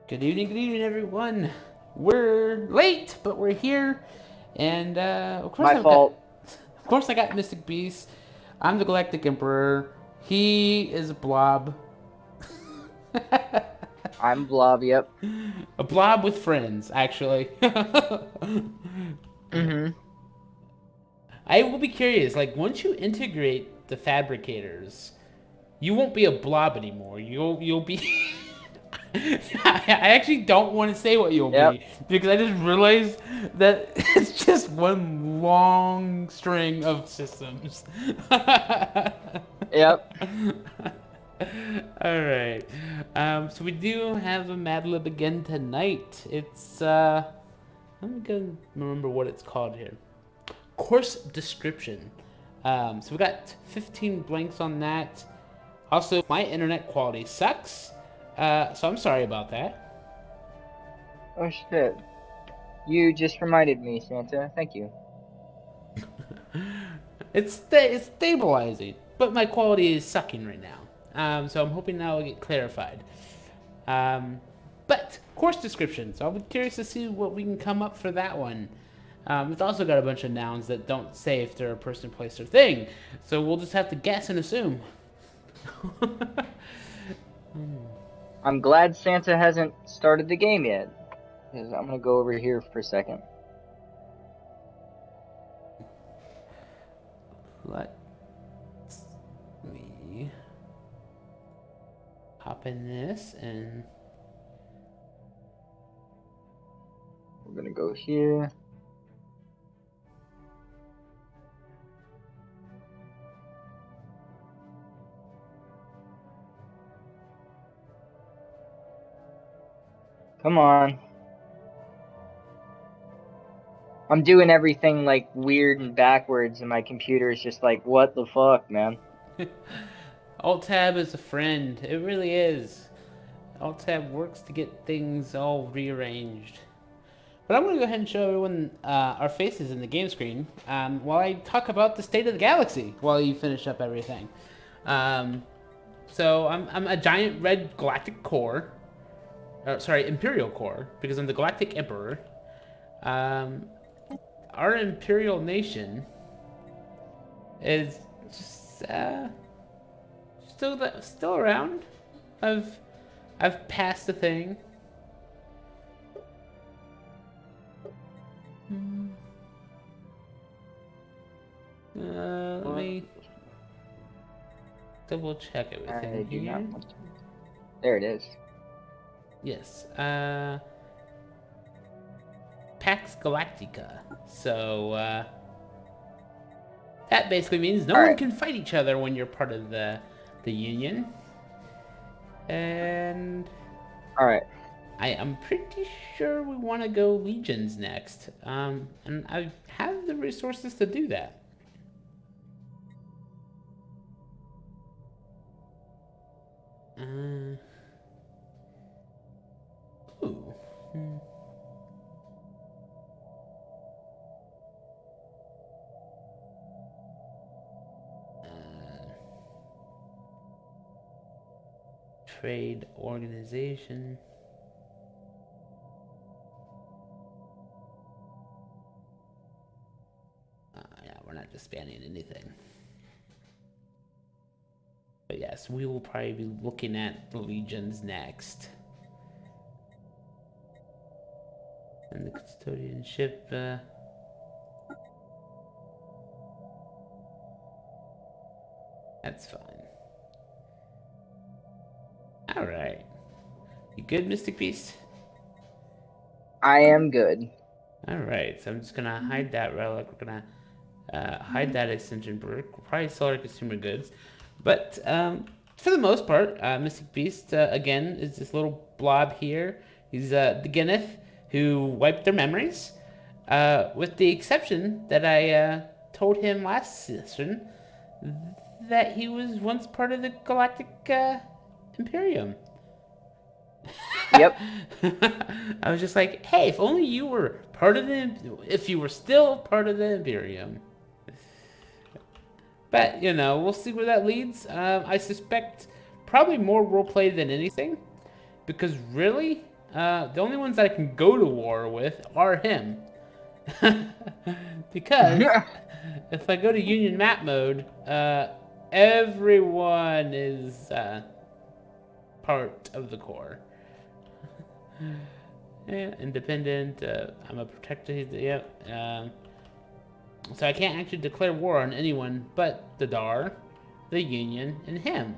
Good evening, everyone. We're late, but we're here, and My fault. of course, I got Mystic Beast. I'm the Galactic Emperor. He is a blob, I'm Blob, yep. a blob with friends, actually. Mm-hmm. I will be curious. Like once you integrate the fabricators, you won't be a blob anymore. You'll be. I actually don't want to say what you'll Yep. be because I just realized that it's just one long string of systems. Yep. All right. So we do have a Mad Lib again tonight. It's let me go remember what it's called here. Course description. So we got 15 blanks on that. Also, my internet quality sucks, so I'm sorry about that. Oh shit. You just reminded me, Santa. Thank you. It's stabilizing, but my quality is sucking right now. So I'm hoping that will get clarified. But course description. So I'll be curious to see what we can come up for that one. It's also got a bunch of nouns that don't say if they're a person, place, or thing. So we'll just have to guess and assume. I'm glad Santa hasn't started the game yet. Because I'm gonna go over here for a second. Let me hop in this and We're gonna go here. Come on. I'm doing everything like weird and backwards, and my computer is just like, what the fuck, man? Alt Tab is a friend. It really is. Alt Tab works to get things all rearranged. But I'm going to go ahead and show everyone our faces in the game screen while I talk about the state of the galaxy while you finish up everything. Um, so I'm a giant red galactic core. Sorry, imperial core, because I'm the galactic emperor. Um, our imperial nation is just still around. I've I've passed the thing. Let me double check I everything do not here. want to. There it is. Yes. Pax Galactica. So that basically means no one Alright. can fight each other when you're part of the Union. And Alright. I am pretty sure we want to go legions next. And I have the resources to do that. Uh, ooh. Trade organization. Yeah, we're not disbanding anything. But yes, we will probably be looking at the legions next. And the custodianship. That's fine. Alright. You good, Mystic Beast? I am good. Alright, so I'm just gonna hide that relic. We're gonna hide that extension brick. We'll probably sell our consumer goods. But for the most part, Mystic Beast, again, is this little blob here. He's the Guinness who wiped their memories. With the exception that I told him last session that he was once part of the Galactic Imperium. Yep. I was just like, hey, if only you were part of the, if you were still part of the Imperium. But, you know, we'll see where that leads. I suspect probably more roleplay than anything. Because really, The only ones that I can go to war with are him. Because if I go to Union map mode, everyone is part of the core. Yeah, independent. I'm a protector. Yeah. So I can't actually declare war on anyone but the Dar, the Union, and him.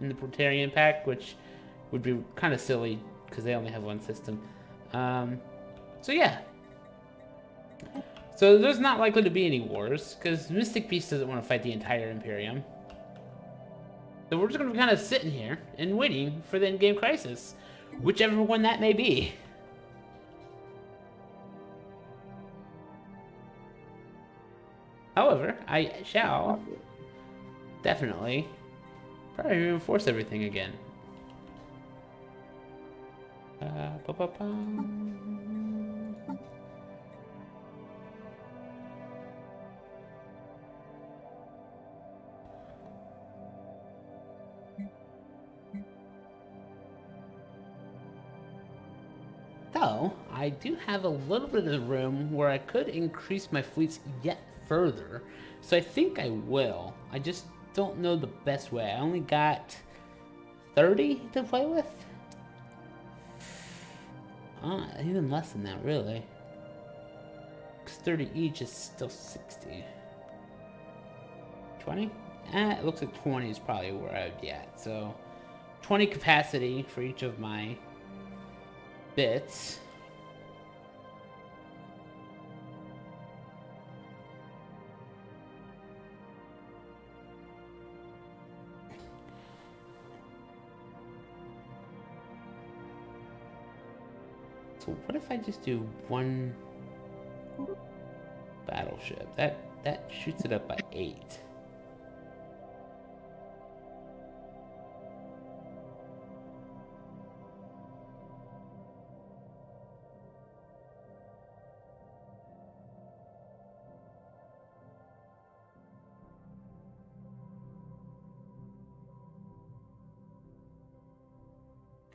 In the Proletarian Pact, which would be kind of silly because they only have one system. So yeah. So there's not likely to be any wars because Mystic Beast doesn't want to fight the entire Imperium. So we're just going to be kind of sitting here and waiting for the endgame crisis, whichever one that may be. However, I shall definitely probably reinforce everything again. So, I do have a little bit of room where I could increase my fleets yet further. So I think I will. I just don't know the best way. I only got 30 to play with? Even less than that, really. Because 30 each is still 60. 20? It looks like 20 is probably where I'd be at. So, 20 capacity for each of my bits. So what if I just do one battleship? That shoots it up by 8.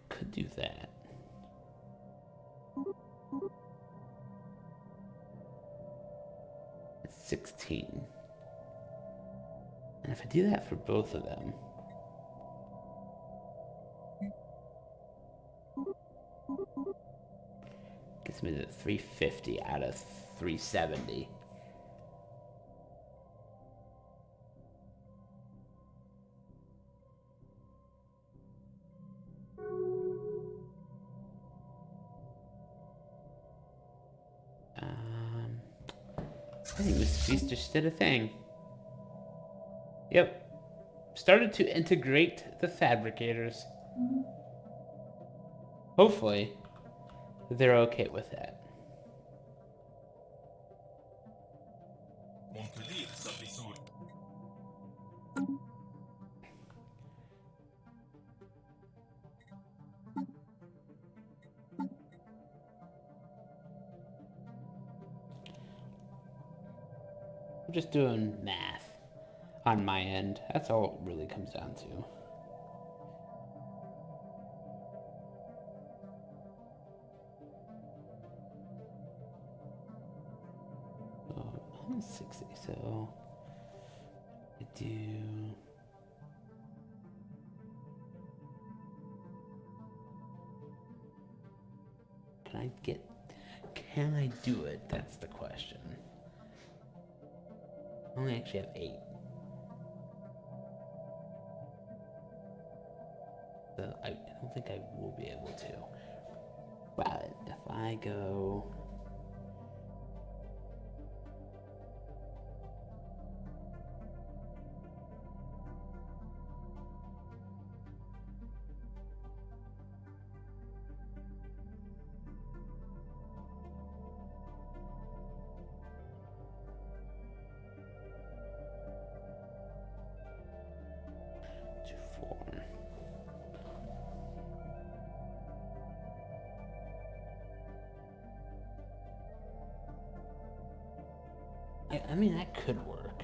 Could do that. It's 16. And if I do that for both of them, gets me to 350 out of 370. I think this beast just did a thing. Yep. Started to integrate the fabricators. Hopefully, they're okay with that. I'm just doing math on my end. That's all it really comes down to. So, I'm 60, so I do... Can I do it? That's the question. I only actually have 8. So I don't think I will be able to. But if I go... I mean, that could work.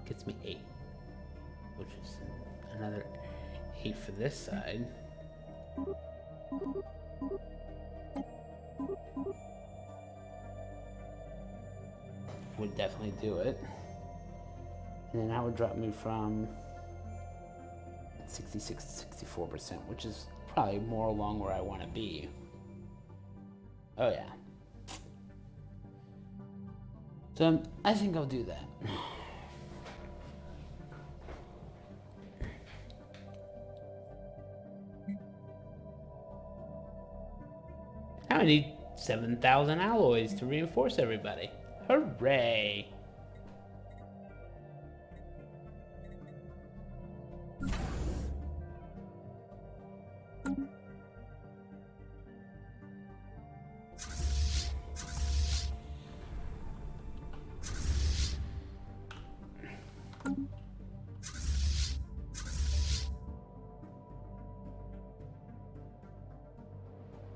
Gets me 8, which is another 8 for this side. Would definitely do it. And then that would drop me from 66 to 64%, which is probably more along where I want to be. Oh yeah. So I think I'll do that. Now I need 7,000 alloys to reinforce everybody. Hooray!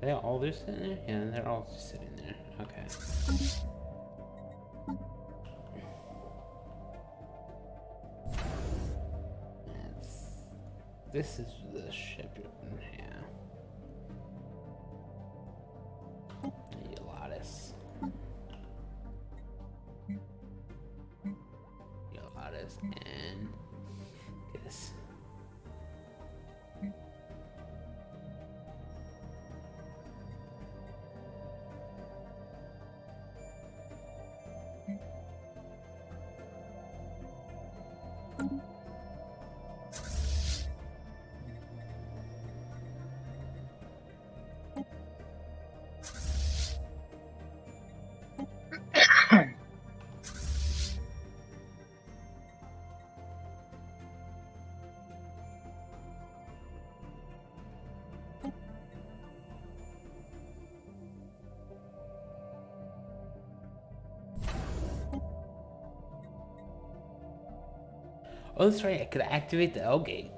Are they all just sitting there? Yeah, they're all just sitting there. Okay. This is the ship. Yeah. Yelatis. Yelatis and this. Oh, that's right. I could activate the L gate.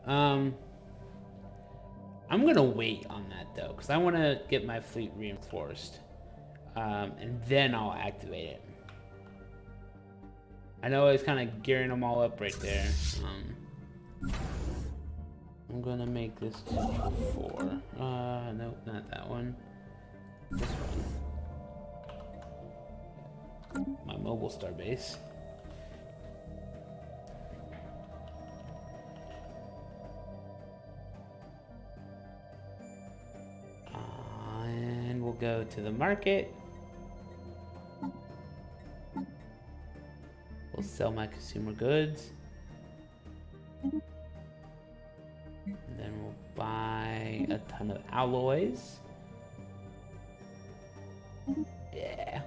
I'm gonna wait on that though, because I want to get my fleet reinforced, and then I'll activate it. I know I was kind of gearing them all up right there. I'm gonna make this 2-4. Nope, not that one. This one. My mobile star base. And we'll go to the market. We'll sell my consumer goods. And then we'll buy a ton of alloys. Yeah.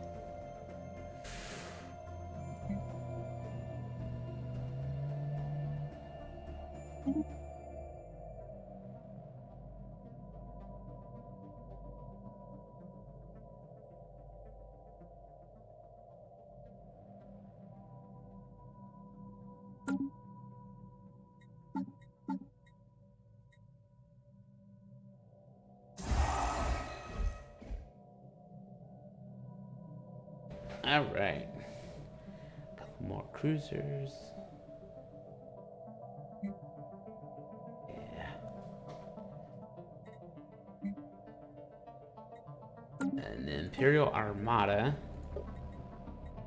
All right. A couple more cruisers. Yeah. And the Imperial Armada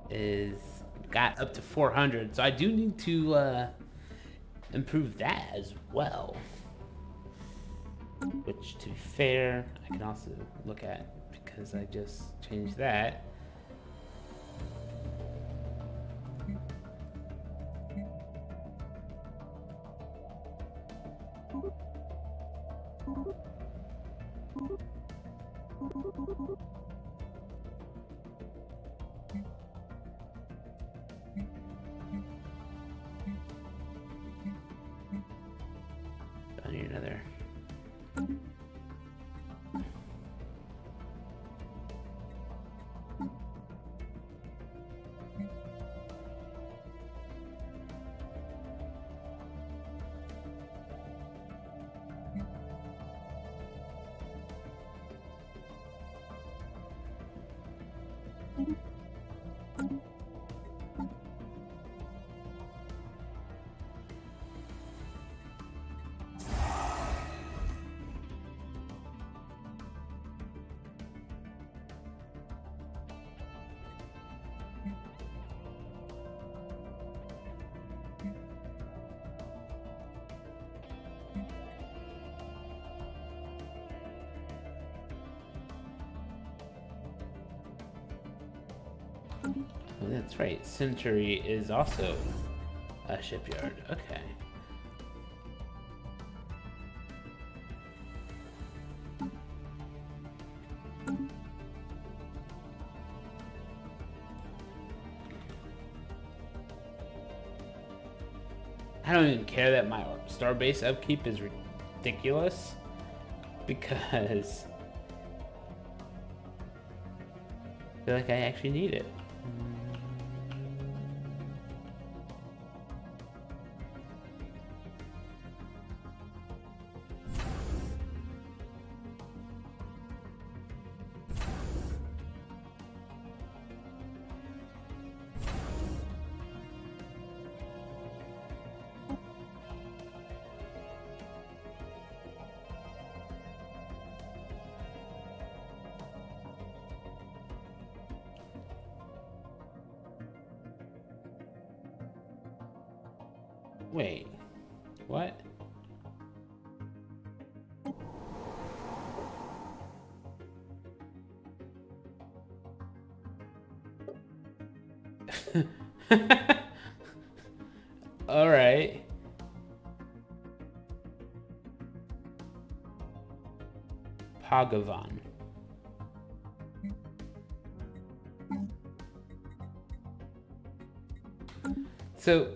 is got up to 400, so I do need to improve that as well. Which, to be fair, I can also look at because I just changed that. I need another. Oh, that's right. Century is also a shipyard. Okay. I don't even care that my starbase upkeep is ridiculous because I feel like I actually need it. Wait, what? All right. Pagavan. So,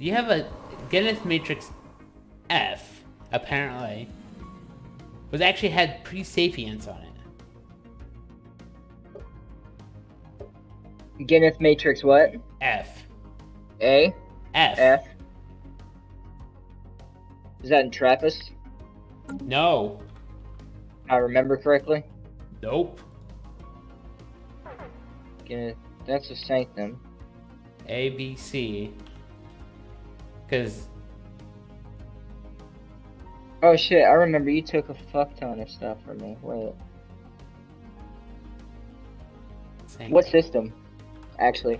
you have a Geneth Matrix F, apparently, was actually had pre-sapience on it. Geneth Matrix what? F. A? F. F? Is that in Trappist? No. If I remember correctly? Nope. Geneth, that's a Sanctum. A, B, C. Because... Oh shit, I remember you took a fuck ton of stuff from me. Wait. Sanctum. What system? Actually.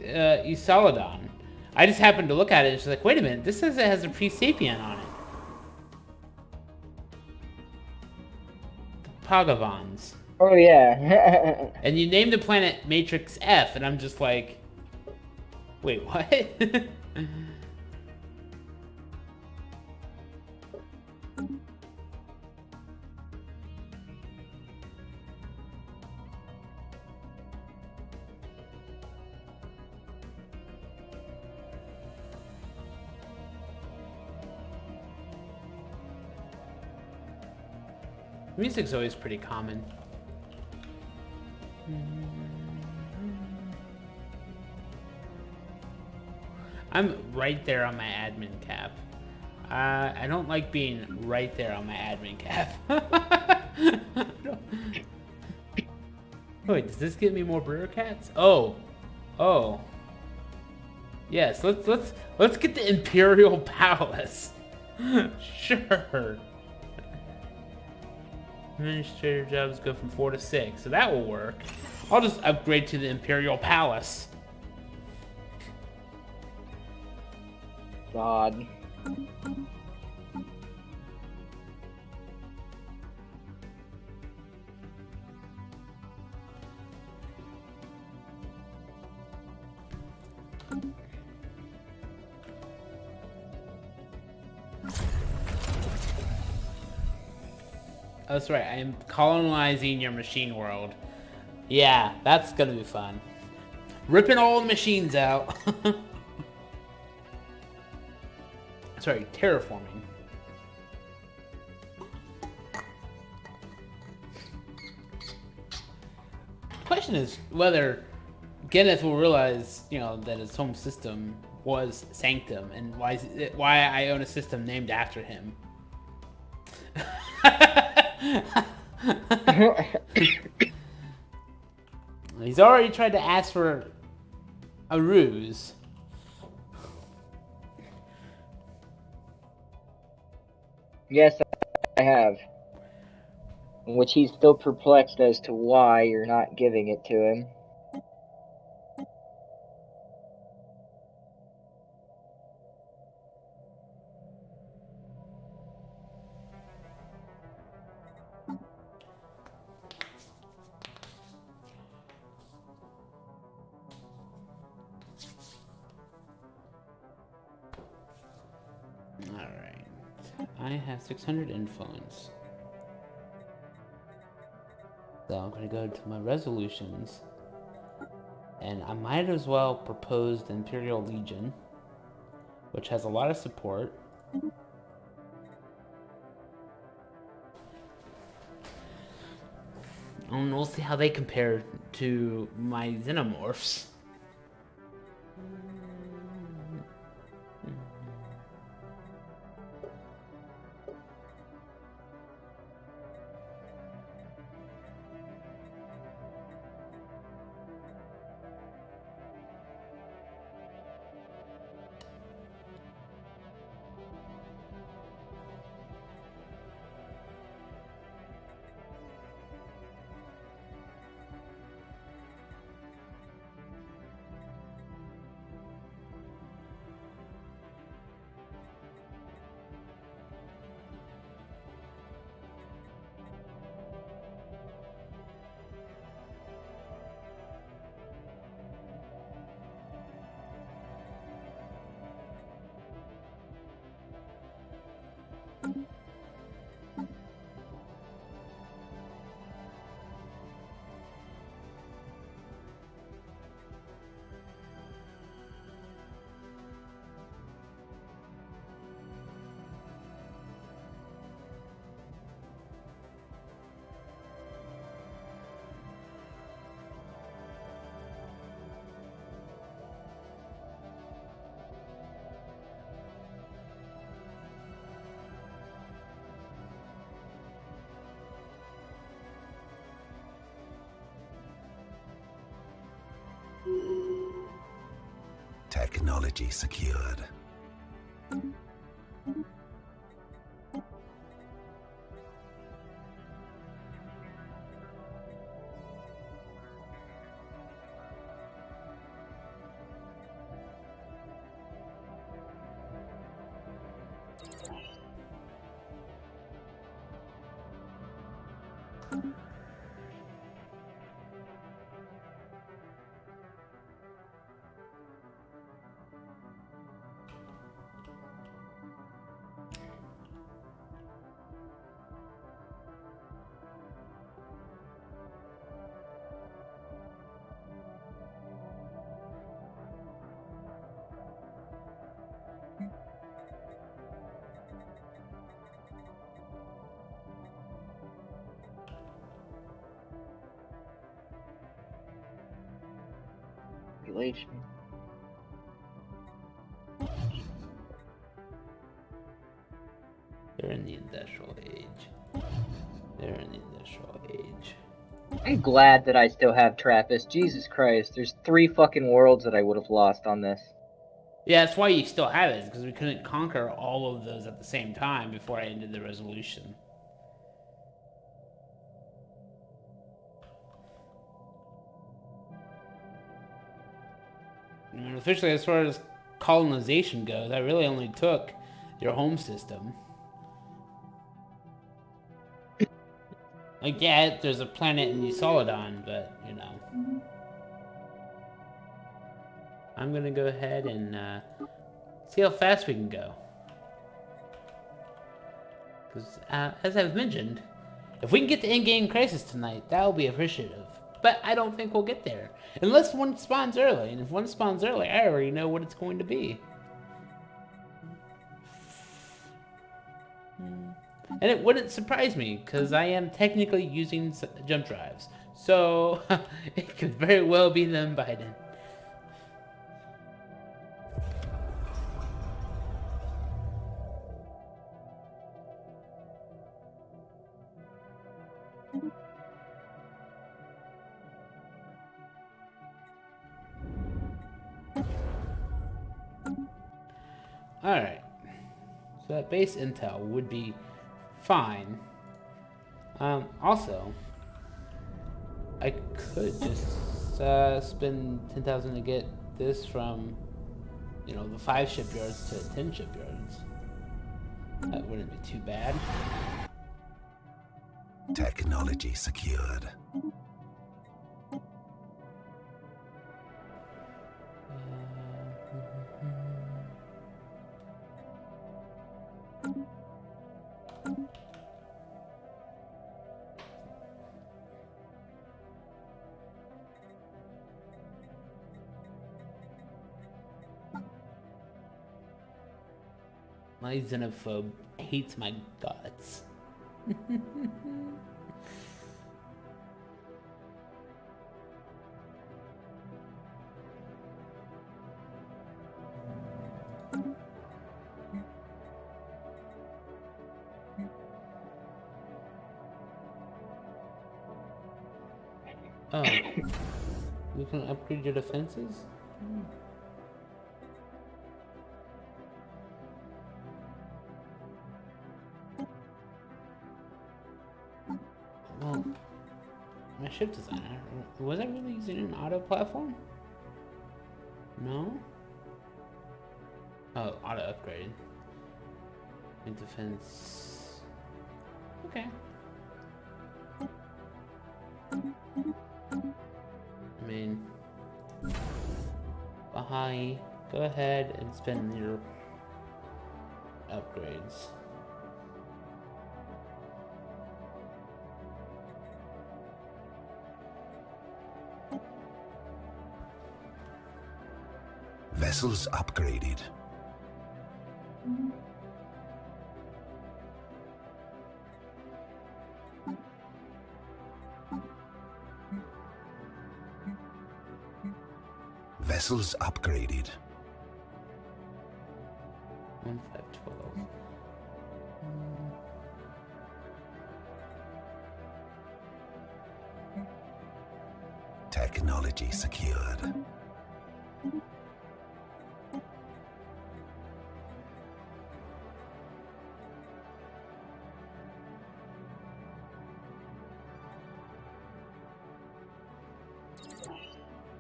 Usaladon. I just happened to look at it and she's like, wait a minute, this says it has a pre-sapient on it. The Pagavans. Oh yeah. And you named the planet Matrix F, and I'm just like, wait, what? Music's always pretty common. I'm right there on my admin cap. I don't like being right there on my admin cap. Wait, does this get me more brewer cats? Oh, yes. Let's get the Imperial Palace. Sure. Administrator jobs go from 4 to 6, so that will work. I'll just upgrade to the Imperial Palace. God. That's right, I am colonizing your machine world. Yeah, that's gonna be fun. Ripping all the machines out. Sorry, terraforming. The question is whether Geneth will realize, that his home system was Sanctum, and why I own a system named after him. He's already tried to ask for Aruz. Yes, I have. In which he's still perplexed as to why you're not giving it to him. I have 600 influence. So I'm going to go to my resolutions. And I might as well propose the Imperial Legion, which has a lot of support. And we'll see how they compare to my xenomorphs. Technology secured. Population. They're in the industrial age. They're in the industrial age. I'm glad that I still have Trappist. Jesus Christ, there's 3 fucking worlds that I would have lost on this. Yeah, that's why you still have it, because we couldn't conquer all of those at the same time before I ended the resolution. I mean, officially, as far as colonization goes, I really only took your home system. Like, yeah, there's a planet in Usolidon, but, you know. I'm gonna go ahead and see how fast we can go. Because, as I've mentioned, if we can get the in-game crisis tonight, that will be appreciative. But I don't think we'll get there. Unless one spawns early. And if one spawns early, I already know what it's going to be. And it wouldn't surprise me, because I am technically using jump drives. So, it could very well be the Unbidden. Alright. So that base intel would be fine. Also, I could just spend 10,000 to get this from, you know, the 5 shipyards to 10 shipyards. That wouldn't be too bad. Technology secured. My xenophobe hates my guts. Oh, you can upgrade your defenses? Well, my ship designer, was I really using an auto platform? No? Oh, auto upgrade. My defense. Okay. I mean, Bavi, go ahead and spend your upgrades. Vessels upgraded. Vessels upgraded. 1512. Technology secured.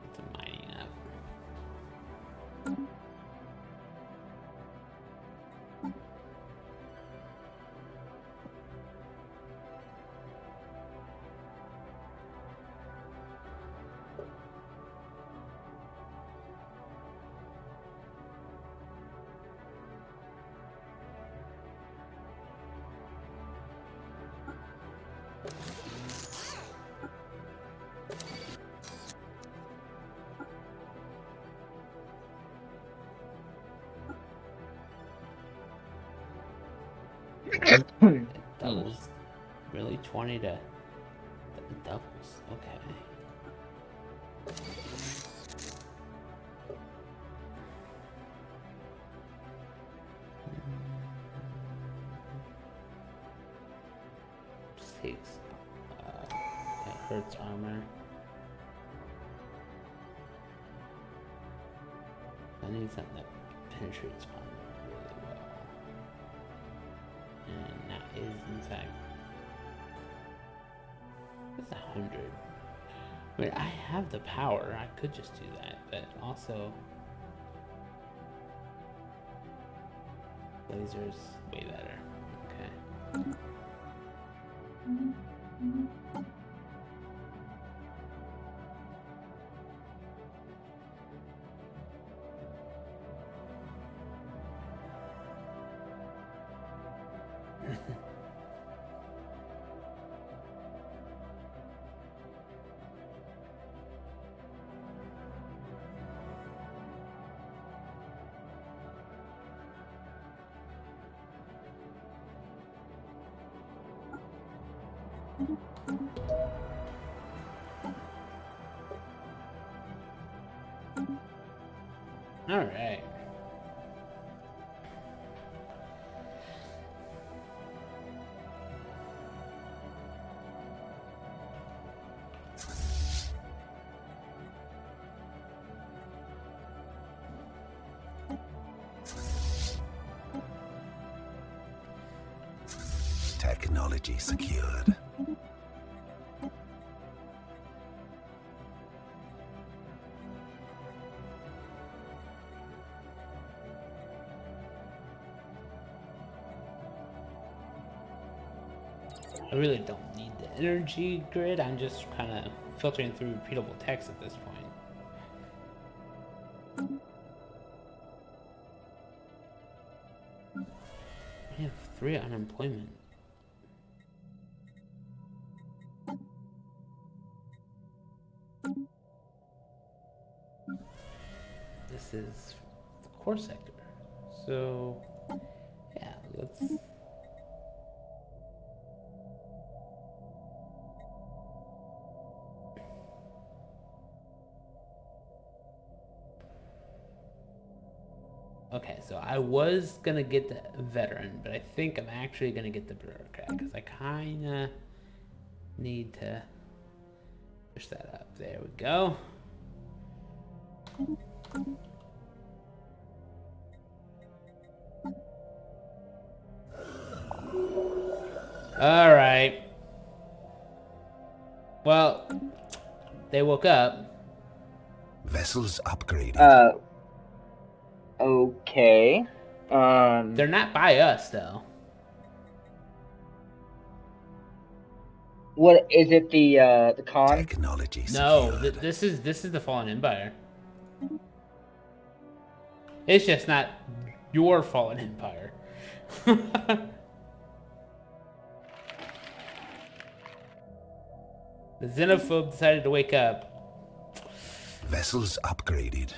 It's a mining up. It doubles. Really? 20 to... It doubles. Okay. Takes. It hurts armor. I need something that penetrates armor really well. And that is, in fact, it's 100. I mean, I have the power. I could just do that, but also lasers way better. Okay. All right. Technology secured. I really don't need the energy grid. I'm just kind of filtering through repeatable text at this point. I have 3 unemployment. This is the core sector. So, let's... Okay, so I was gonna get the veteran, but I think I'm actually gonna get the bureaucrat because I kinda need to push that up. There we go. All right. Well, they woke up. Vessels upgraded. Okay. They're not by us though. What is it? The con? Technology No, secured. this is the Fallen Empire. It's just not your Fallen Empire. The xenophobe decided to wake up. Vessels upgraded.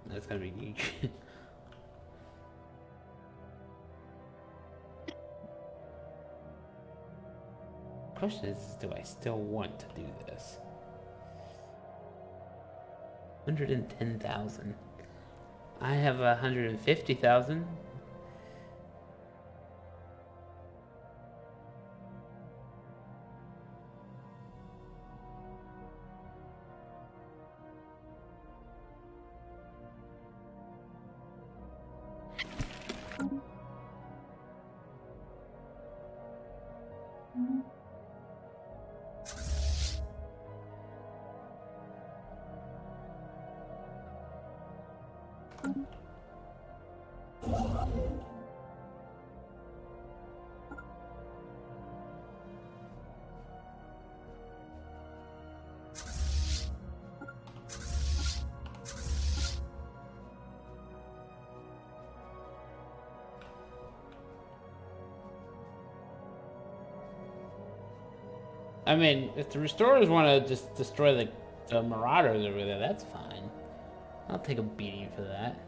That's gonna be geek. Question is, do I still want to do this? 110,000. I have 150,000. I mean, if the restorers want to just destroy the marauders over there, that's fine. I'll take a beating for that.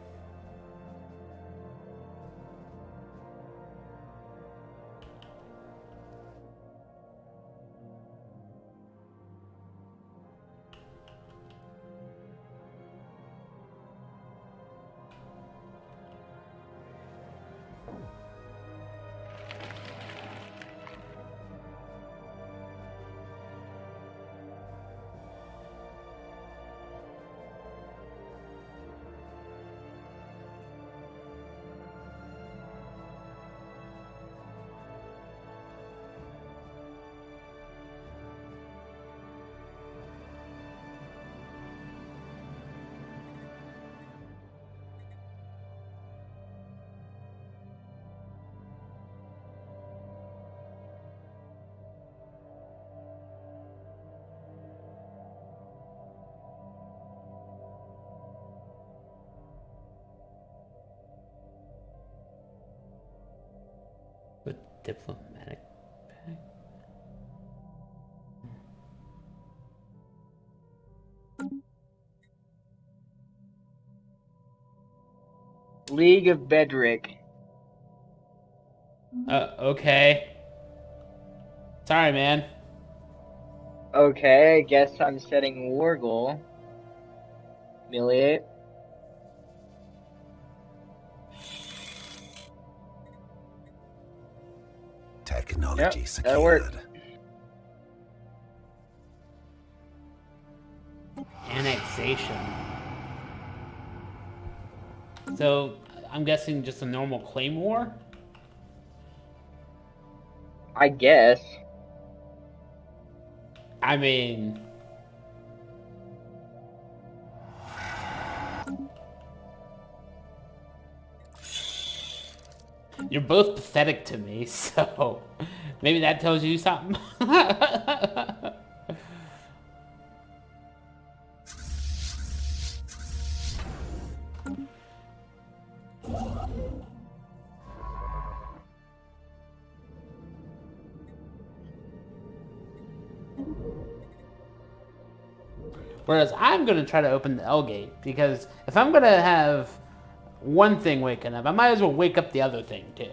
But diplomatic pact? League of Bedrick. Okay. Sorry, man. Okay, I guess I'm setting War Goal. Humiliate. Technology Yep, secured. that'll work. Annexation. So, I'm guessing just a normal claim war? I guess. I mean... You're both pathetic to me, so... Maybe that tells you something? Whereas I'm going to try to open the L gate, because if I'm going to have one thing waking up, I might as well wake up the other thing too.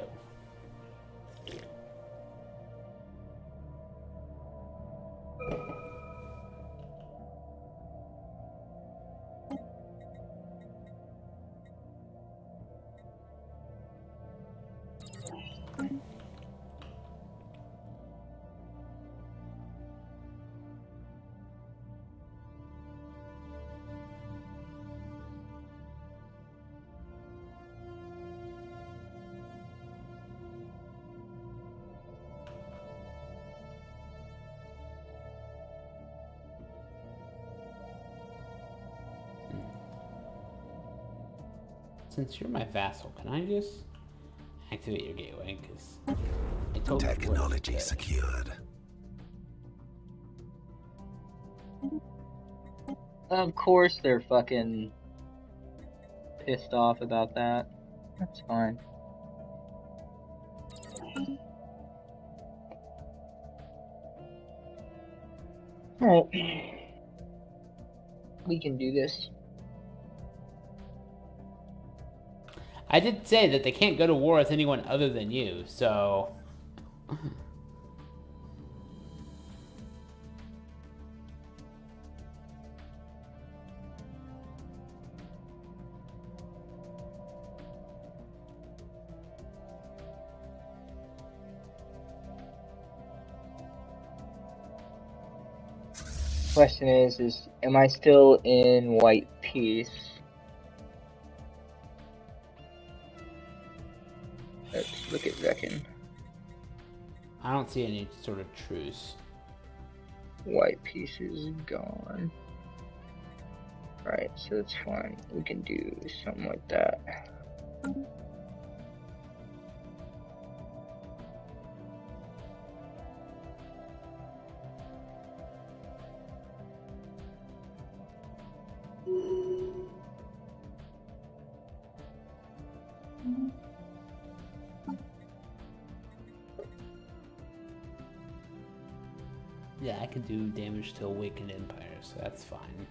Since you're my vassal, can I just activate your gateway? Because I told you Technology secured. Of course they're fucking pissed off about that. That's fine. Alright. We can do this. I did say that they can't go to war with anyone other than you, so... Question is am I still in white peace? Let's look at Reckon. I don't see any sort of truce. White piece is gone. Alright, so that's fine. We can do something like that. Yeah, I can do damage to Awakened Empire, so that's fine.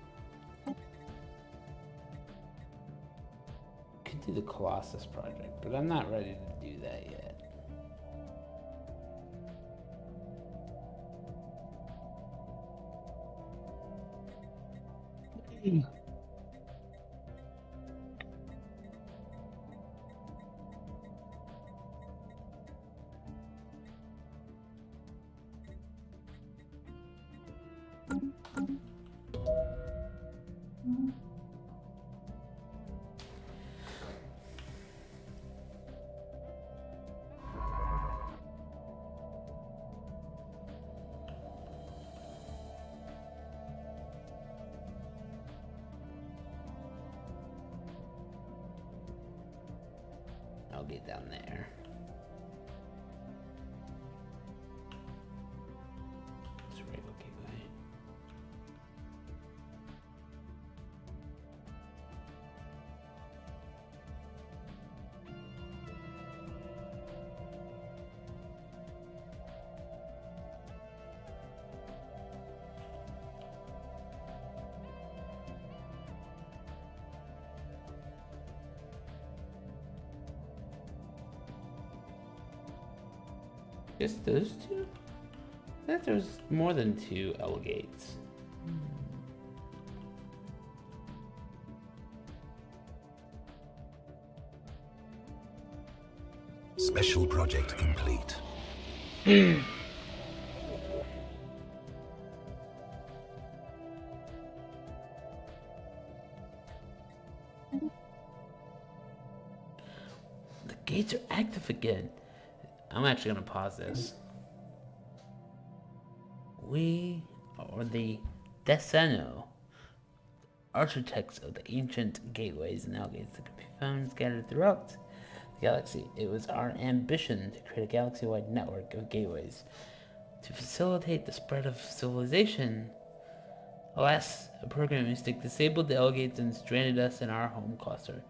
Could do the Colossus project, but I'm not ready to do that yet. I'll get down there. It's right, okay, right. Just those two? I thought there's more than 2 L gates. Special project complete. The gates are active again. I'm actually gonna pause this. We are the Dessanu, architects of the ancient gateways and gates that can be found scattered throughout the galaxy. It was our ambition to create a galaxy-wide network of gateways to facilitate the spread of civilization. Alas, a programming mistake disabled the L gates and stranded us in our home cluster.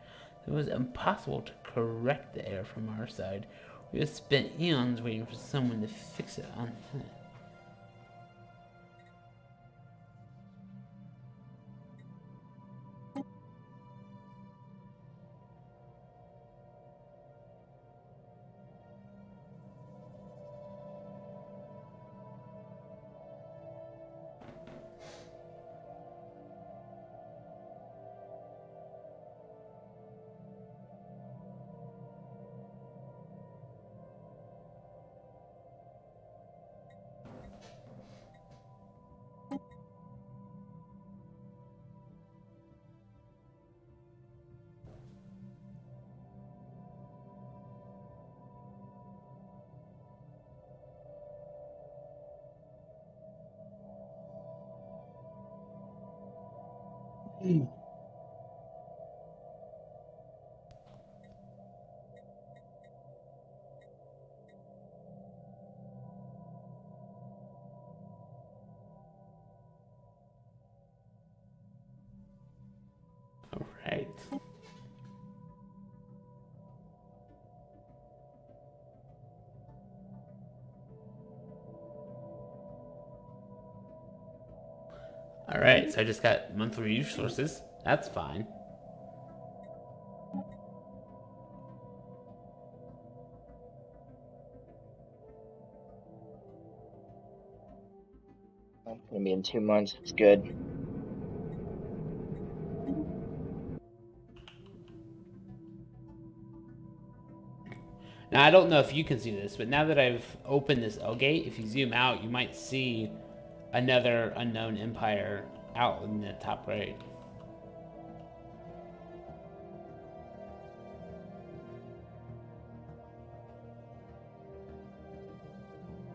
It was impossible to correct the error from our side. We have spent eons waiting for someone to fix it on. All right. All right, so I just got monthly resources. That's fine. Gonna be in 2 months. It's good. Now, I don't know if you can see this, but now that I've opened this L gate, if you zoom out, you might see another unknown empire out in the top right.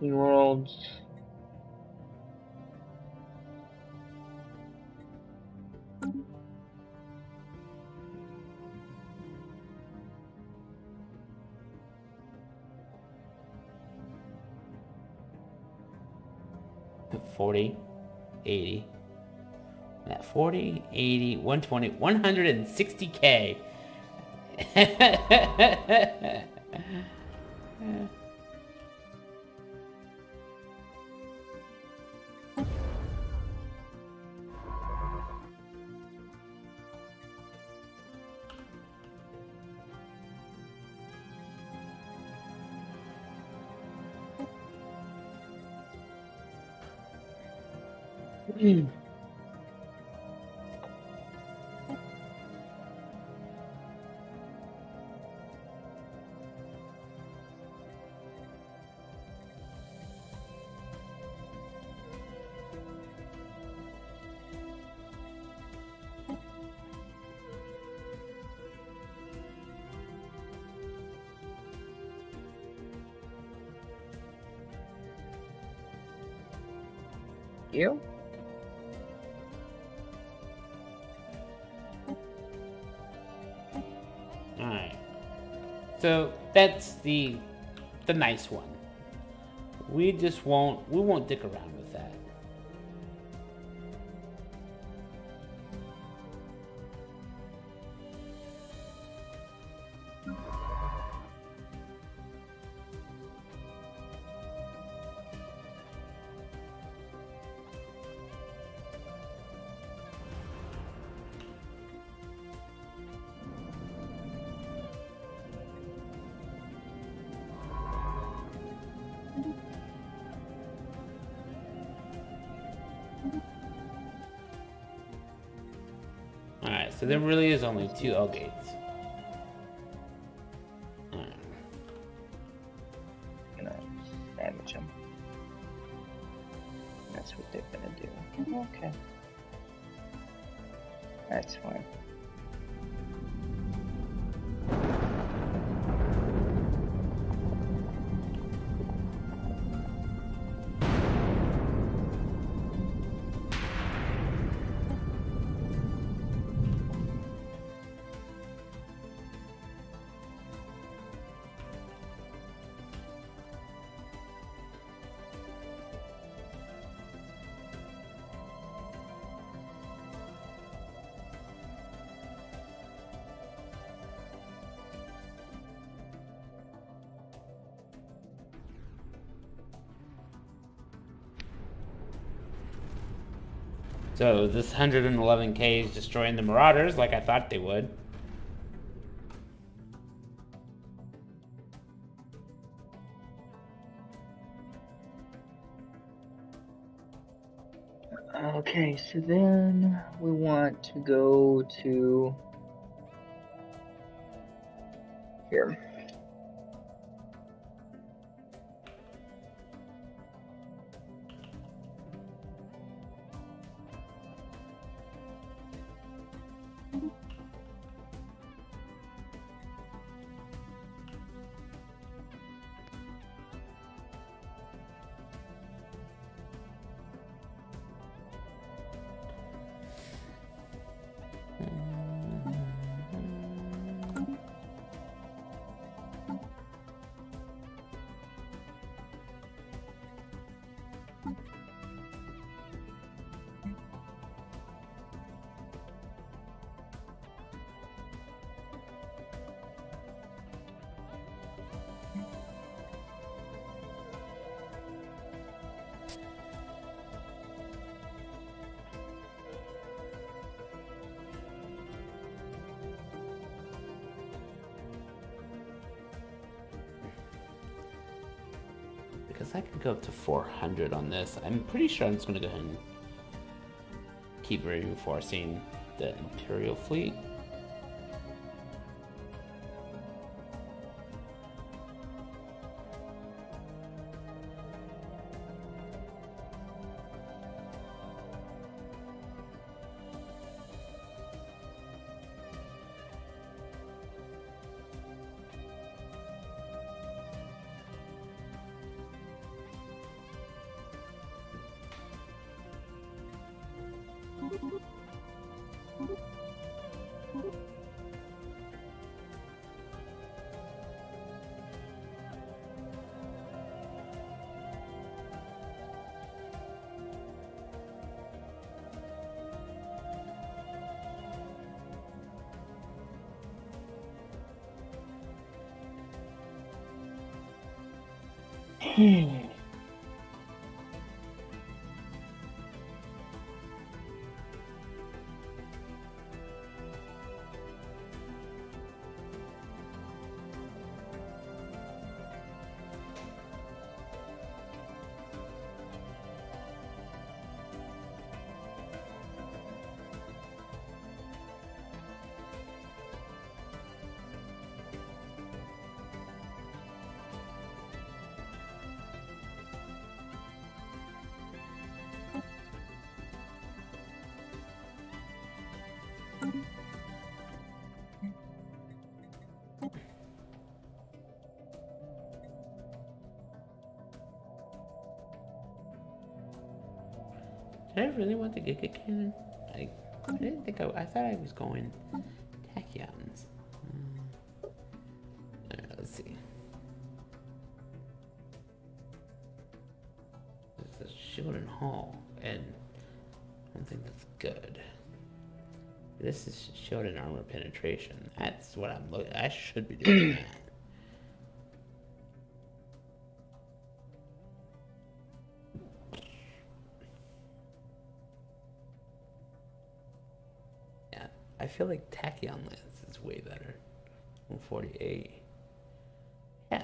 New worlds. $40, $80. At 40, 80, 120, 160K. You? Alright. So that's the nice one. We won't dick around with that. Alright, so there really is only 2 L gates. Alright. Gonna damage them. That's what they're gonna do. Okay. That's fine. So this 111K is destroying the marauders like I thought they would. Okay, so then we want to go to here. because I can go up to 400 on this, I'm pretty sure I'm just going to go ahead and keep reinforcing the Imperial fleet. Did I really want the Giga Cannon? I didn't think I thought I was going Tachyons. Alright, let's see. It's a shield and hull, and I don't think that's good. This is shield and armor penetration. That's what I'm looking. I should be doing that. I feel like Tachyon Lance is way better. 148. Yeah.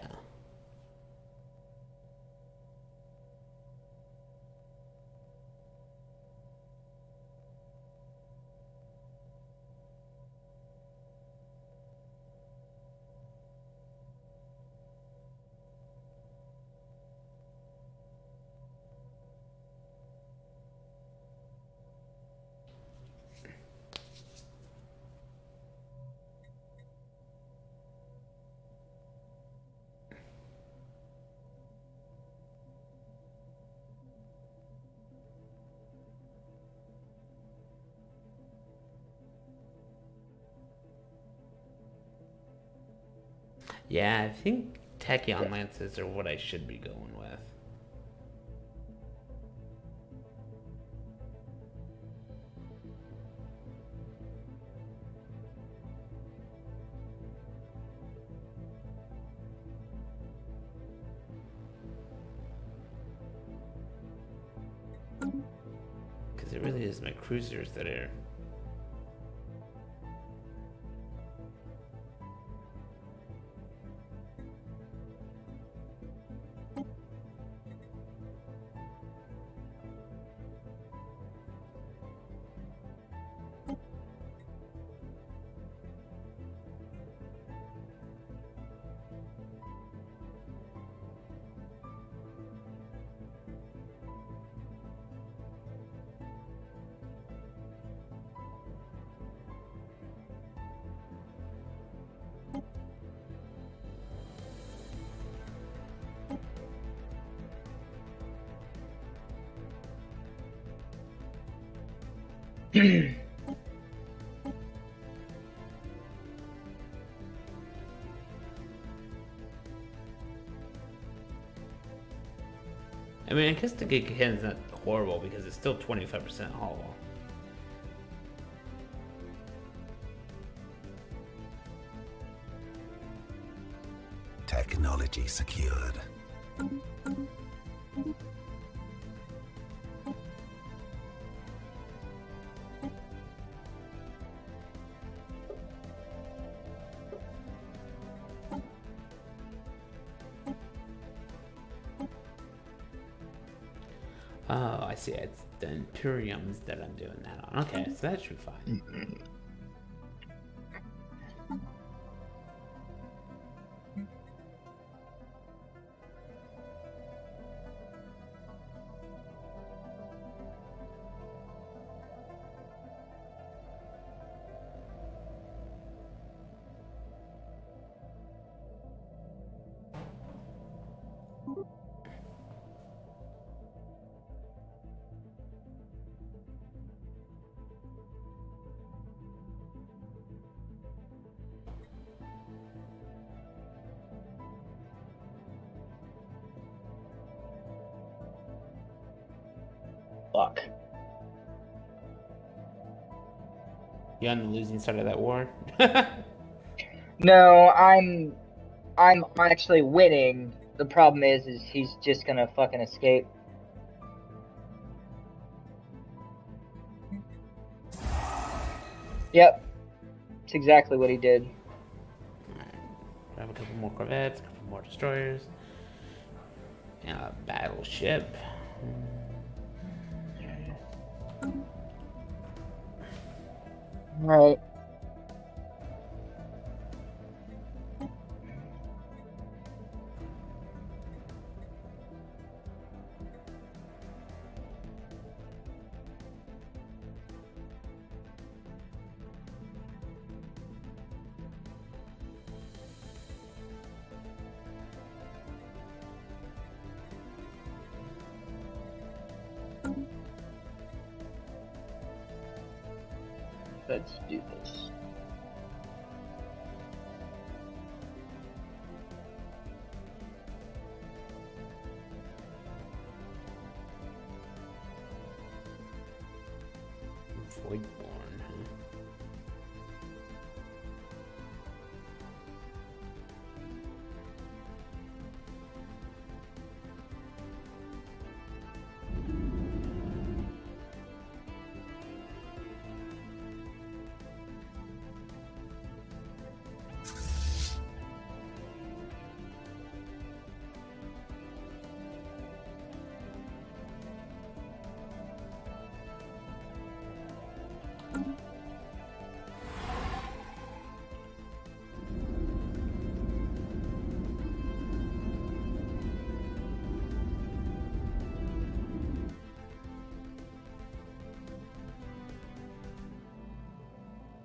Yeah, I think Tachyon Lances are what I should be going with. Because it really is my cruisers that are... I mean, I guess the Giga Cannon's not horrible because it's still 25% hollow. Technology secured. I see. It's the Imperiums that I'm doing that on. Okay, so that should be fine. Fuck. You on the losing side of that war? No, I'm actually winning. The problem is he's just gonna fucking escape. Yep. It's exactly what he did. Alright. Grab a couple more corvettes, a couple more destroyers. And a battleship. Right. Let's do this. Voidborn, huh?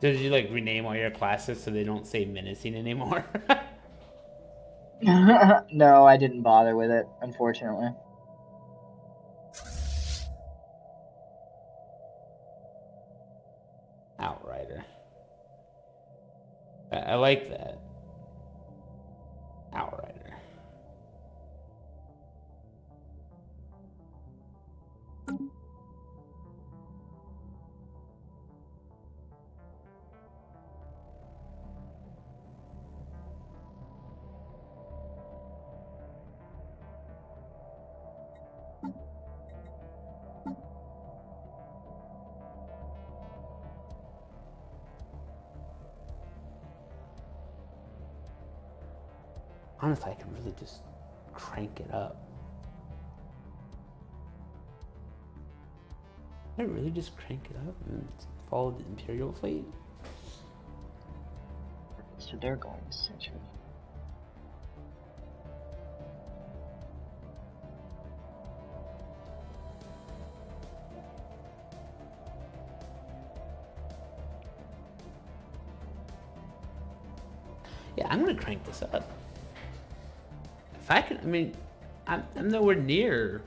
Did you like rename all your classes so they don't say menacing anymore? No, I didn't bother with it, unfortunately. Outrider. I like that. Outrider. Honestly, I can really just crank it up. Can I really just crank it up and follow the Imperial fleet? So they're going essentially. Yeah, I'm gonna crank this up. If I can, I mean, I'm nowhere near.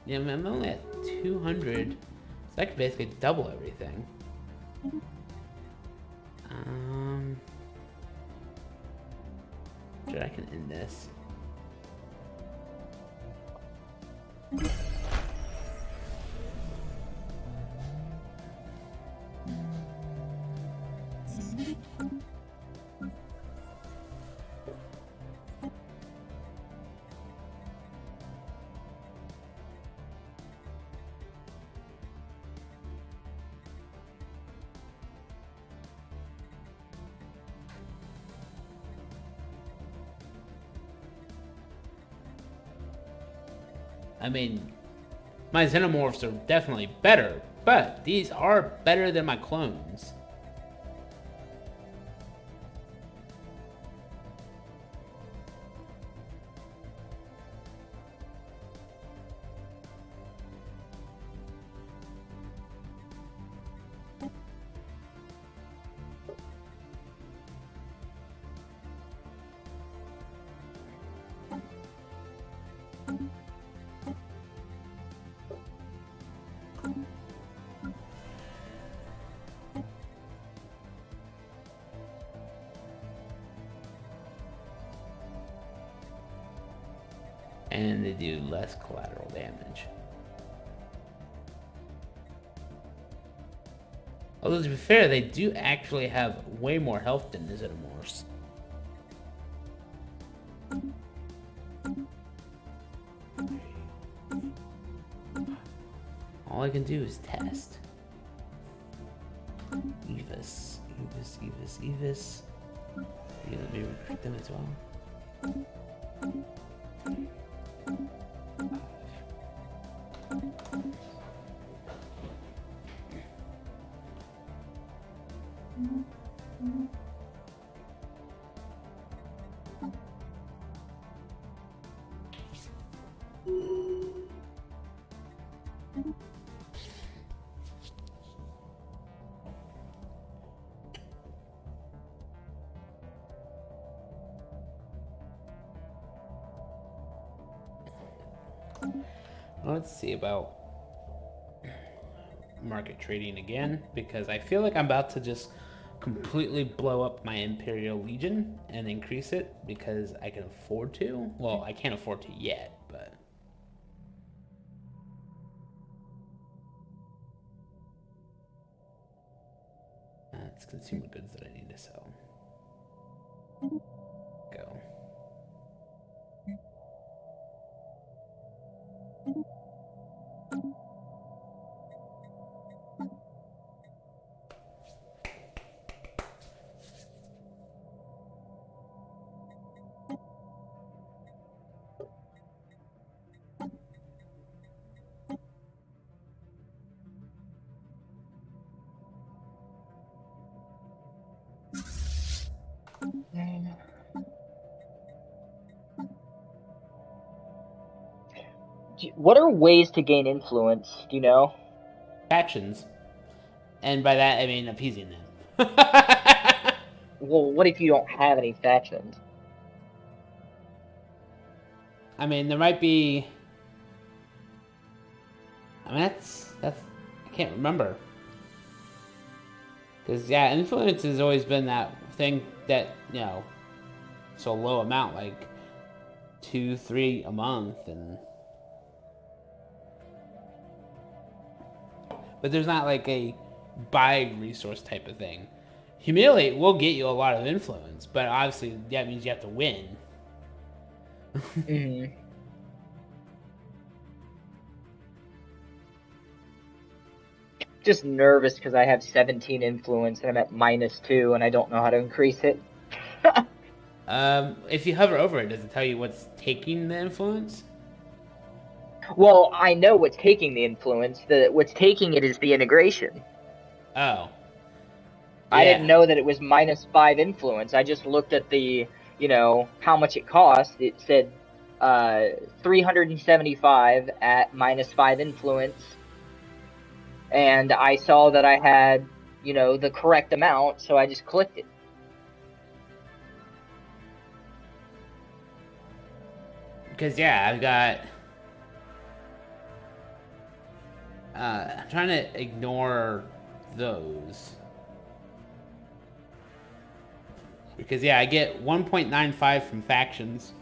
You know, I'm only at 200, so I could basically double everything. Sure, I can end this. I mean, My xenomorphs are definitely better, but these are better than my clones. And they do less collateral damage. Although to be fair, they do actually have way more health than the xenomorphs. All I can do is test. Evis. You let me recruit them as well. Let's see about market trading again, because I feel like I'm about to just completely blow up my Imperial Legion and increase it because I can afford to. Well, I can't afford to yet, but... It's consumer goods that I need to sell. Go. What are ways to gain influence? Do you know? Factions. And by that, I mean appeasing them. Well, what if you don't have any factions? I mean, there might be... I mean, that's... I can't remember. Because, yeah, influence has always been that thing that, you know, so low amount, like 2, 3 a month, and... But there's not like a buy resource type of thing. Humiliate will get you a lot of influence, but obviously that means you have to win. Mm-hmm. Just nervous because I have 17 influence and I'm at -2 and I don't know how to increase it. If you hover over it, does it tell you what's taking the influence? Well, I know what's taking the influence. What's taking it is the integration. Oh. I Yeah. didn't know that it was -5 influence. I just looked at the, how much it cost. It said 375 at -5 influence. And I saw that I had, the correct amount, so I just clicked it. Because, yeah, I've got... I'm trying to ignore those. Because, yeah, I get 1.95 from factions.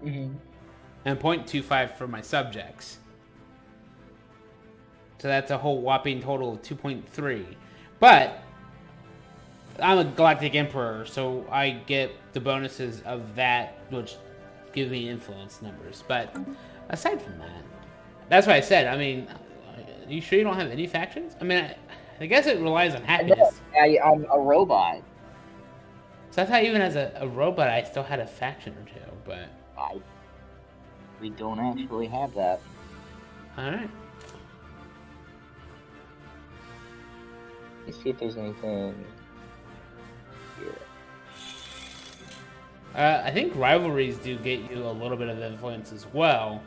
Mm-hmm. And 0.25 for my subjects. So that's a whole whopping total of 2.3. But I'm a Galactic Emperor, so I get the bonuses of that, which give me influence numbers. But aside from that, that's why I said, I mean, are you sure you don't have any factions? I mean, I guess it relies on happiness. I'm a robot. So I thought even as a robot, I still had a faction or two, but... We don't actually have that. Alright. Let's see if there's anything here. I think rivalries do get you a little bit of influence as well.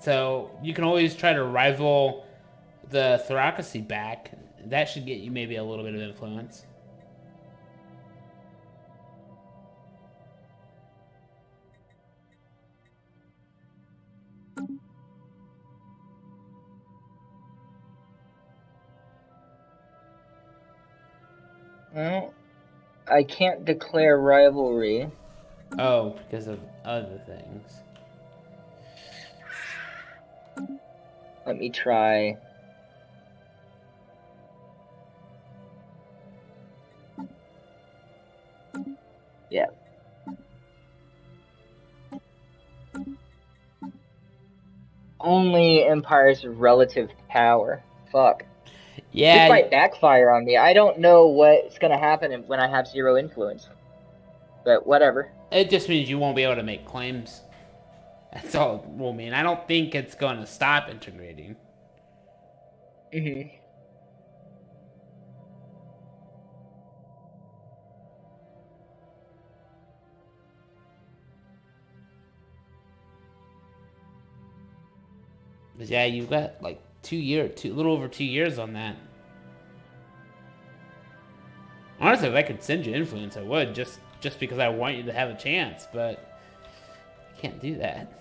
So you can always try to rival the Thoracracy back. That should get you maybe a little bit of influence. Well, I can't declare rivalry. Oh, because of other things. Let me try. Yeah. Only empires of relative power. Fuck. Yeah. This might backfire on me. I don't know what's gonna happen when I have 0 influence. But whatever. It just means you won't be able to make claims. That's all it will mean. I don't think it's going to stop integrating. Mm-hmm. But yeah, you've got like a little over 2 years on that. Honestly, if I could send you influence, I would, just because I want you to have a chance, but I can't do that.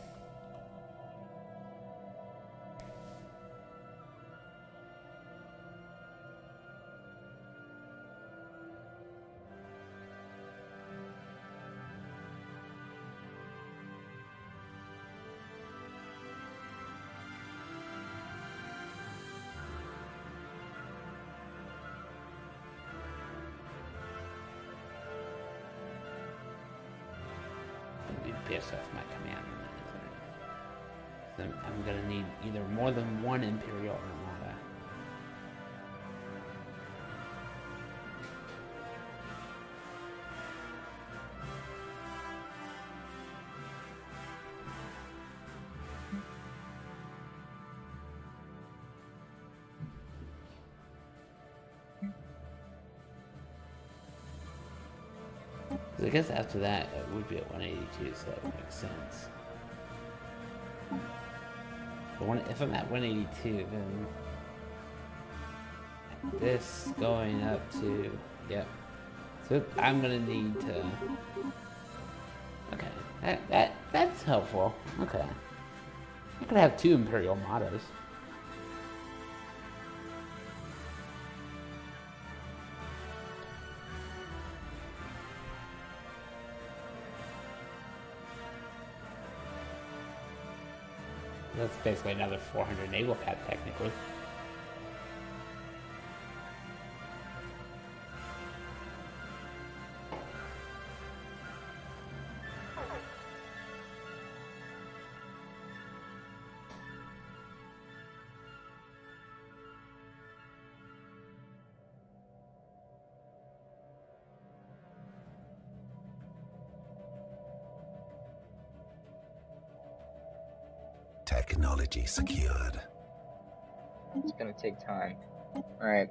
Piss off my command. I'm gonna need either more than one imperial armada. I guess after that, it would be at 182, so that would make sense. But if I'm at 182, then this going up to, yep. So I'm gonna need to. Okay, that's helpful. Okay, I could have 2 imperial mottos. That's basically another 400 naval cap, technically. Technology secured. It's gonna take time. Alright.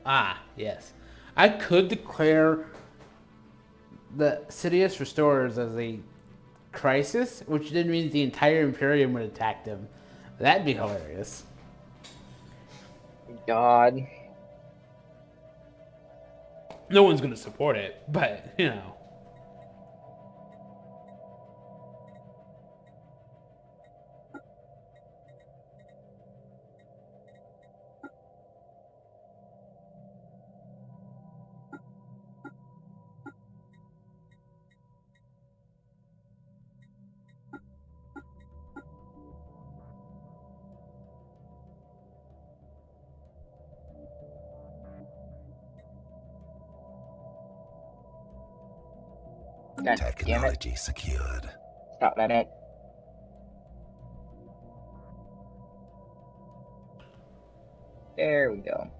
Ah, yes. I could declare the Sidious Restorers as a crisis, which then means the entire Imperium would attack them. That'd be hilarious. God. No one's gonna support it, but you know. God damn it. Technology secured. Stop that it. There we go.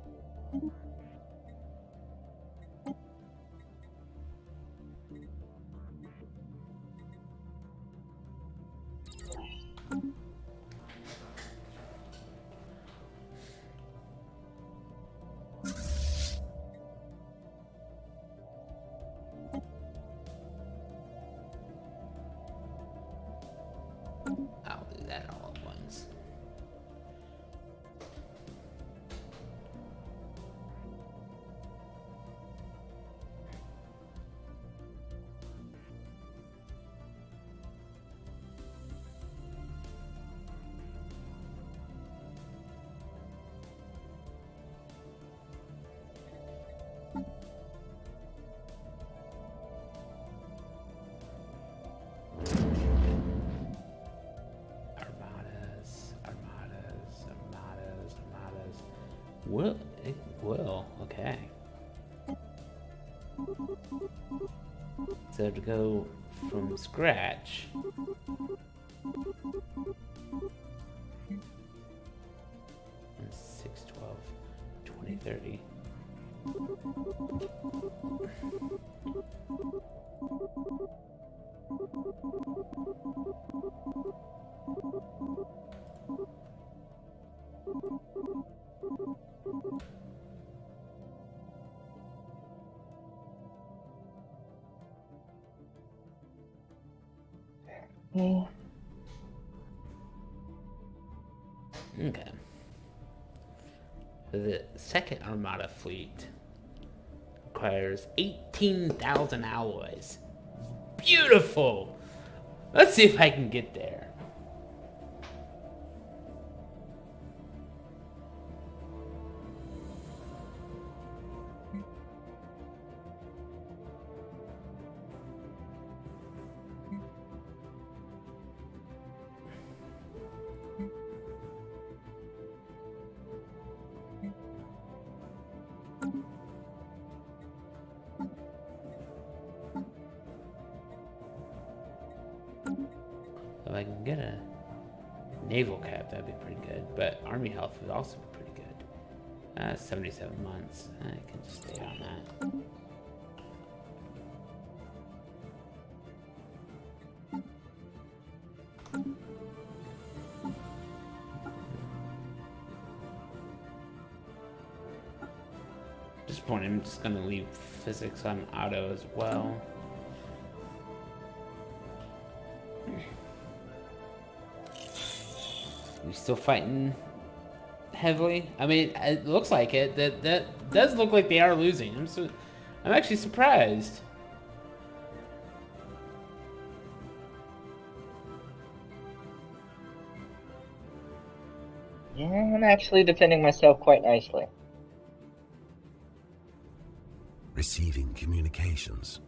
I'll do that all at once. Armadas. Will, okay. So to go from scratch. Six, 12, 20, 30. Okay. So the second Armada fleet requires 18,000 alloys. Beautiful! Let's see if I can get there. If I can get a naval cap, that'd be pretty good. But army health would also be pretty good. 77 months. I can just stay on that. At this point, I'm just gonna leave physics on auto as well. We still fighting heavily? I mean, it looks like it. That does look like they are losing. I'm actually surprised. Yeah, I'm actually defending myself quite nicely. Receiving communications.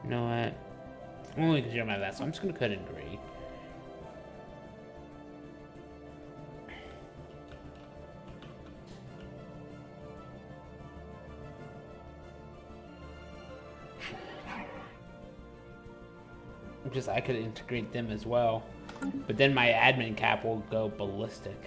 You know what? Only because you're my vessel. I'm just gonna cut it agree. Just I could integrate them as well, but then my admin cap will go ballistic.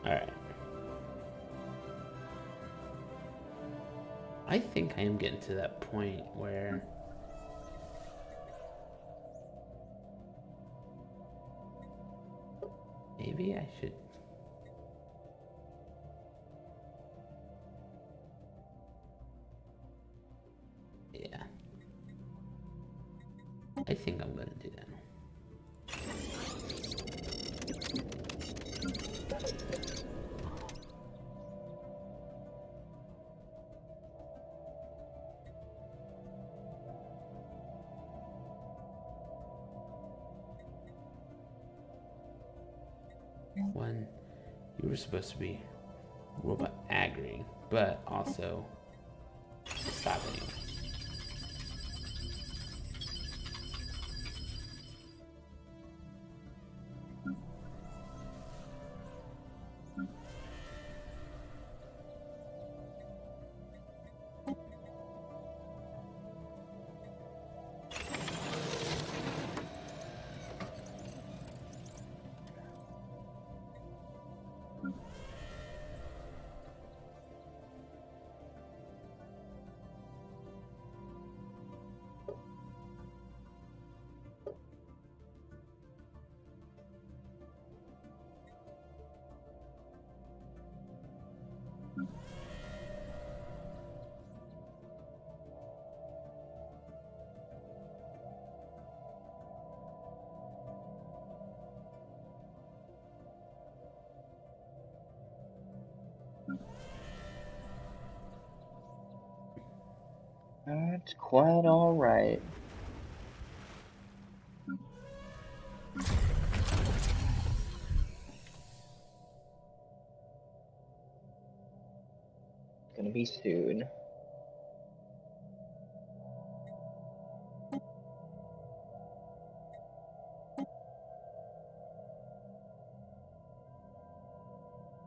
Alright. I think I am getting to that point where maybe I should. Yeah. I think I'm gonna do that. One, you were supposed to be robot aggroing, but also stopping you. That's quite all right. It's gonna be soon.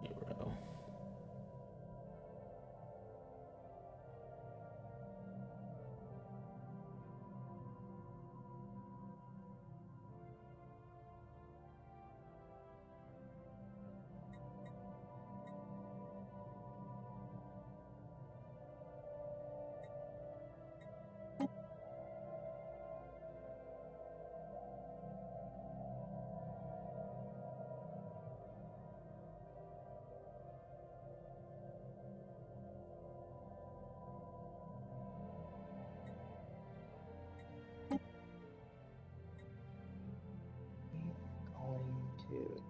Hero. Going to.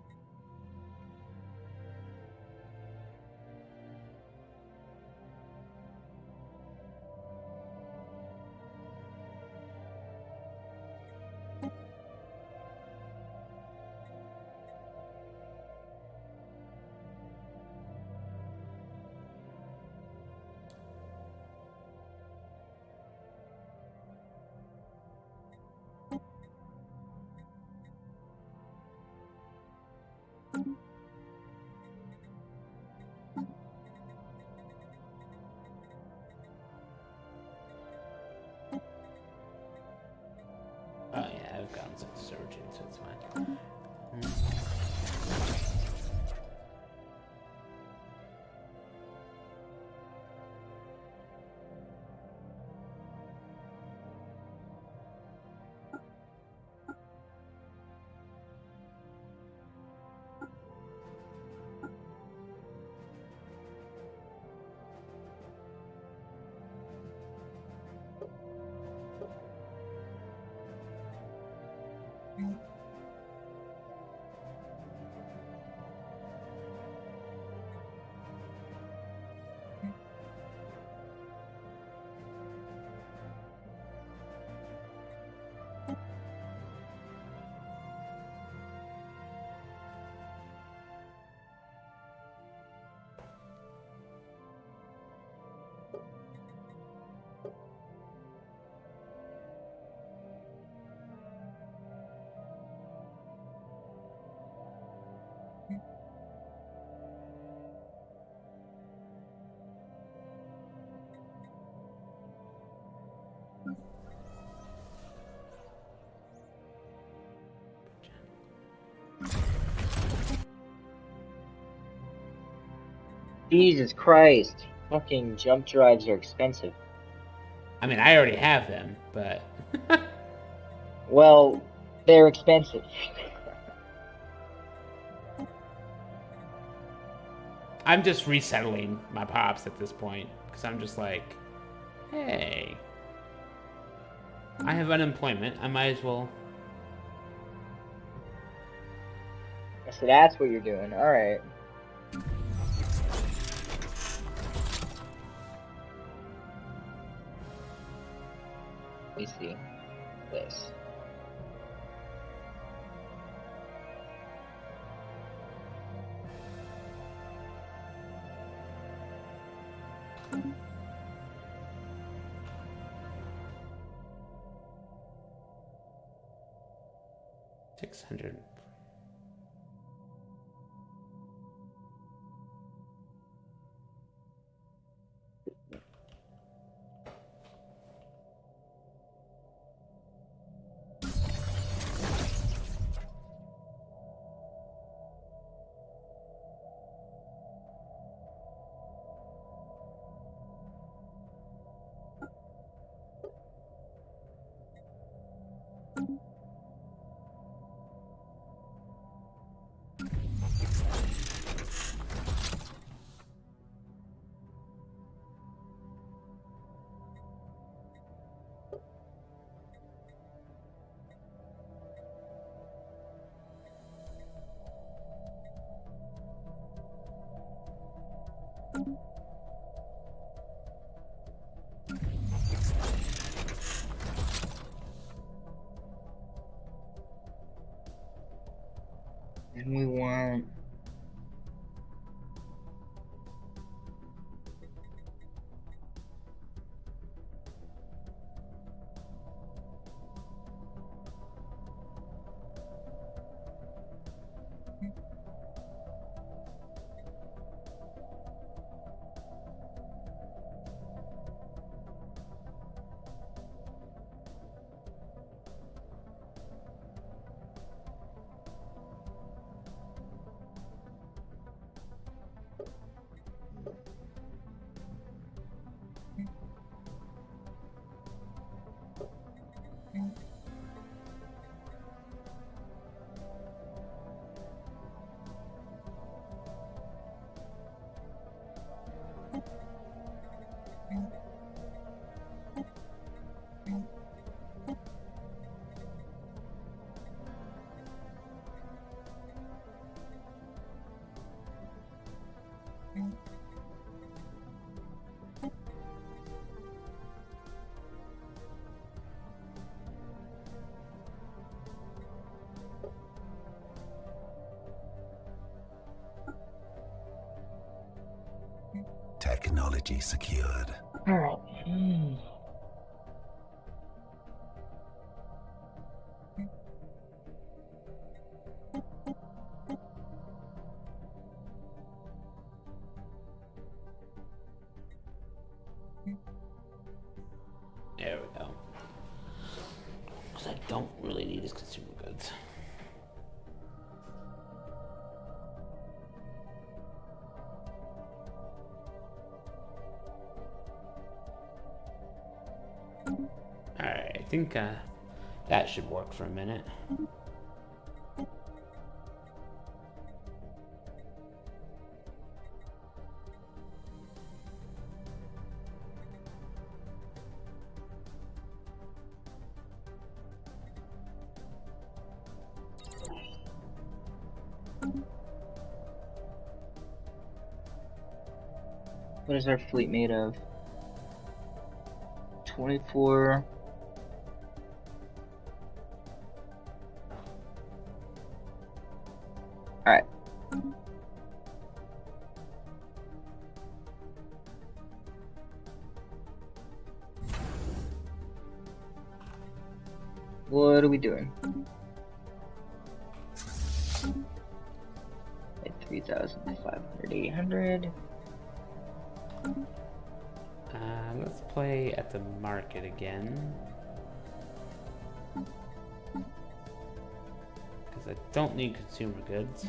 Oh yeah, I've gotten some surgeon, so it's fine. Jesus Christ. Fucking jump drives are expensive. I mean, I already have them, but... Well, they're expensive. I'm just resettling my pops at this point, because I'm just like, hey, I have unemployment, I might as well... So that's what you're doing. Alright. Let me see. This. $600. And we want... Technology secured. Alright. There we go. Because I don't really need his consumer goods. Alright, I think that should work for a minute. What is our fleet made of? 24... Alright. What are we doing? At 3,500, 800. Let's play at the market again. Because I don't need consumer goods.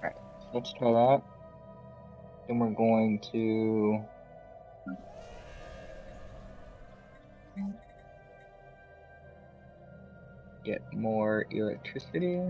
Alright, so let's try that. Then we're going to get more electricity.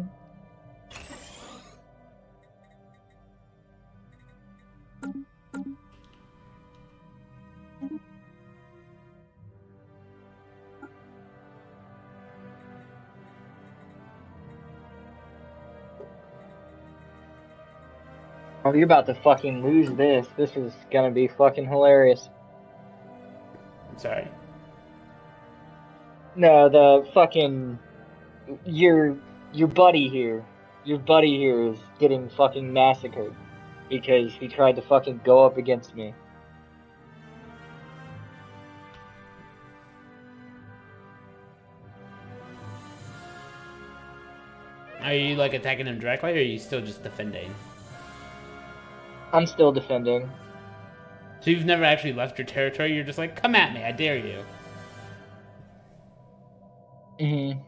Oh, you're about to fucking lose this. This is gonna be fucking hilarious. I'm sorry. No, the fucking your buddy here. Your buddy here is getting fucking massacred because he tried to fucking go up against me. Are you like attacking him directly, or are you still just defending? I'm still defending. So you've never actually left your territory. You're just like, come at me, I dare you. Mm-hmm.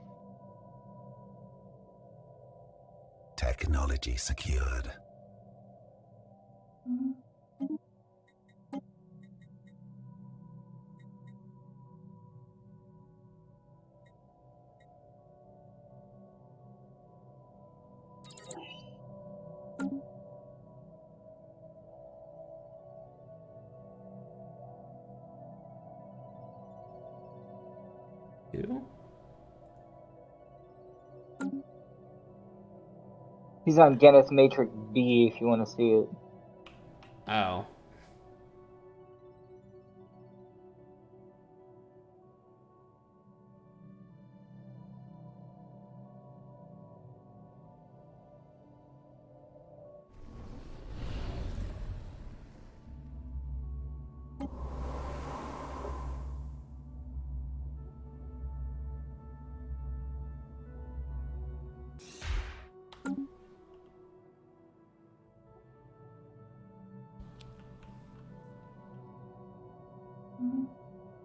Technology secured. You? He's on Geneth Matrix B if you want to see it. Oh.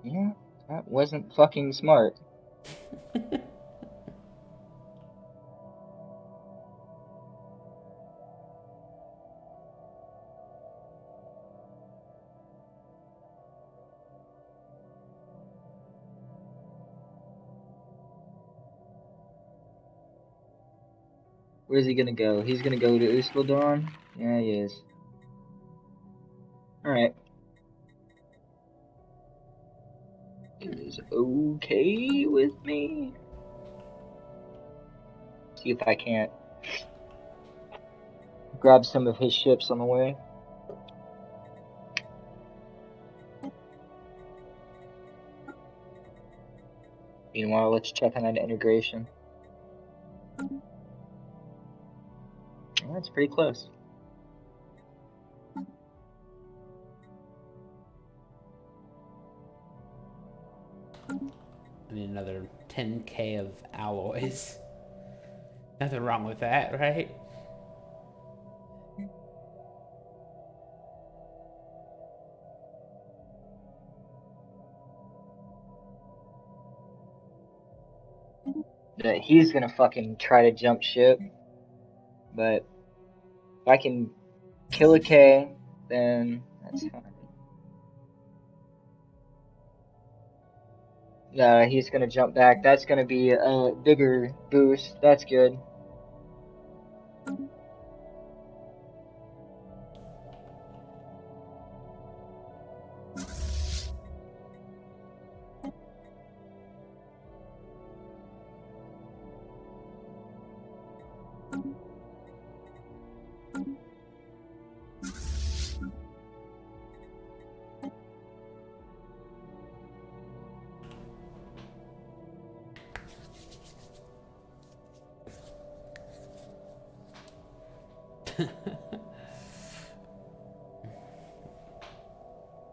Yeah, that wasn't fucking smart. Where's he gonna go? He's gonna go to Uskaldon? Yeah, he is. Alright. Is okay with me. See if I can't grab some of his ships on the way. Meanwhile, let's check on that integration. Well, that's pretty close. I need another 10k of alloys. Nothing wrong with that, right? That he's gonna fucking try to jump ship. But if I can kill a K, then that's fine. He's gonna jump back. That's gonna be a bigger boost. That's good.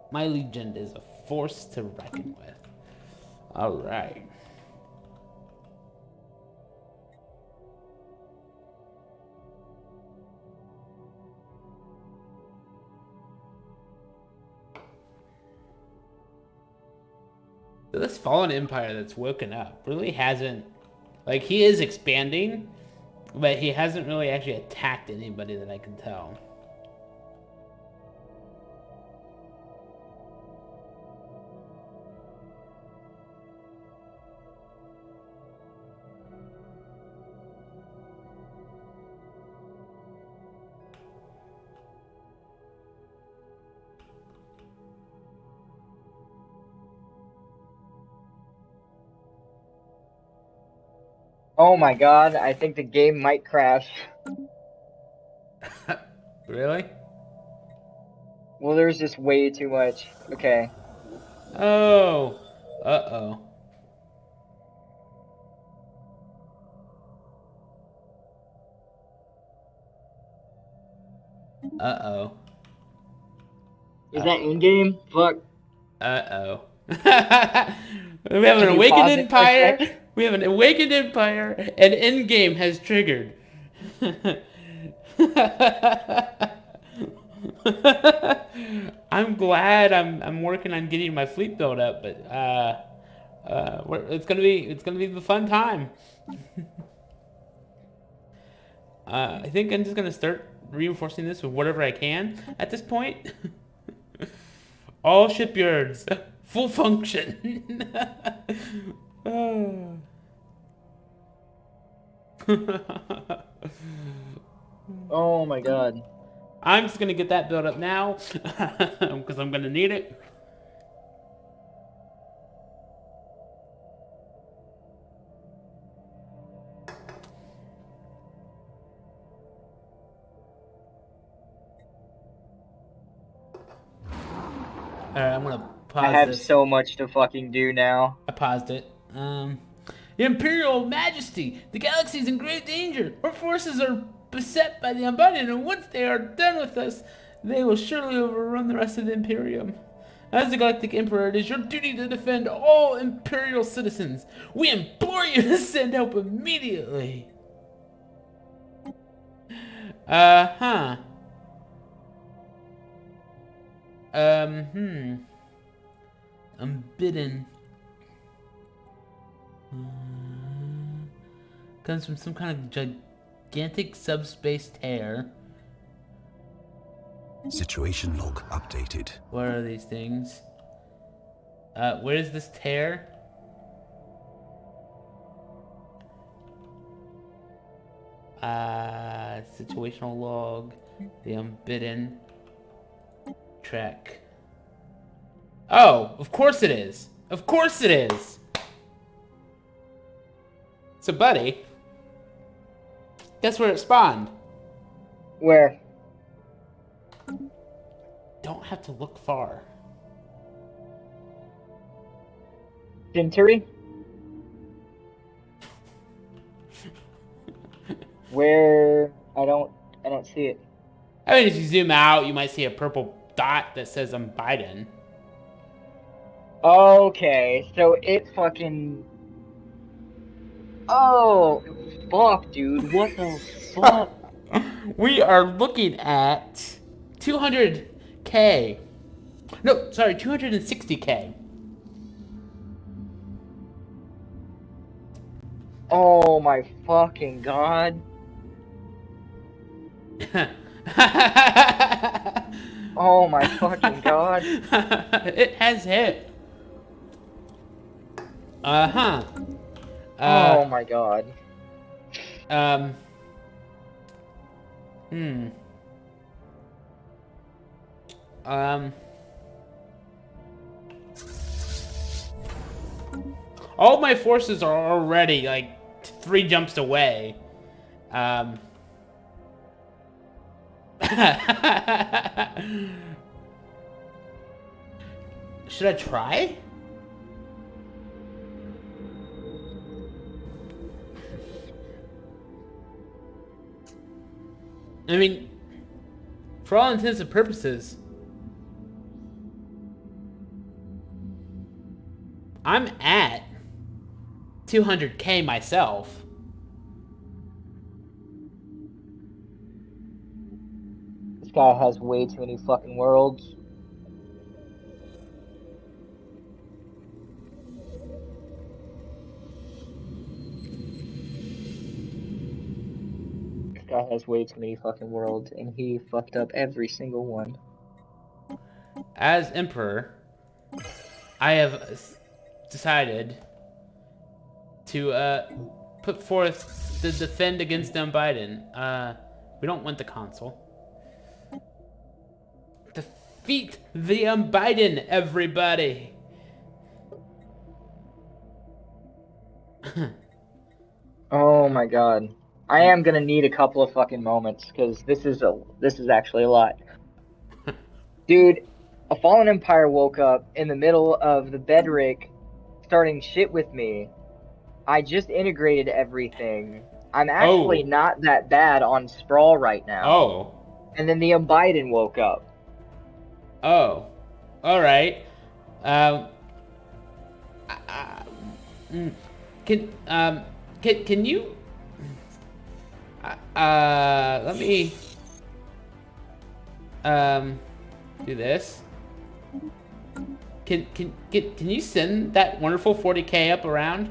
My legion is a force to reckon with. All right. So this fallen empire that's woken up really hasn't, like, he is expanding, but he hasn't really actually attacked anybody that I can tell. Oh my god, I think the game might crash. Really? Well, there's just way too much. Okay. Oh. Uh-oh. Uh-oh. Is that in-game? Fuck. Uh-oh. We have an Can you awakened pause it for a empire. sec? We have an awakened empire, and in-game has triggered. I'm glad I'm working on getting my fleet built up, but it's gonna be the fun time. I think I'm just gonna start reinforcing this with whatever I can at this point. All shipyards, full function. Oh my god. I'm just gonna get that built up now because I'm gonna need it. Alright, I'm gonna pause I have this. so much to fucking do now. I paused it. Imperial Majesty, the galaxy is in great danger. Our forces are beset by the Unbidden, and once they are done with us, they will surely overrun the rest of the Imperium. As the Galactic Emperor, it is your duty to defend all Imperial citizens. We implore you to send help immediately. Uh-huh. Unbidden. Comes from some kind of gigantic subspace tear. Situation log updated. What are these things? Where is this tear? Situational log. The Unbidden. Track. Oh, of course it is. Of course it is. So, buddy, guess where it spawned? Where? Don't have to look far. Century? Where? I don't see it. I mean, if you zoom out, you might see a purple dot that says Unbidden. Okay, so it fucking... Oh, fuck, dude. What the fuck? We are looking at 200K. No, sorry, 260K. Oh my fucking god. Oh my fucking god. It has hit. Uh-huh. Oh my god. Hmm. All my forces are already, like, 3 jumps away. Should I try? I mean, for all intents and purposes, I'm at 200K myself. This guy has way too many fucking worlds. This guy has way too many fucking worlds, and he fucked up every single one. As Emperor, I have decided to put forth the defend against Unbidden. We don't want the console. Defeat the Unbidden, everybody! Oh my god. I am gonna need a couple of fucking moments, because this is actually a lot. Dude, a fallen empire woke up in the middle of the Bedrick starting shit with me. I just integrated everything. I'm actually not that bad on Sprawl right now. Oh. And then the Unbidden woke up. Oh. Alright. Can you... let me... do this. Can you send that wonderful 40K up around?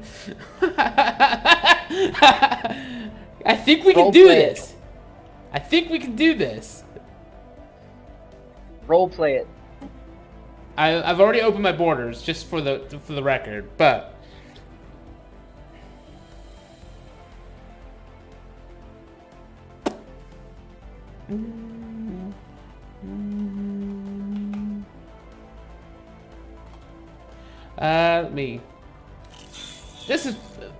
I think we can do this. I think we can do this. Roleplay it. I've already opened my borders just for the record, but let me. This is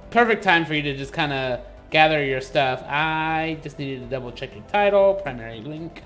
perfect time for you to just kind of gather your stuff. I just needed to double check your title, primary link.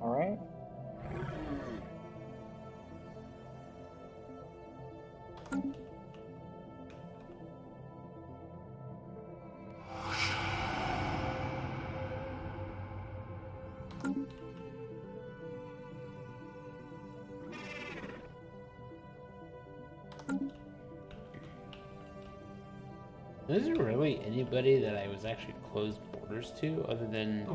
All right. Is there really anybody that I was actually closed borders to other than...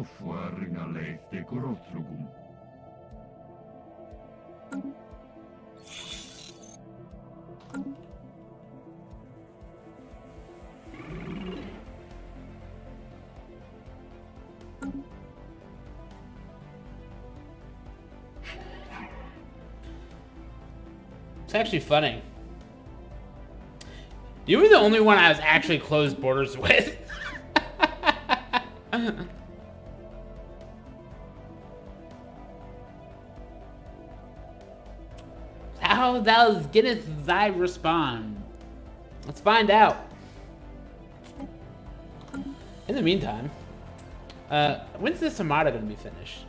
It's actually funny. You were the only one I was actually closed borders with. How does Guinness thy respond? Let's find out. In the meantime, when's this armada gonna be finished?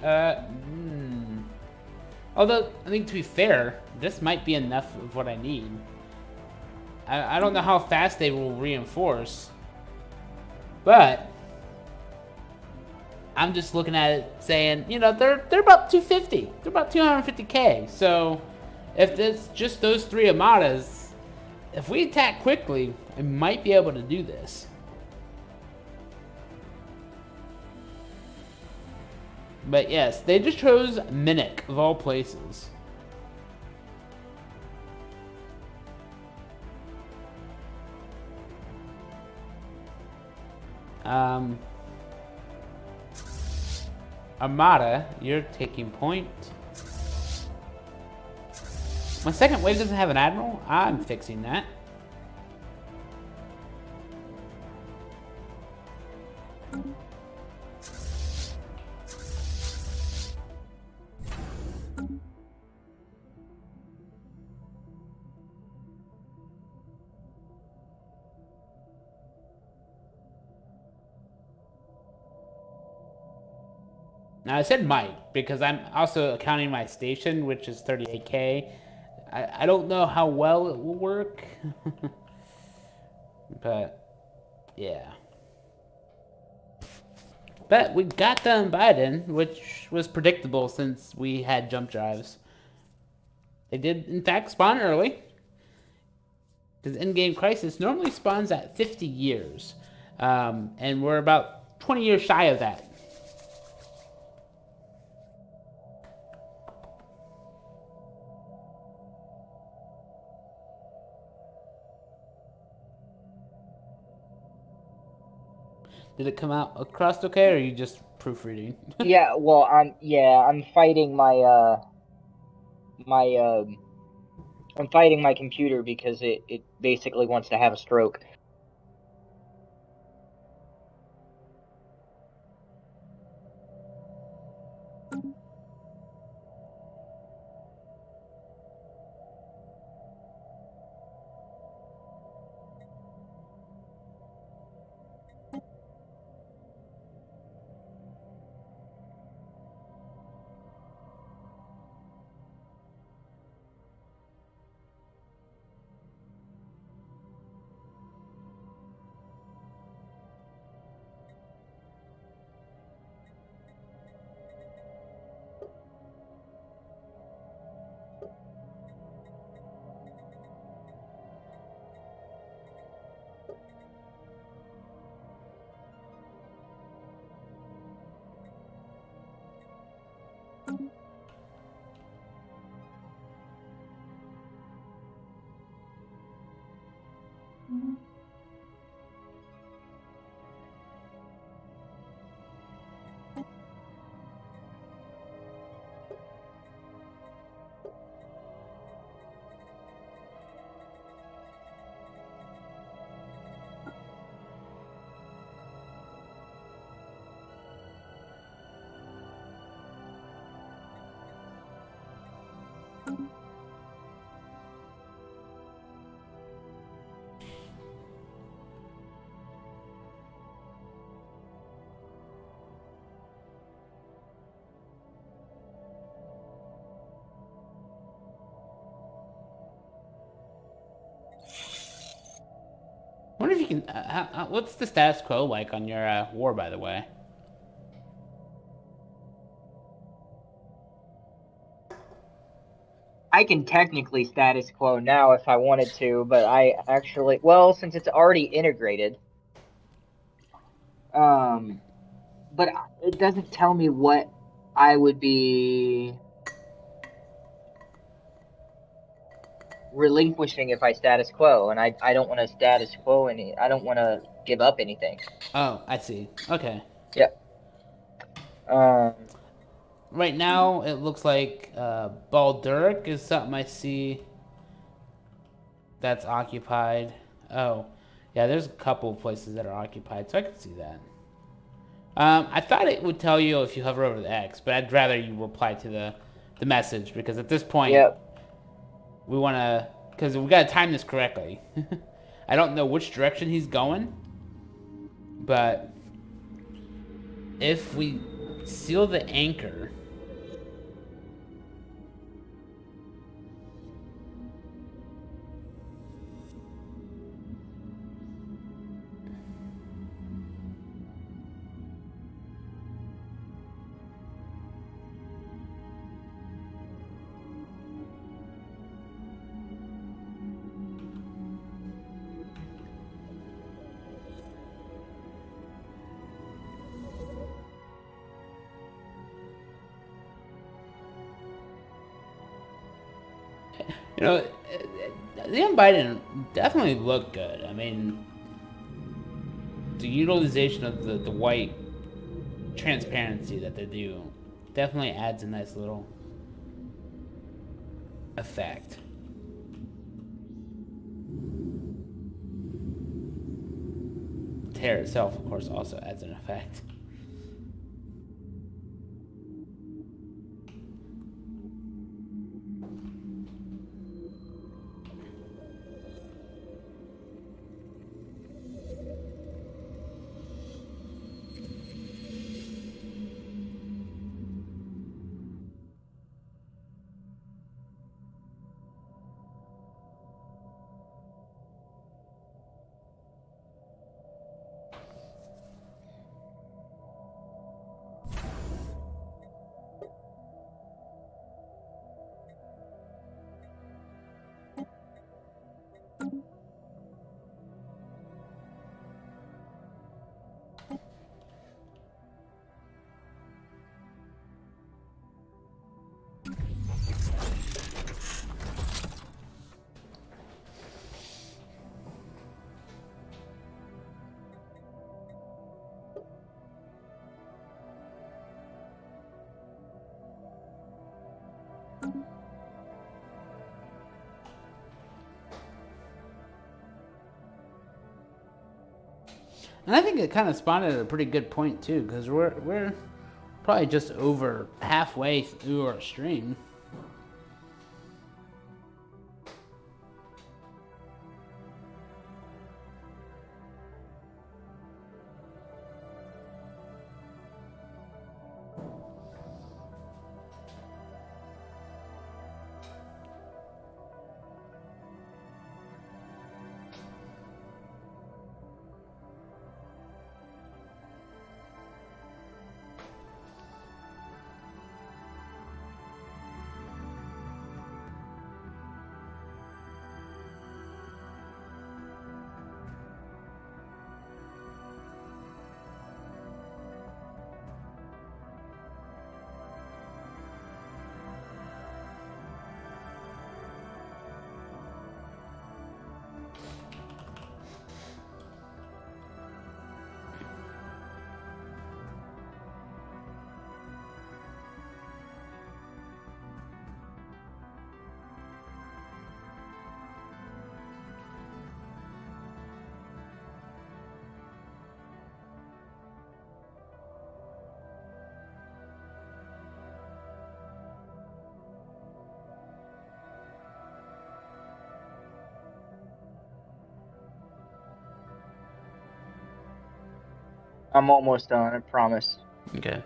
Although, I think to be fair, this might be enough of what I need. I don't know how fast they will reinforce, but I'm just looking at it saying, you know, they're about 250. They're about 250k. So if it's just those 3 armadas, if we attack quickly, I might be able to do this. But yes, they just chose Minnick of all places. Armada, you're taking point. My second wave doesn't have an admiral. I'm fixing that. Now I said might because I'm also counting my station, which is 38k. I don't know how well it will work, but yeah. But we got the Unbidden, which was predictable since we had jump drives. They did in fact spawn early, because Endgame Crisis normally spawns at 50 years, and we're about 20 years shy of that. Did it come out across okay, or are you just proofreading? Yeah, well, I'm fighting my I'm fighting my computer because it basically wants to have a stroke. wonder if you can. What's the status quo like on your war, by the way? I can technically status quo now if I wanted to, but I actually, well, since it's already integrated, um, but it doesn't tell me what I would be relinquishing if I status quo, and I don't want to status quo I don't want to give up anything. Oh, I see. Okay. Yeah. Um, Right now, it looks like Balduric is something I see that's occupied. Oh, yeah, there's a couple of places that are occupied, so I can see that. I thought it would tell you if you hover over the X, but I'd rather you reply to the message because at this point, yep. we want to, because we got to time this correctly. I don't know which direction he's going, but if we seal the anchor, you know, the Unbidden definitely look good. I mean, the utilization of the white transparency that they do definitely adds a nice little effect. Tear itself, of course, also adds an effect. And I think it kind of spawned at a pretty good point too, because we're probably just over halfway through our stream. I'm almost done, I promise. Okay.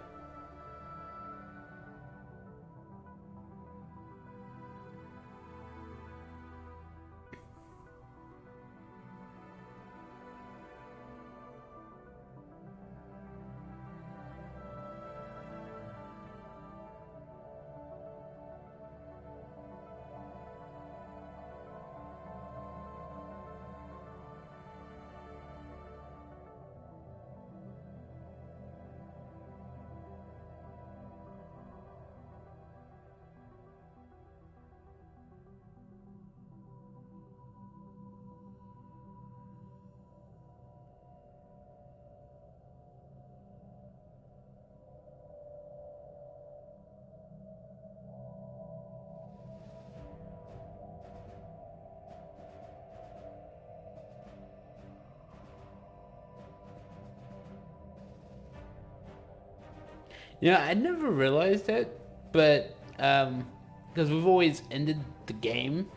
Yeah, I never realized it, but because we've always ended the game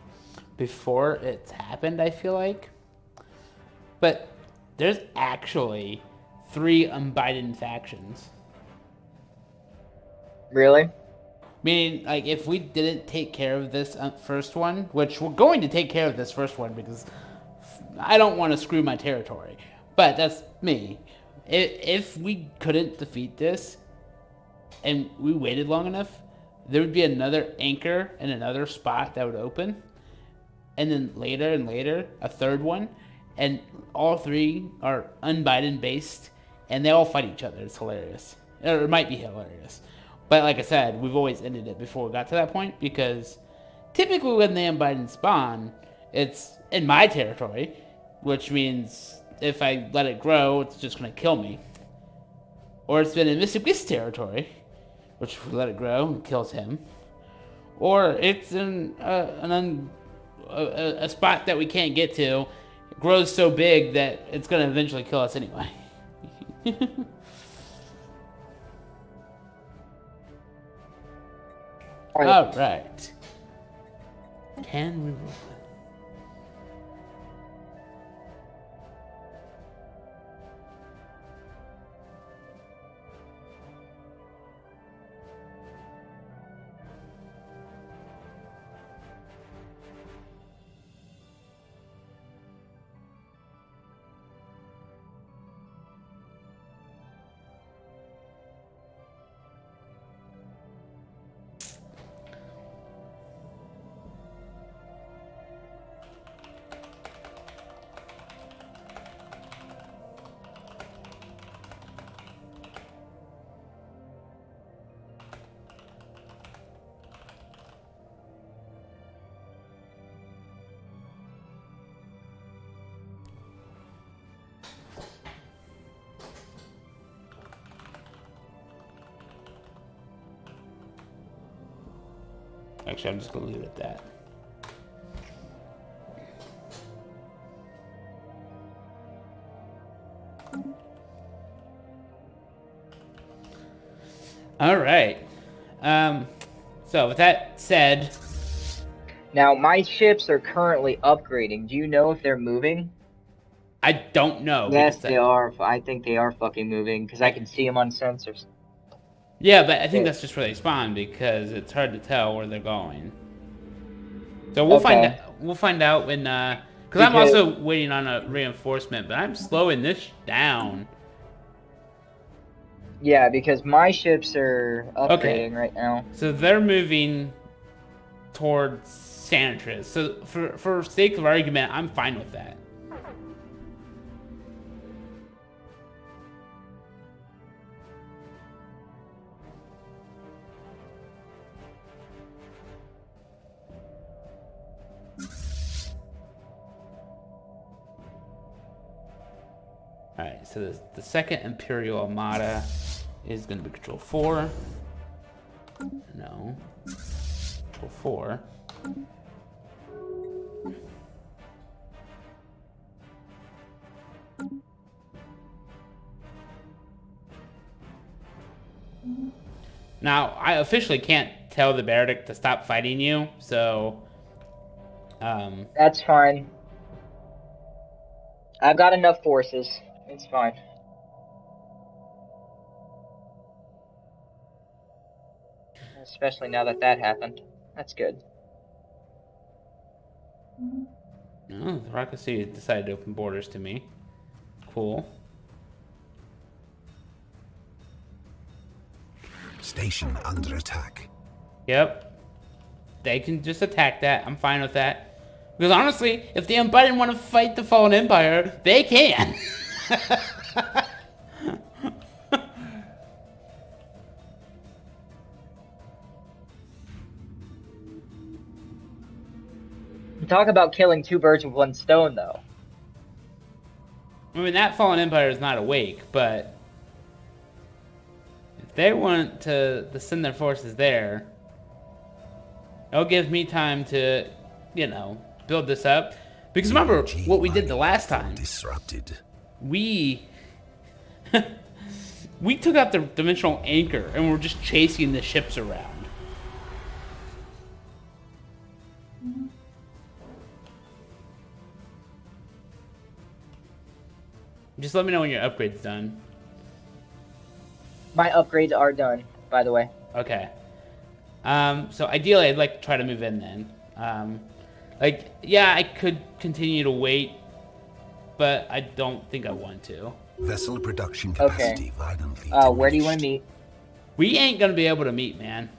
before it's happened, I feel like. But there's actually 3 Unbidden factions. Really? Meaning, like, if we didn't take care of this first one, which we're going to take care of this first one because I don't want to screw my territory, but that's me. If we couldn't defeat this and we waited long enough, there would be another anchor in another spot that would open, and then later and later a third one, and all 3 are Unbidden based, and they all fight each other. It's hilarious, or it might be hilarious. But like I said, we've always ended it before we got to that point because typically when the Unbidden spawn, it's in my territory, which means if I let it grow, it's just going to kill me. Or it's been in Mystic Beast territory, which if we let it grow, it kills him. Or it's in a spot that we can't get to. It grows so big that it's going to eventually kill us anyway. All right. Can we roll it? Actually, I'm just going to leave it at that. All right. So with that said, Now, my ships are currently upgrading. Do you know if they're moving? I don't know. Yes, they are. I think they are fucking moving because I can see them on sensors. Yeah, but I think that's just where they spawn because it's hard to tell where they're going. So we'll find out. We'll find out when because I'm also waiting on a reinforcement, but I'm slowing this down. Yeah, because my ships are upgrading right now. So they're moving towards Sanitris. So for sake of argument, I'm fine with that. Alright, so the second Imperial Armada is going to be Control 4. No. Control 4. Now, I officially can't tell the Bardic to stop fighting you, so... That's fine. I've got enough forces. It's fine. Especially now that that happened. That's good. Oh, the Rocket City decided to open borders to me. Cool. Station under attack. Yep. They can just attack that. I'm fine with that. Because honestly, if the Unbidden want to fight the Fallen Empire, they can. Talk about killing 2 birds with 1 stone, though. I mean, that Fallen Empire is not awake, but if they want to send their forces there, it'll give me time to, you know, build this up. Because remember what we did the last time. Disrupted. We We took out the dimensional anchor, and we're just chasing the ships around. Just let me know when your upgrade's done. My upgrades are done, by the way. Okay. So ideally, I'd like to try to move in then. Yeah, I could continue to wait, but I don't think I want to. Vessel production capacity violently Where do you want to diminished. meet? We ain't gonna be able to meet, man.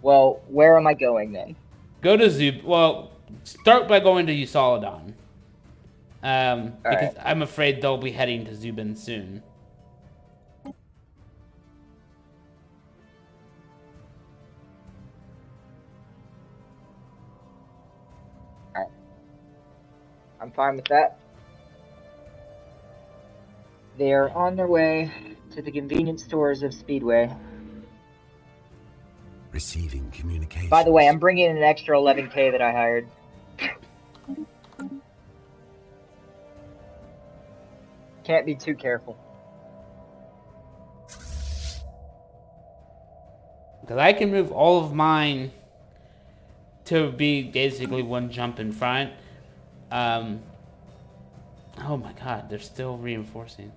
Well, where am I going then? Go to Zub. Well, start by going to Usaladon. Because I'm afraid they'll be heading to Zubin soon. Alright. I'm fine with that. They are on their way to the convenience stores of Speedway. Receiving communication. By the way, I'm bringing in an extra 11k that I hired. Can't be too careful. Because I can move all of mine to be basically one jump in front. Oh my god, they're still reinforcing.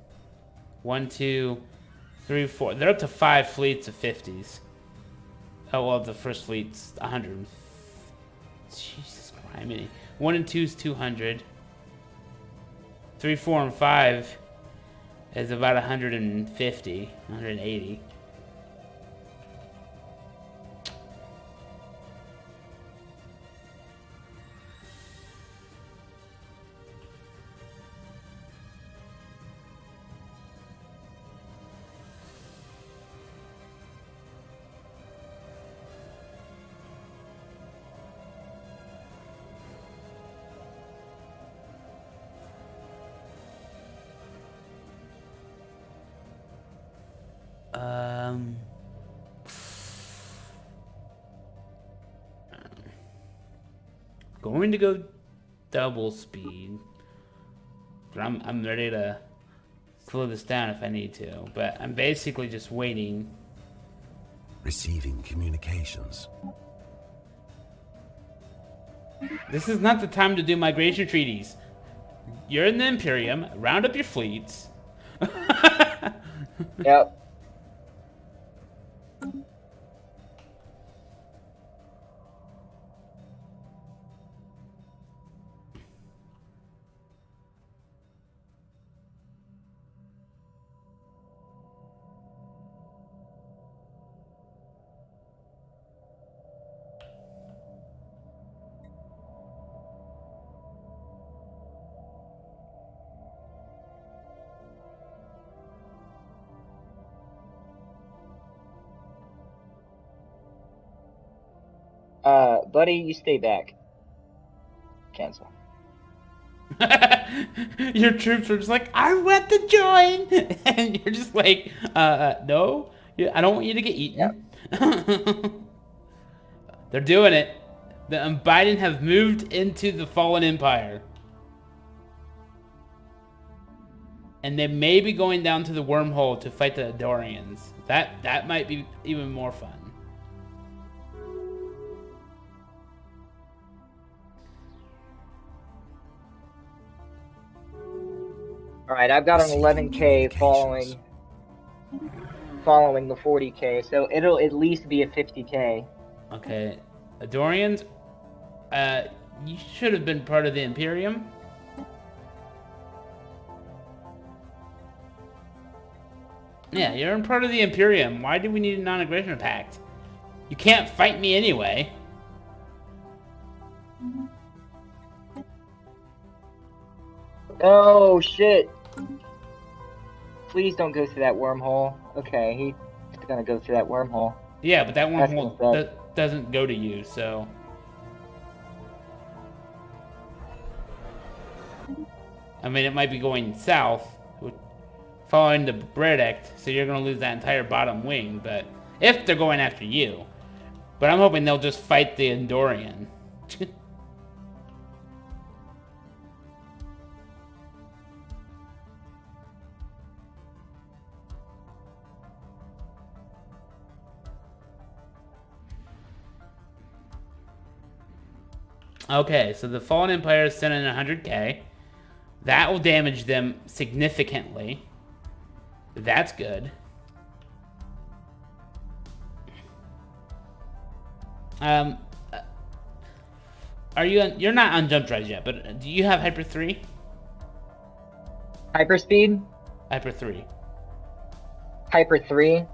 1, 2, 3, 4. They're up to 5 fleets of 50s. Oh, well, the first fleet's 100. Jesus Christ. 1 and 2 is 200. 3, 4, and 5 is about 150, 180. Going to go double speed. But I'm ready to slow this down if I need to. But I'm basically just waiting. Receiving communications. This is not the time to do migration treaties. You're in the Imperium. Round up your fleets. Yep. Buddy, you stay back. Cancel. Your troops are just like, I want to join, and you're just like, no, I don't want you to get eaten. Yep. They're doing it. The Unbidden have moved into the Fallen Empire, and they may be going down to the wormhole to fight the Adorians. That might be even more fun. Alright, I've got an 11k following the 40k, so it'll at least be a 50k. Okay. Adorians, you should have been part of the Imperium. Yeah, you're in part of the Imperium. Why do we need a non-aggression pact? You can't fight me anyway. Oh, shit. Please don't go through that wormhole. Okay, he's gonna go through that wormhole. Yeah, but that wormhole doesn't go to you, so... I mean, it might be going south, following the Bredict, so you're gonna lose that entire bottom wing, but... If they're going after you. But I'm hoping they'll just fight the Andorian. Okay, so the Fallen Empire is sending 100k. That will damage them significantly. That's good. Are you on, you're not on jump drives yet, but do you have Hyper 3? Hyperspeed? Hyper 3. Hyper 3?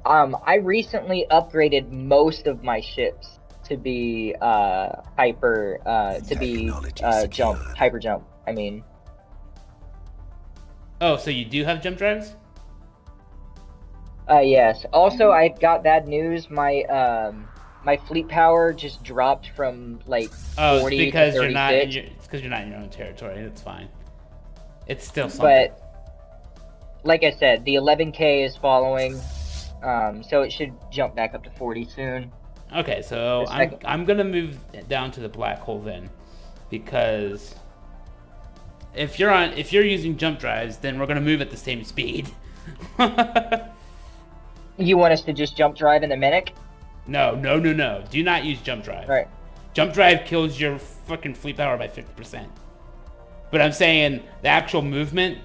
I recently upgraded most of my ships to be hyper jump, hyper jump. I mean. Oh, so you do have jump drives? Yes. Also, I got bad news. My fleet power just dropped from like 40 it's because to 36. you're not in your, it's because you're not in your own territory. It's fine. It's still something. But like I said, the 11k is following, so it should jump back up to 40 soon. Okay, so I'm gonna move down to the black hole then, because if you're using jump drives, then we're gonna move at the same speed. You want us to just jump drive in the Mimic? No. Do not use jump drive. All right. Jump drive kills your fucking fleet power by 50%. But I'm saying the actual movement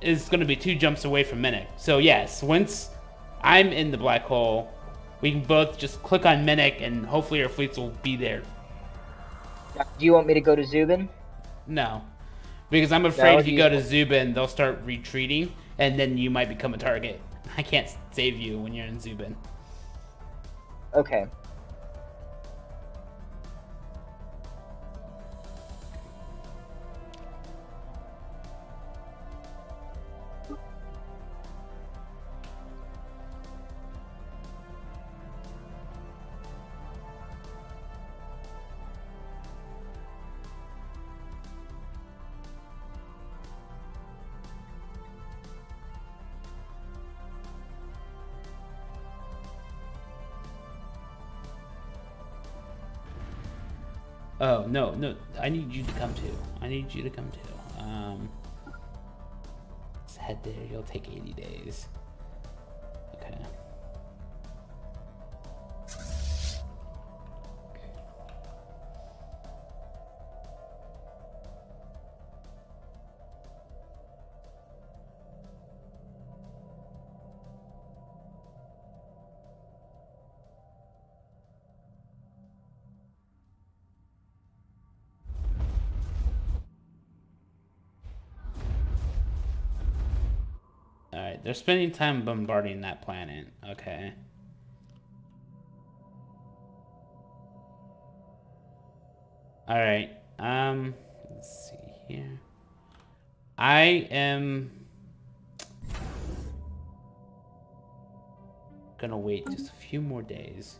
is going to be 2 jumps away from Mimic. So yes, once I'm in the black hole, we can both just click on Mimic and hopefully our fleets will be there. Do you want me to go to Zubin? No. Because I'm afraid if you go to Zubin, they'll start retreating and then you might become a target. I can't save you when you're in Zubin. Okay. Oh, no. I need you to come too. Let's head there. You'll take 80 days. Okay. Alright, they're spending time bombarding that planet. Okay. Alright, let's see here. I am gonna wait just a few more days.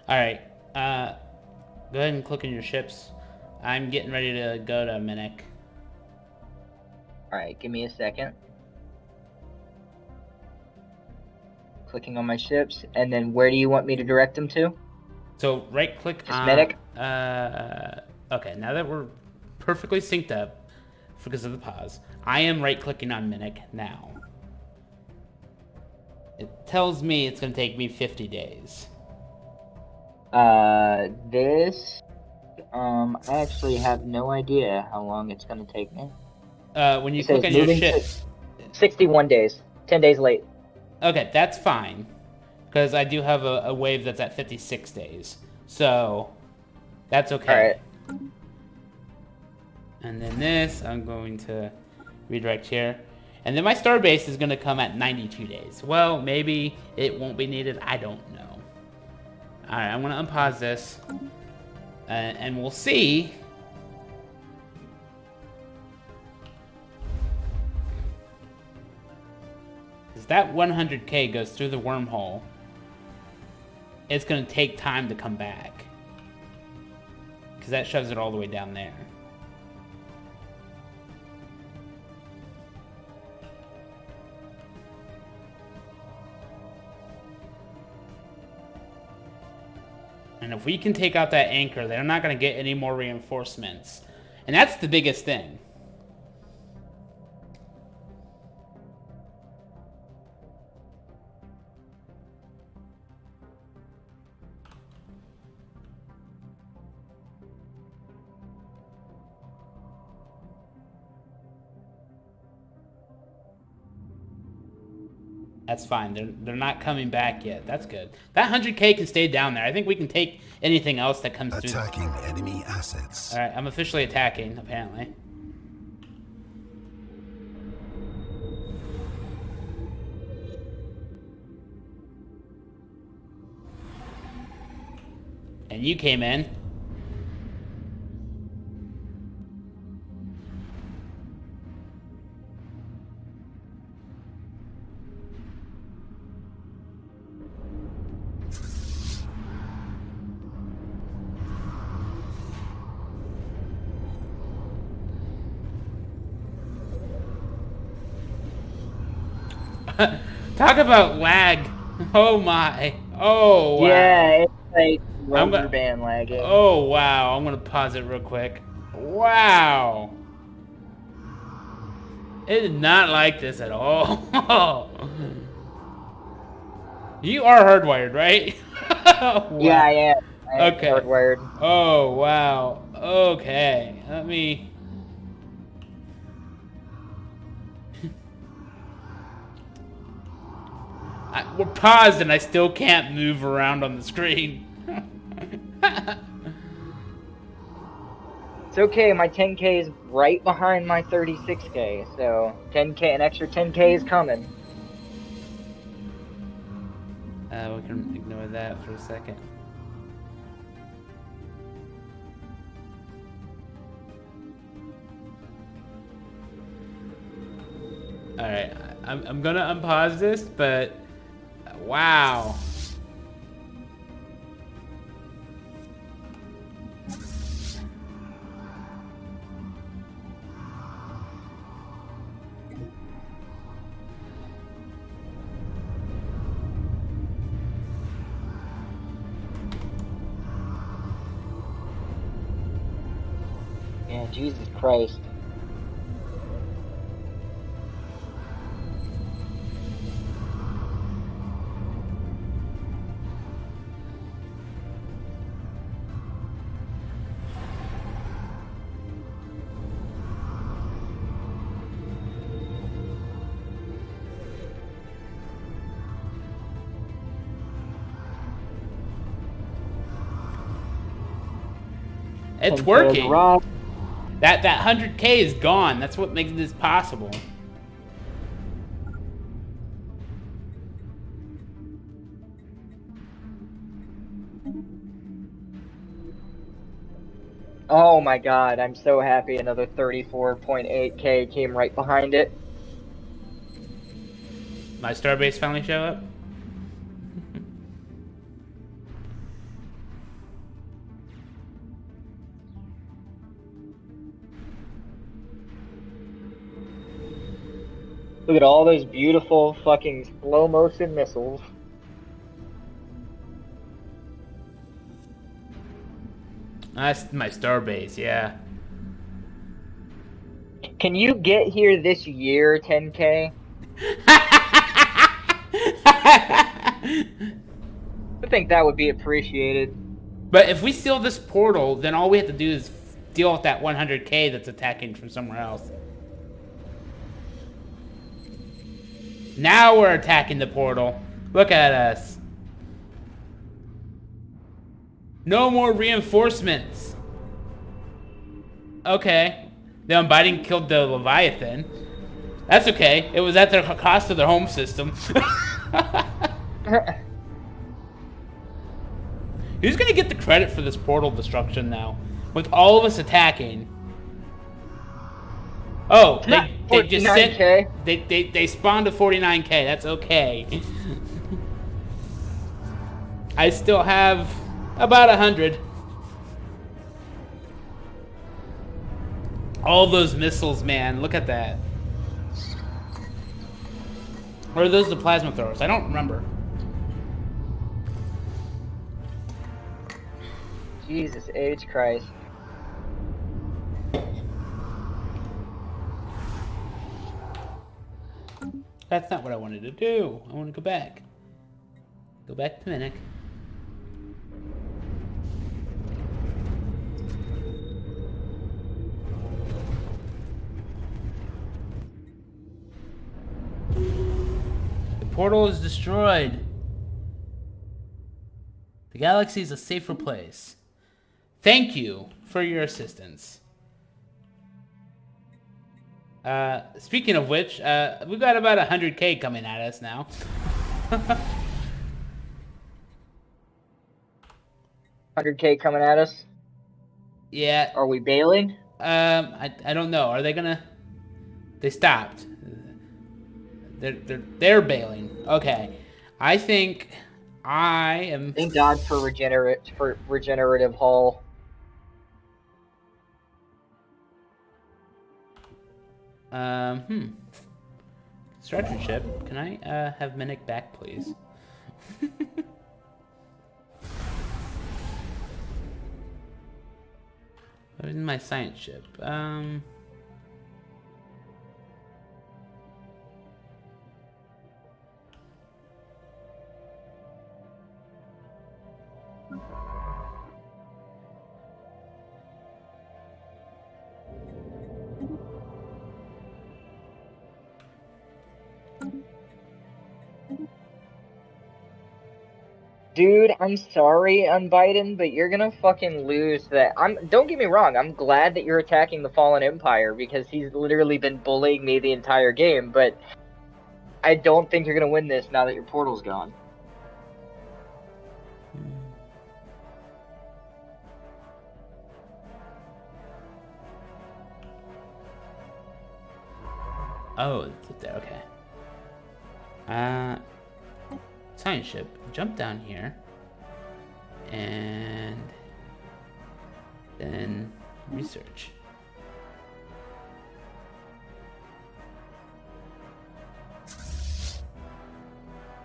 Alright, go ahead and click on your ships. I'm getting ready to go to Mimic. Alright, give me a second. Clicking on my ships, and then where do you want me to direct them to? So right click on Mimic? okay, now that we're perfectly synced up because of the pause, I am right clicking on Mimic now. It tells me it's gonna take me 50 days. I actually have no idea how long it's gonna take me. When you click on your ship, 61 days. 10 days late. Okay, that's fine. Because I do have a wave that's at 56 days. So, that's okay. Alright. And then this, I'm going to redirect here. And then my starbase is going to come at 92 days. Well, maybe it won't be needed. I don't know. Alright, I'm going to unpause this. And we'll see. if that 100k goes through the wormhole, it's going to take time to come back. Because that shoves it all the way down there. And if we can take out that anchor, they're not going to get any more reinforcements. And that's the biggest thing. That's fine. They're not coming back yet. That's good. That 100k can stay down there. I think we can take anything else that comes through. Attacking enemy assets. All right, I'm officially attacking, apparently. And you came in. Talk about lag. Oh my. Oh wow. Yeah, it's like rubber band lagging. Oh wow. I'm gonna pause it real quick. Wow. It is not like this at all. You are hardwired, right? Wow. Yeah, I am. Okay. Hardwired. Oh wow. Okay. Let me. We're paused and I still can't move around on the screen. It's okay, my 10k is right behind my 36k, so 10k, an extra 10k is coming. We can ignore that for a second. Alright, I'm gonna unpause this, but wow. Yeah, Jesus Christ. It's working. That 100k is gone. That's what makes this possible. Oh my god, I'm so happy another 34.8k came right behind it. My starbase finally show up? Look at all those beautiful fucking slow motion missiles. That's my starbase, yeah. Can you get here this year, 10k? I think that would be appreciated. But if we steal this portal, then all we have to do is deal with that 100k that's attacking from somewhere else. Now we're attacking the portal. Look at us. No more reinforcements. Okay. The Unbidden killed the Leviathan. That's okay. It was at the cost of their home system. Who's gonna get the credit for this portal destruction now? With all of us attacking. Oh, Not they just sent 49K. they spawned a 49K. That's okay. I still have about 100. All those missiles, man. Look at that. Or are those the plasma throwers? I don't remember. Jesus H. Christ. That's not what I wanted to do. I want to go back. Go back to Minnick. The portal is destroyed. The galaxy is a safer place. Thank you for your assistance. Speaking of which, we've got about 100K coming at us now. 100K coming at us. Yeah. Are we bailing? I don't know. Are they gonna? They stopped. They're bailing. Okay. I think I am. Thank God for regenerative hull. Construction ship. Can I have Minnick back, please? Where's my science ship? Dude, I'm sorry, Unbidden, but you're gonna fucking lose that. Don't get me wrong, I'm glad that you're attacking the Fallen Empire because he's literally been bullying me the entire game, but I don't think you're gonna win this now that your portal's gone. Oh, it's up there. Okay. Science ship. Jump down here. And then research.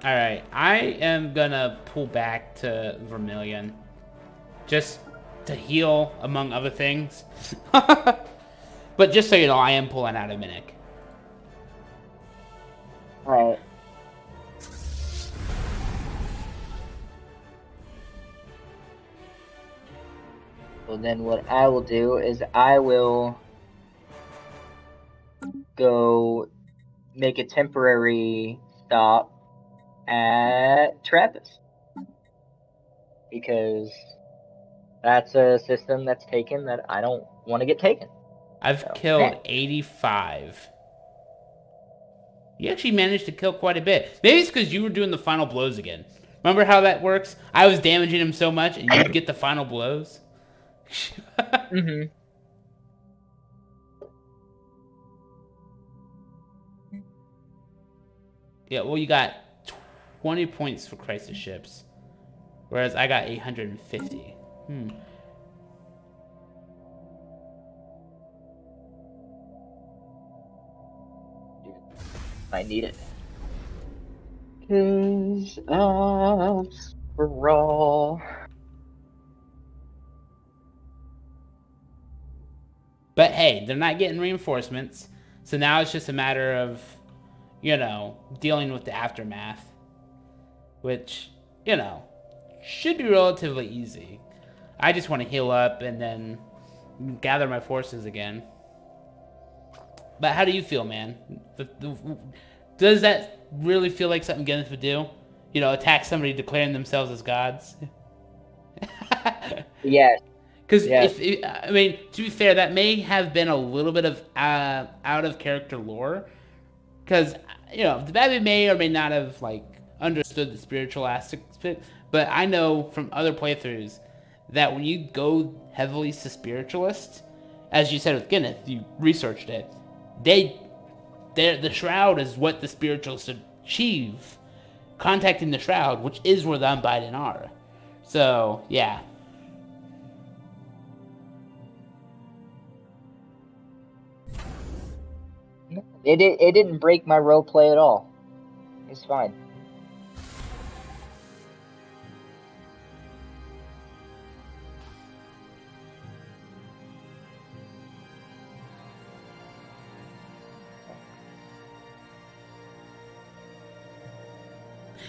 Alright, I am gonna pull back to Vermillion. Just to heal, among other things. But just so you know, I am pulling out of Minnick. Alright. Well, then what I will do is I will go make a temporary stop at Trappist. Because that's a system that's taken that I don't want to get taken. I've killed 85. You actually managed to kill quite a bit. Maybe it's because you were doing the final blows again. Remember how that works? I was damaging him so much, and you'd get the final blows. Mm-hmm. Yeah, well, you got 20 points for crisis ships, whereas I got 850. I need it. 'Cause of sprawl. But hey, they're not getting reinforcements, so now it's just a matter of, you know, dealing with the aftermath, which, you know, should be relatively easy. I just want to heal up and then gather my forces again. But how do you feel, man? Does that really feel like something Guinness would do? You know, attack somebody declaring themselves as gods? Yes. Because I mean, to be fair, that may have been a little bit of out of character lore. Because, you know, the Bavi may or may not have like understood the spiritual aspects of it, but I know from other playthroughs that when you go heavily to spiritualist, as you said with Guinness, you researched it. the shroud is what the spirituals achieve. Contacting the shroud, which is where the Unbidden are. So, yeah. It didn't break my role play at all. It's fine.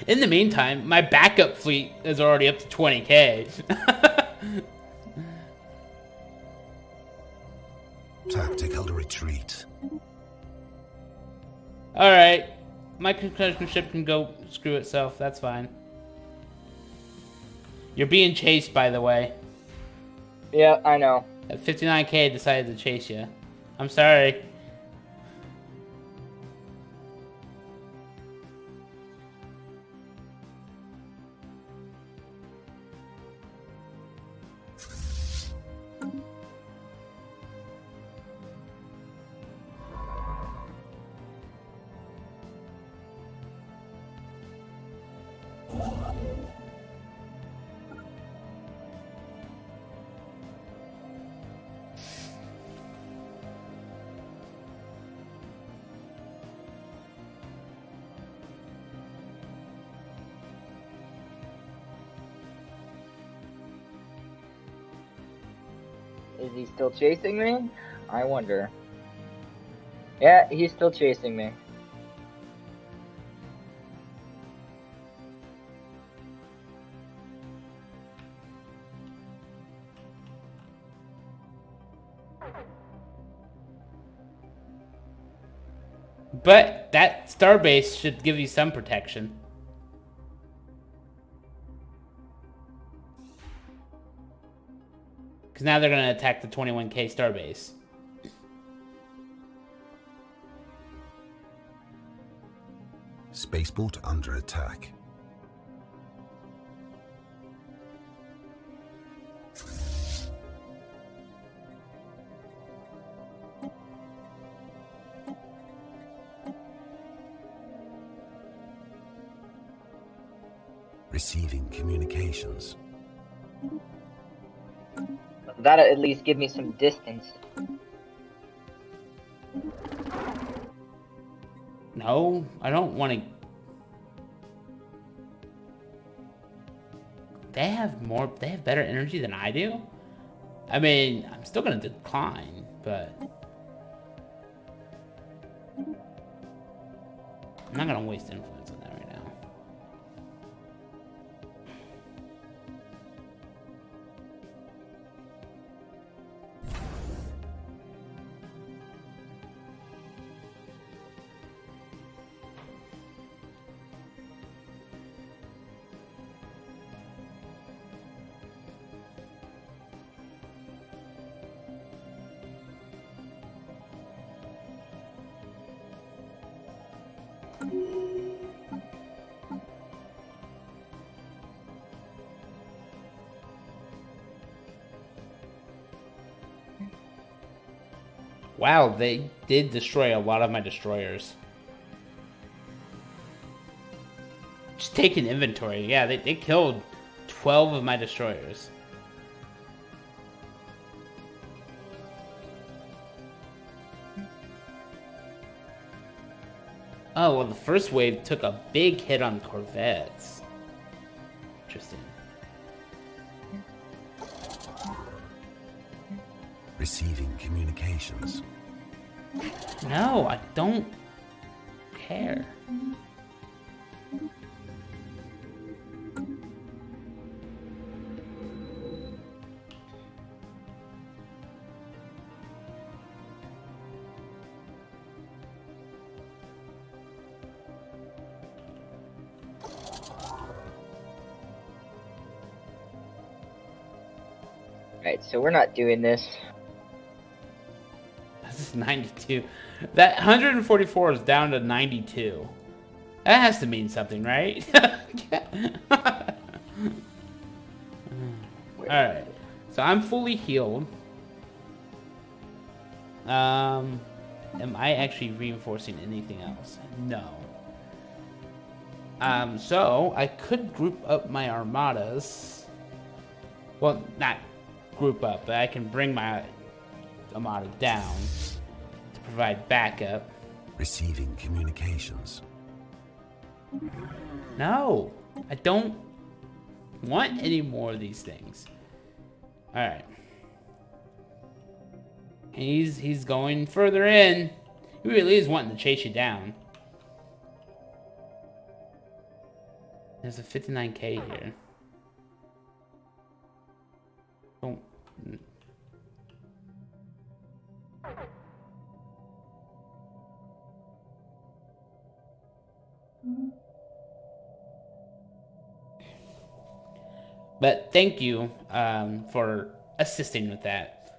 In the meantime, my backup fleet is already up to 20k. Tactical retreat. Alright. My concussion ship can go screw itself. That's fine. You're being chased, by the way. Yeah, I know. At 59k decided to chase you. I'm sorry. Is he still chasing me? I wonder. Yeah, he's still chasing me. But that starbase should give you some protection. Because now they're going to attack the 21k starbase. Spaceport under attack. Receiving communications. That'll at least give me some distance. No, I don't want to. They have better energy than I do. I mean, I'm still going to decline, but I'm not going to waste influence on that right now. Wow, they did destroy a lot of my destroyers. Just taking inventory. Yeah, they killed 12 of my destroyers. Oh, well, the first wave took a big hit on corvettes. Interesting. Receiving communications. No, I don't care. Right, so we're not doing this. This is 92. That 144 is down to 92. That has to mean something, right? Alright. So I'm fully healed. am I actually reinforcing anything else? No. So I could group up my armadas. Well, not group up, but I can bring my armada down to provide backup. Receiving communications. No, I don't want any more of these things. All right. He's going further in. He really is wanting to chase you down. There's a 59k here. Don't. But thank you for assisting with that.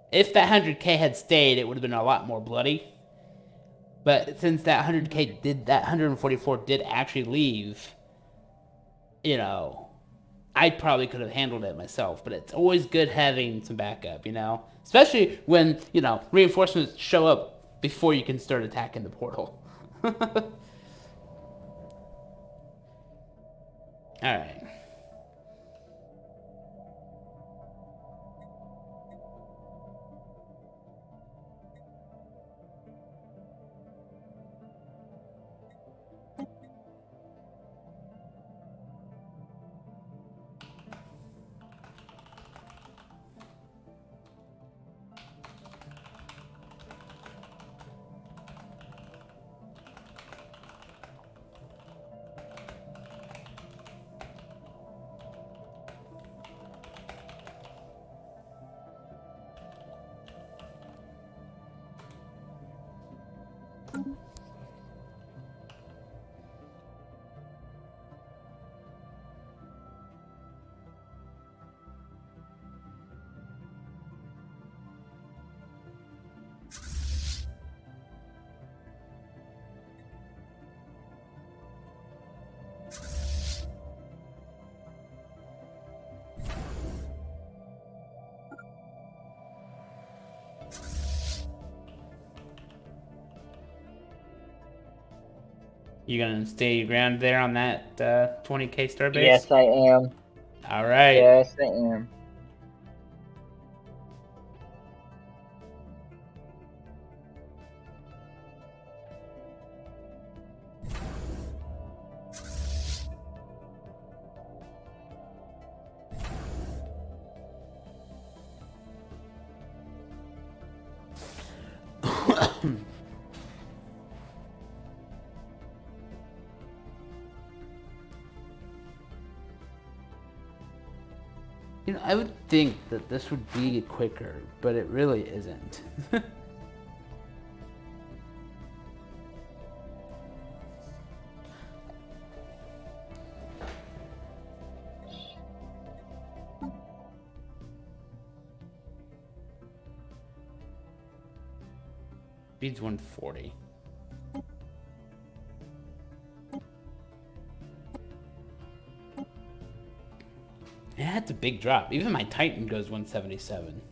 If that 100k had stayed, it would have been a lot more bloody. But since that 100k did, that 144 did actually leave, you know, I probably could have handled it myself. But it's always good having some backup, you know? Especially when, you know, reinforcements show up before you can start attacking the portal. Alright. You gonna stay your ground there on that 20k star base? Yes, I am. All right. Yes, I am. You know, I would think that this would be quicker, but it really isn't. Speed's 140. Yeah, that's a big drop. Even my Titan goes 177.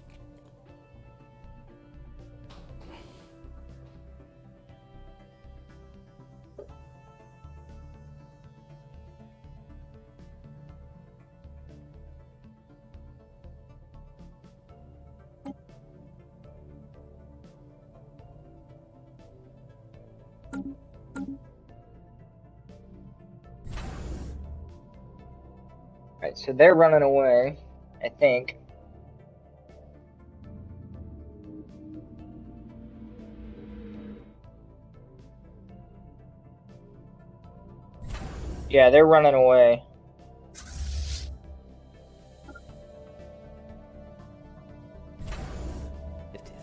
Right, so they're running away, I think. Yeah, they're running away.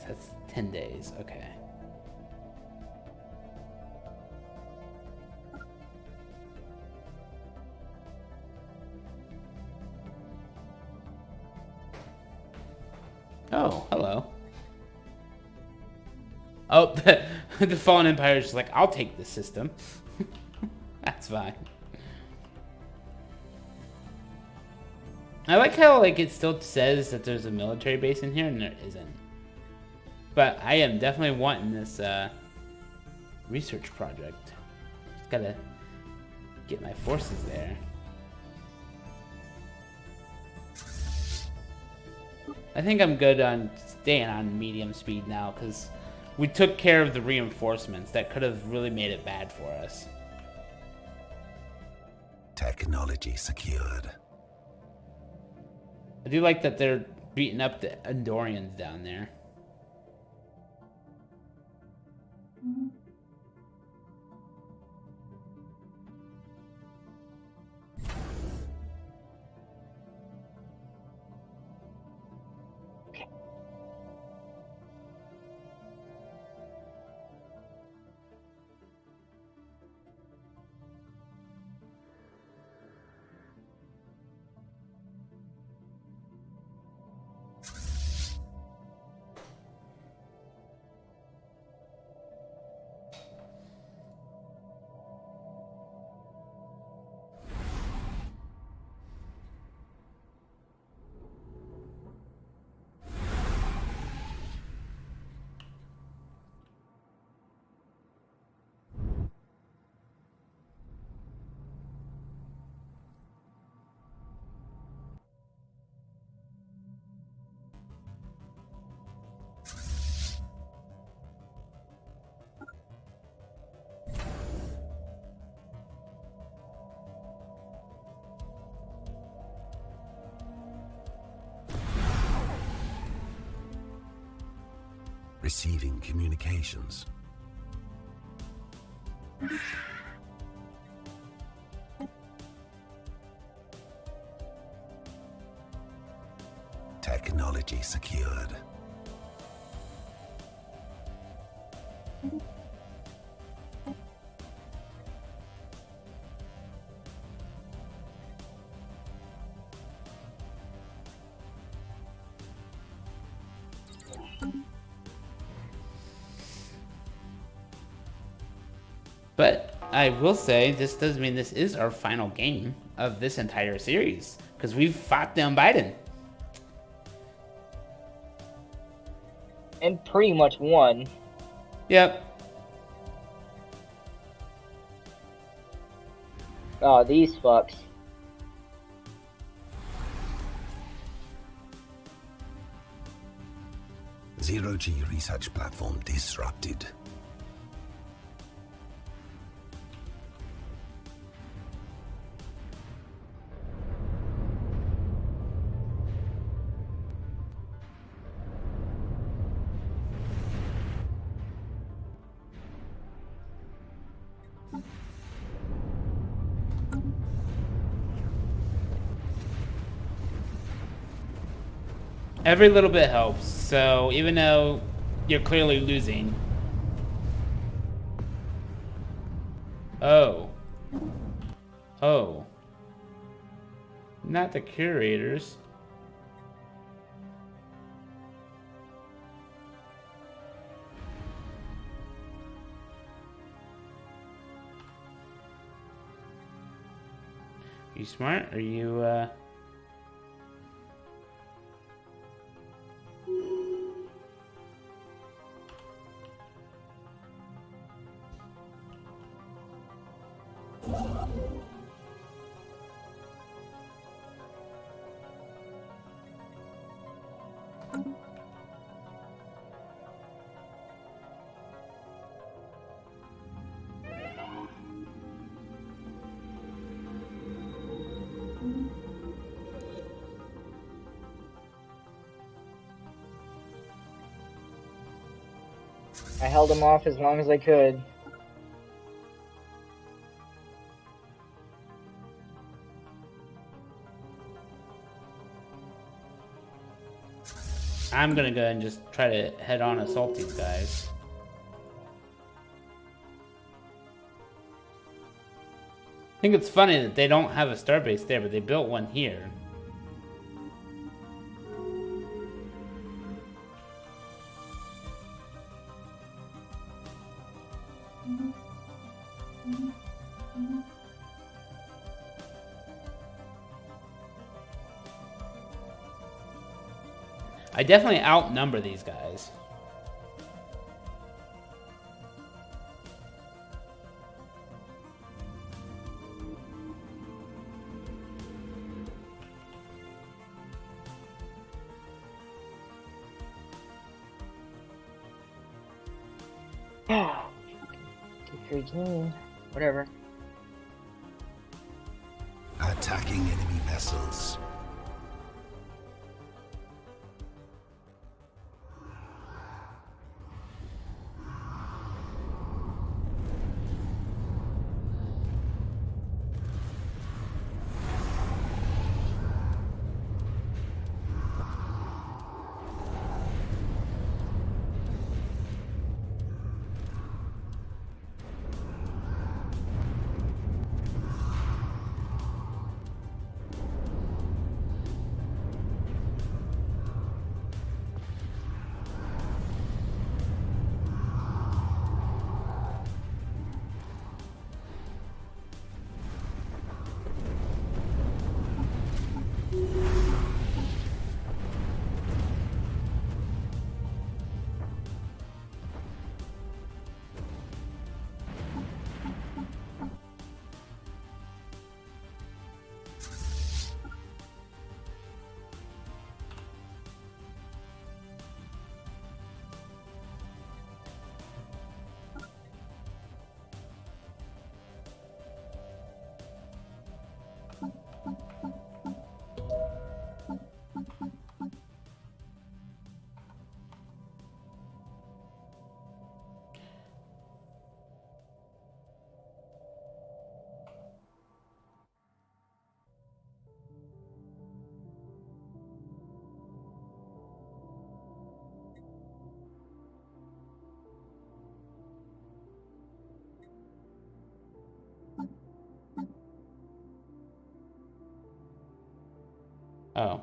That's 10 days, okay. Oh, hello. Oh, the Fallen Empire is just like, I'll take this system. That's fine. I like how, like, it still says that there's a military base in here, and there isn't. But I am definitely wanting this research project. Just gotta get my forces there. I think I'm good on staying on medium speed now because we took care of the reinforcements that could have really made it bad for us. Technology secured. I do like that they're beating up the Andorians down there. Receiving communications. Technology secured. But I will say, this does mean this is our final game of this entire series, because we've fought the Unbidden. And pretty much won. Yep. Oh, these fucks. Zero-G research platform disrupted. Every little bit helps, so even though you're clearly losing. Oh. Oh. Not the curators. You smart? Are you, I held them off as long as I could. I'm gonna go and just try to head on assault these guys. I think it's funny that they don't have a starbase there, but they built one here. I definitely outnumber these guys. Whatever. Attacking enemy vessels. Oh.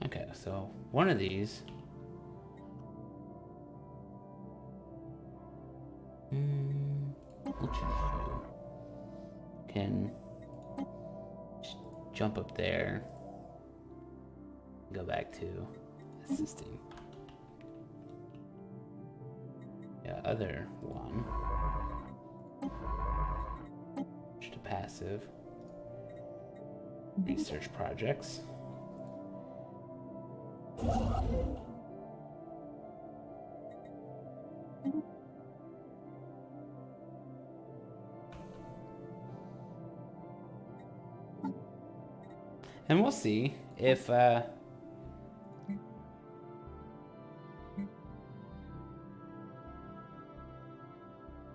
Okay, so one of these. What you do? Can jump up there. Go back to assisting. Yeah, other one. Just a passive. Research projects. And we'll see if oh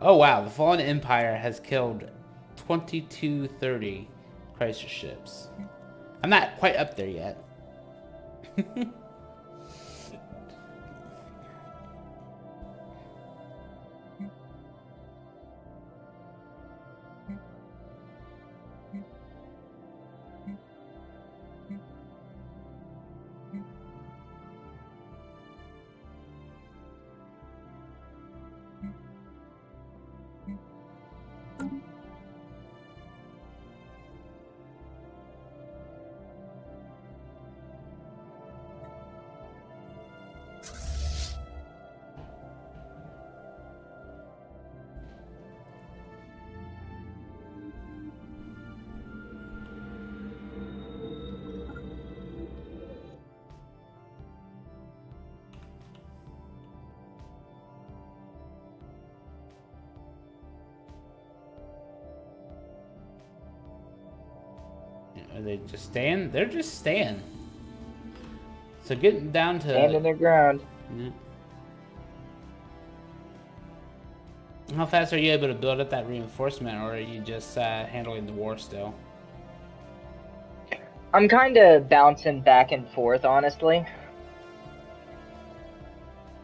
wow, the Fallen Empire has killed 2230 crisis ships. I'm not quite up there yet. Are they just staying? They're just staying. So getting down to... Standing their ground. Yeah. How fast are you able to build up that reinforcement, or are you just handling the war still? I'm kind of bouncing back and forth, honestly.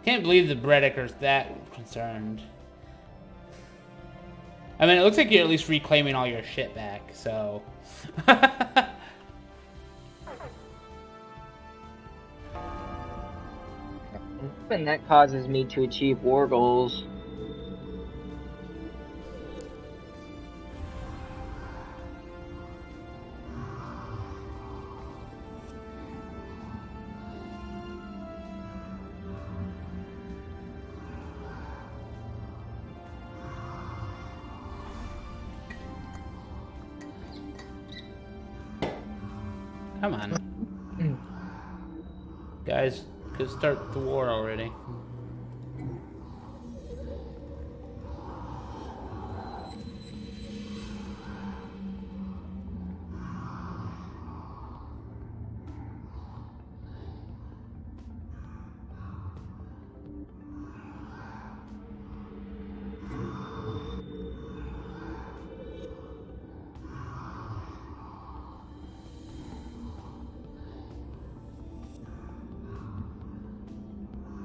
Can't believe the Bredeker's that concerned. I mean, it looks like you're at least reclaiming all your shit back, so... And that causes me to achieve war goals. Come on. Guys, go start the war already.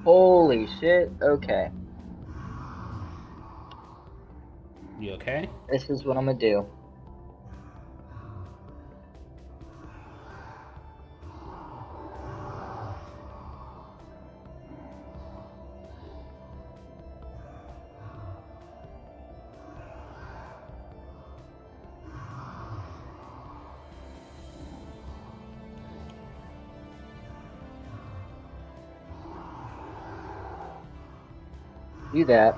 Holy shit. Okay. You okay? This is what I'm gonna do. Do that.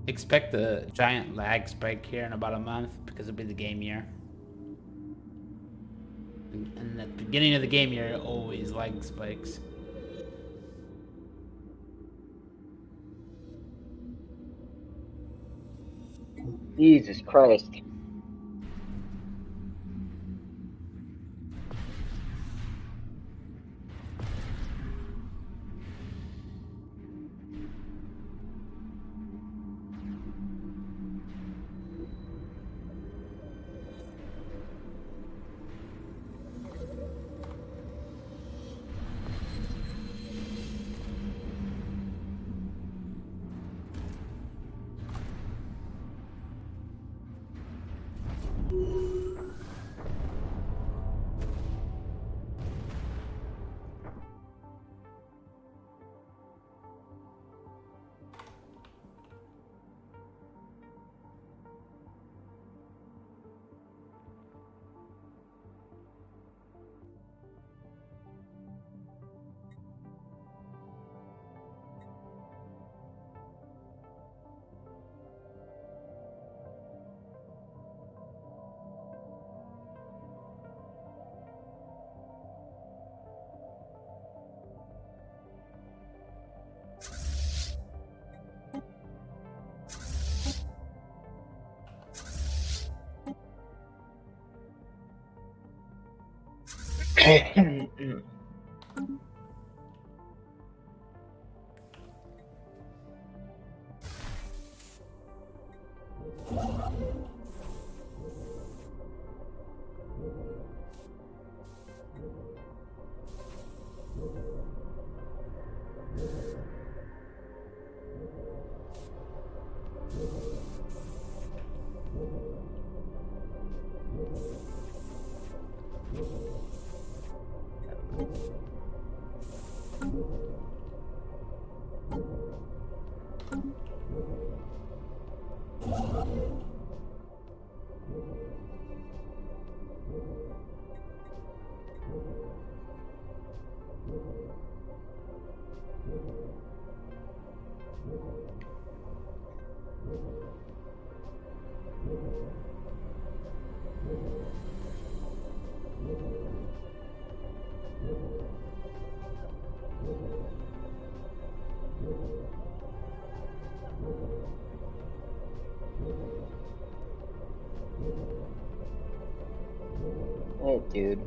Expect a giant lag spike here in about a month because it'll be the game year. And at the beginning of the game year, it always lag spikes. Jesus Christ. Hey, dude.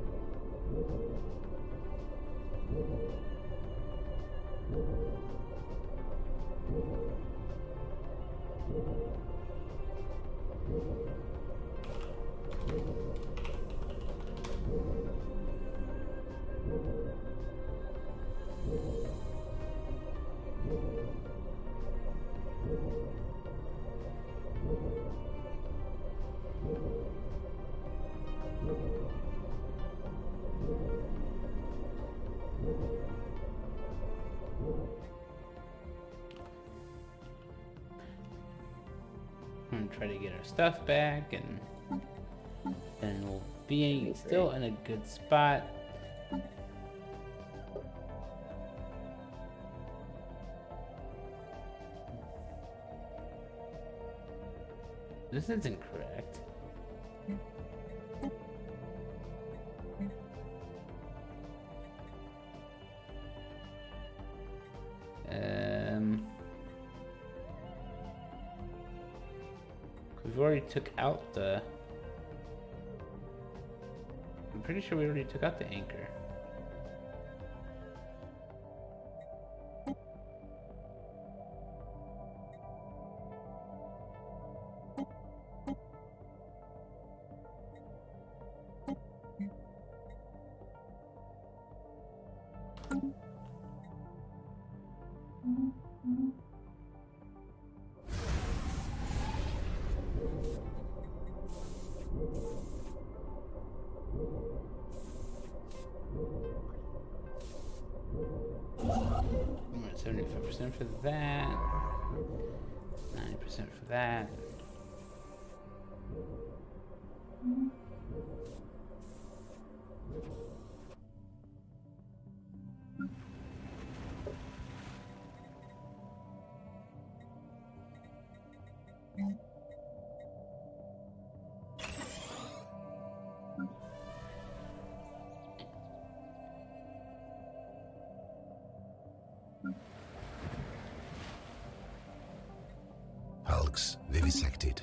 I'm gonna try to get our stuff back, and then we'll be still in a good spot. This isn't correct. We've already took out the... I'm pretty sure we already took out the anchor. I'm at 75% for that. 90% for that. Hulks vivisected.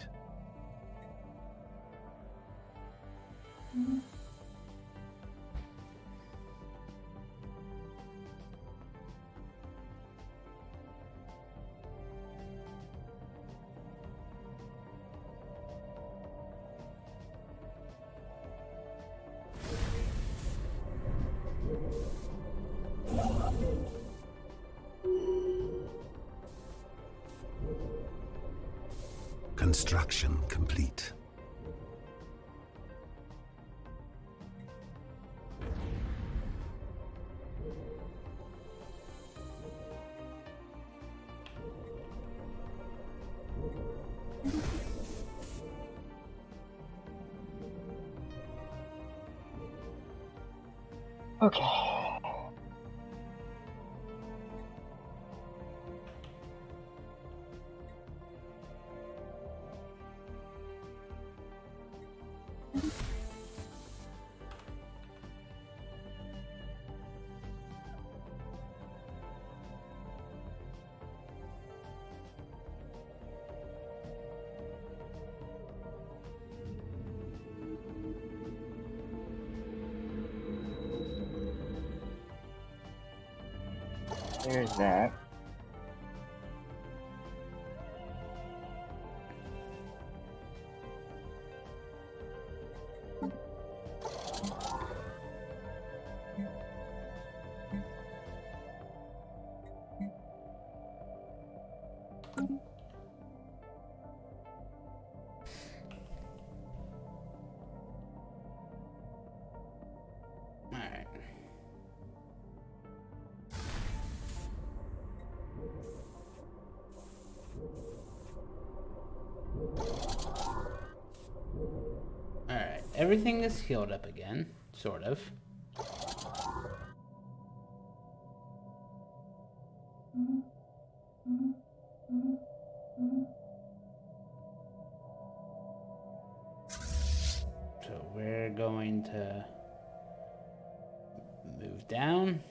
Construction complete. Okay. There's that. Alright. Alright, everything is healed up again, sort of. So we're going to move down.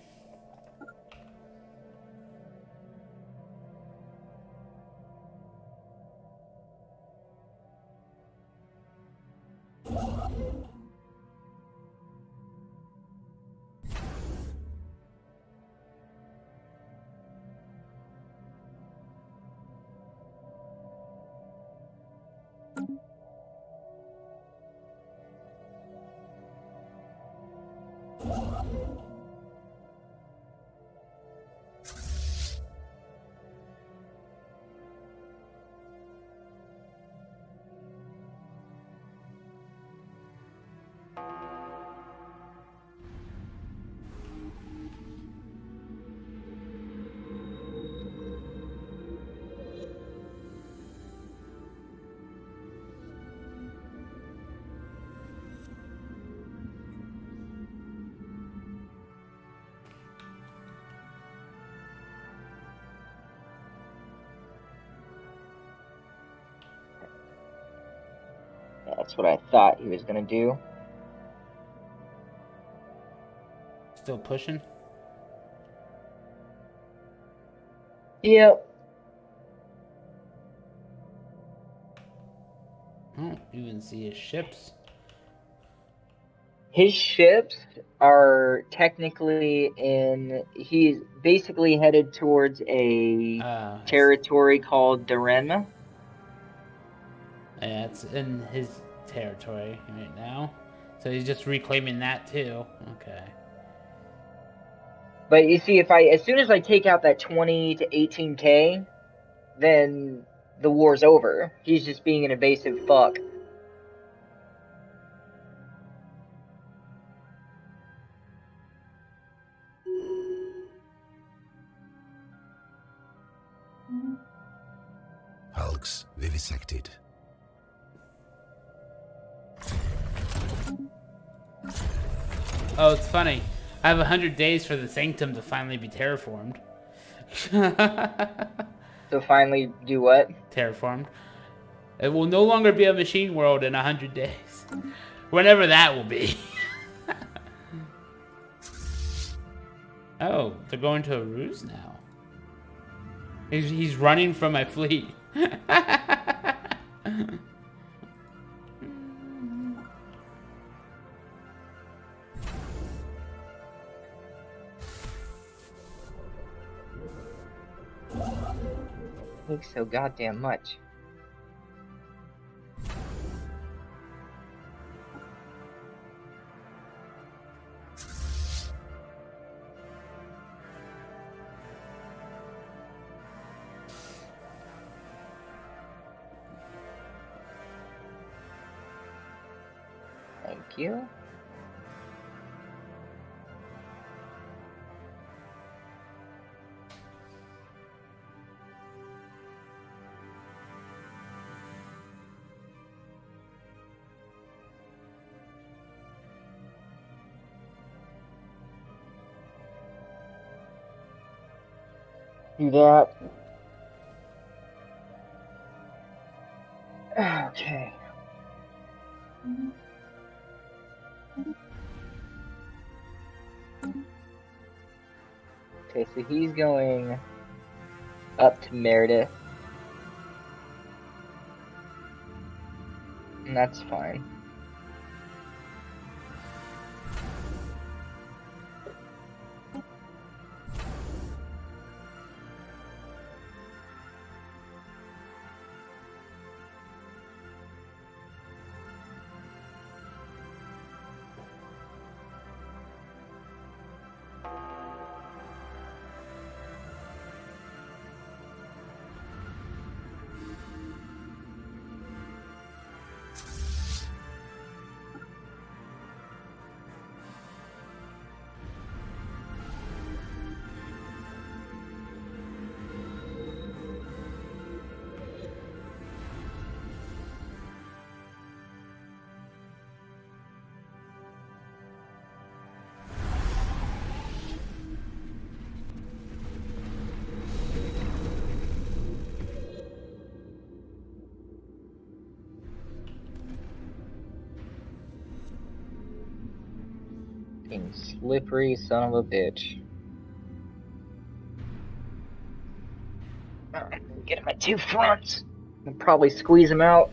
That's what I thought he was gonna do. Still pushing. Yep. I don't even see his ships. His ships are technically in. He's basically headed towards a territory called Darema. Yeah, it's in his territory right now. So he's just reclaiming that too. Okay. But you see, as soon as I take out that 20 to 18K, then the war's over. He's just being an invasive fuck. Hulks vivisected. Oh, it's funny. I have 100 days for the Sanctum to finally be terraformed. So finally, do what? Terraformed. It will no longer be a machine world in 100 days. Whenever that will be. Oh, they're going to Aruz now. He's running from my fleet. Takes so goddamn much. Thank you. Do that. Okay. Okay, so he's going up to Meredith. And that's fine. Fucking slippery son of a bitch. Get him at 2 fronts. I'll probably squeeze him out.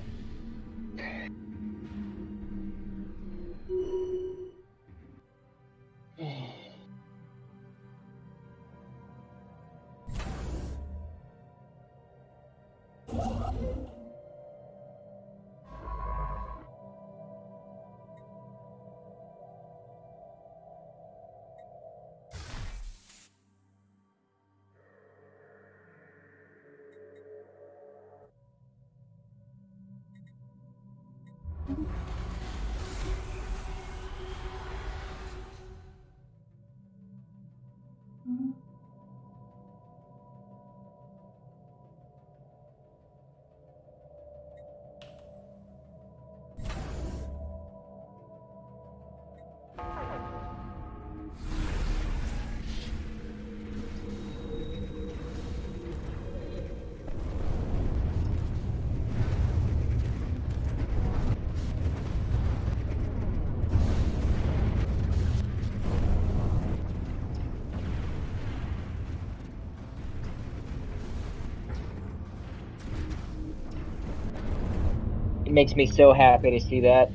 It makes me so happy to see that.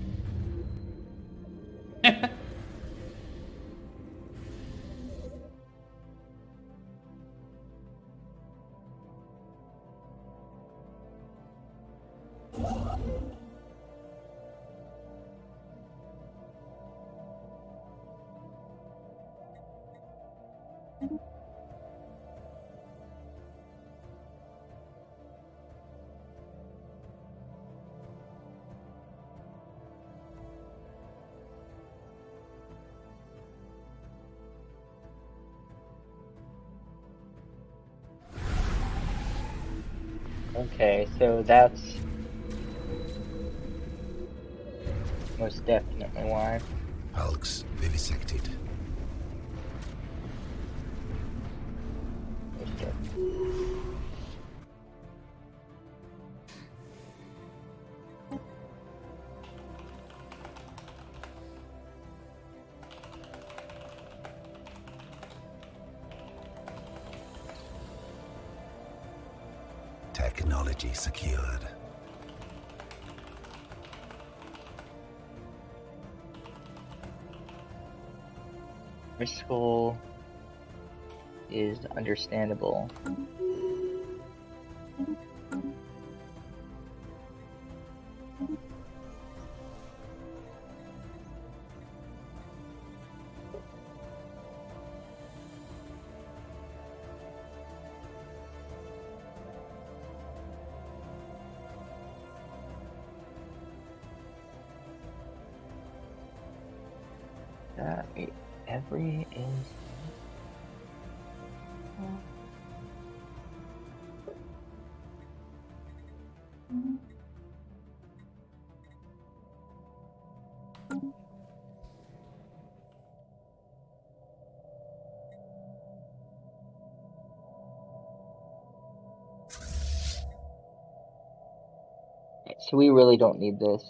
Okay, so that's most definitely why. Hulks vivisected. Oh, shit. Technology secured. Riscal is understandable. Wait, every is. So we really don't need this.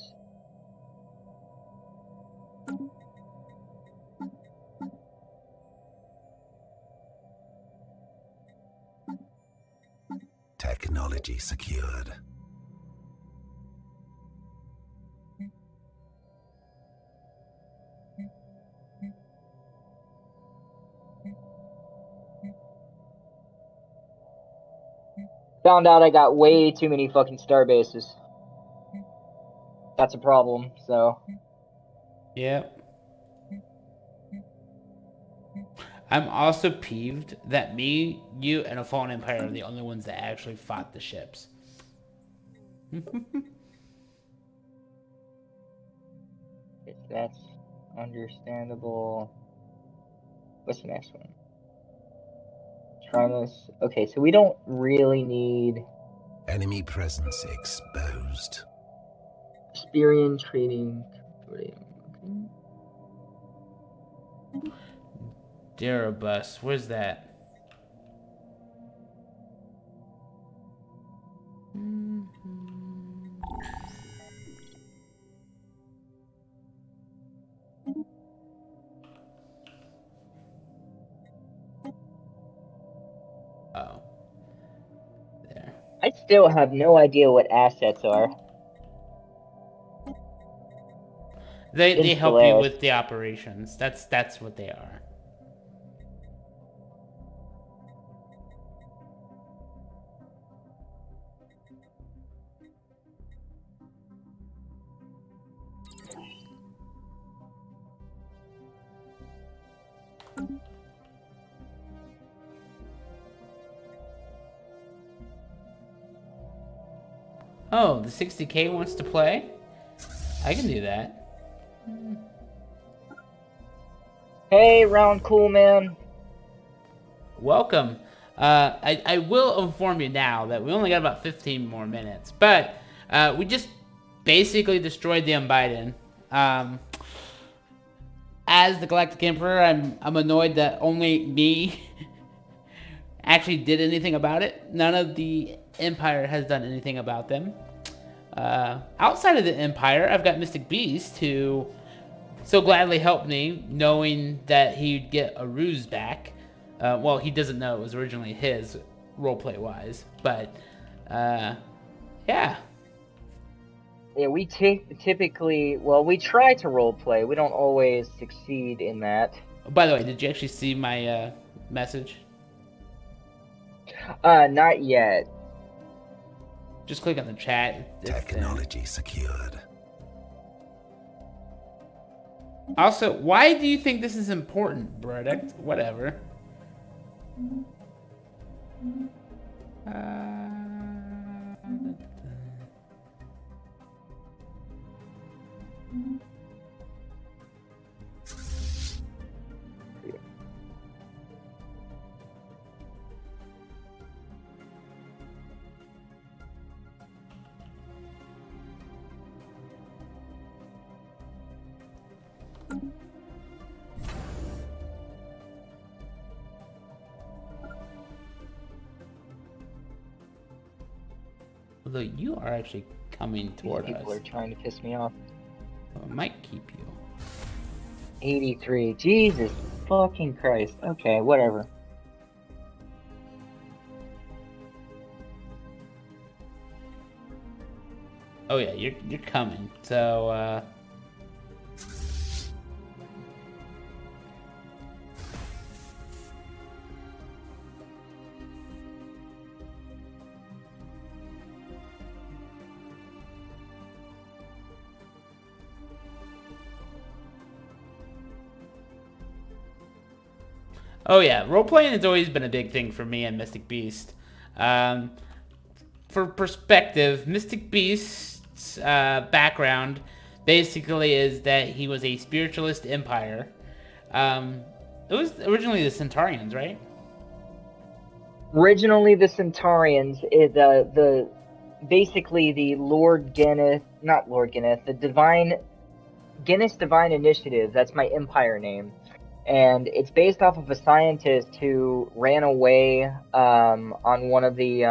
Technology secured. Found out I got way too many fucking star bases. That's a problem, so. Yep. I'm also peeved that me, you, and a Fallen Empire are the only ones that actually fought the ships. That's understandable. What's the next one? Traumas. Okay, so we don't really need Enemy presence exposed. Experian training. Darabus, where's that? I still have no idea what assets are. They In help you Stellaris. with the operations. That's what they are. Oh, the 60K wants to play? I can do that. Hey, Round Cool Man. Welcome. I will inform you now that we only got about 15 more minutes, but we just basically destroyed the Unbidden. As the Galactic Emperor, I'm annoyed that only me actually did anything about it. None of the Empire has done anything about them. Outside of the Empire, I've got Mystic Beast, who so gladly helped me, knowing that he'd get Aruz back. Well, he doesn't know it was originally his, roleplay-wise, but yeah. Yeah, we typically, well, we try to roleplay. We don't always succeed in that. By the way, did you actually see my message? Not yet. Just click on the chat. Technology secured. Also, why do you think this is important, Brodict? Whatever. Although you are actually coming toward These us. people are trying to piss me off. Well, it might keep you. 83. Jesus fucking Christ. Okay, whatever. Oh yeah, you're coming. So oh yeah, role-playing has always been a big thing for me and Mystic Beast. For perspective, Mystic Beast's background basically is that he was a spiritualist empire. It was originally the Centaurians, right? Originally, the Centaurians, the basically the Lord Geneth, not Lord Geneth, the Guinness Divine Initiative. That's my empire name, and it's based off of a scientist who ran away on one of the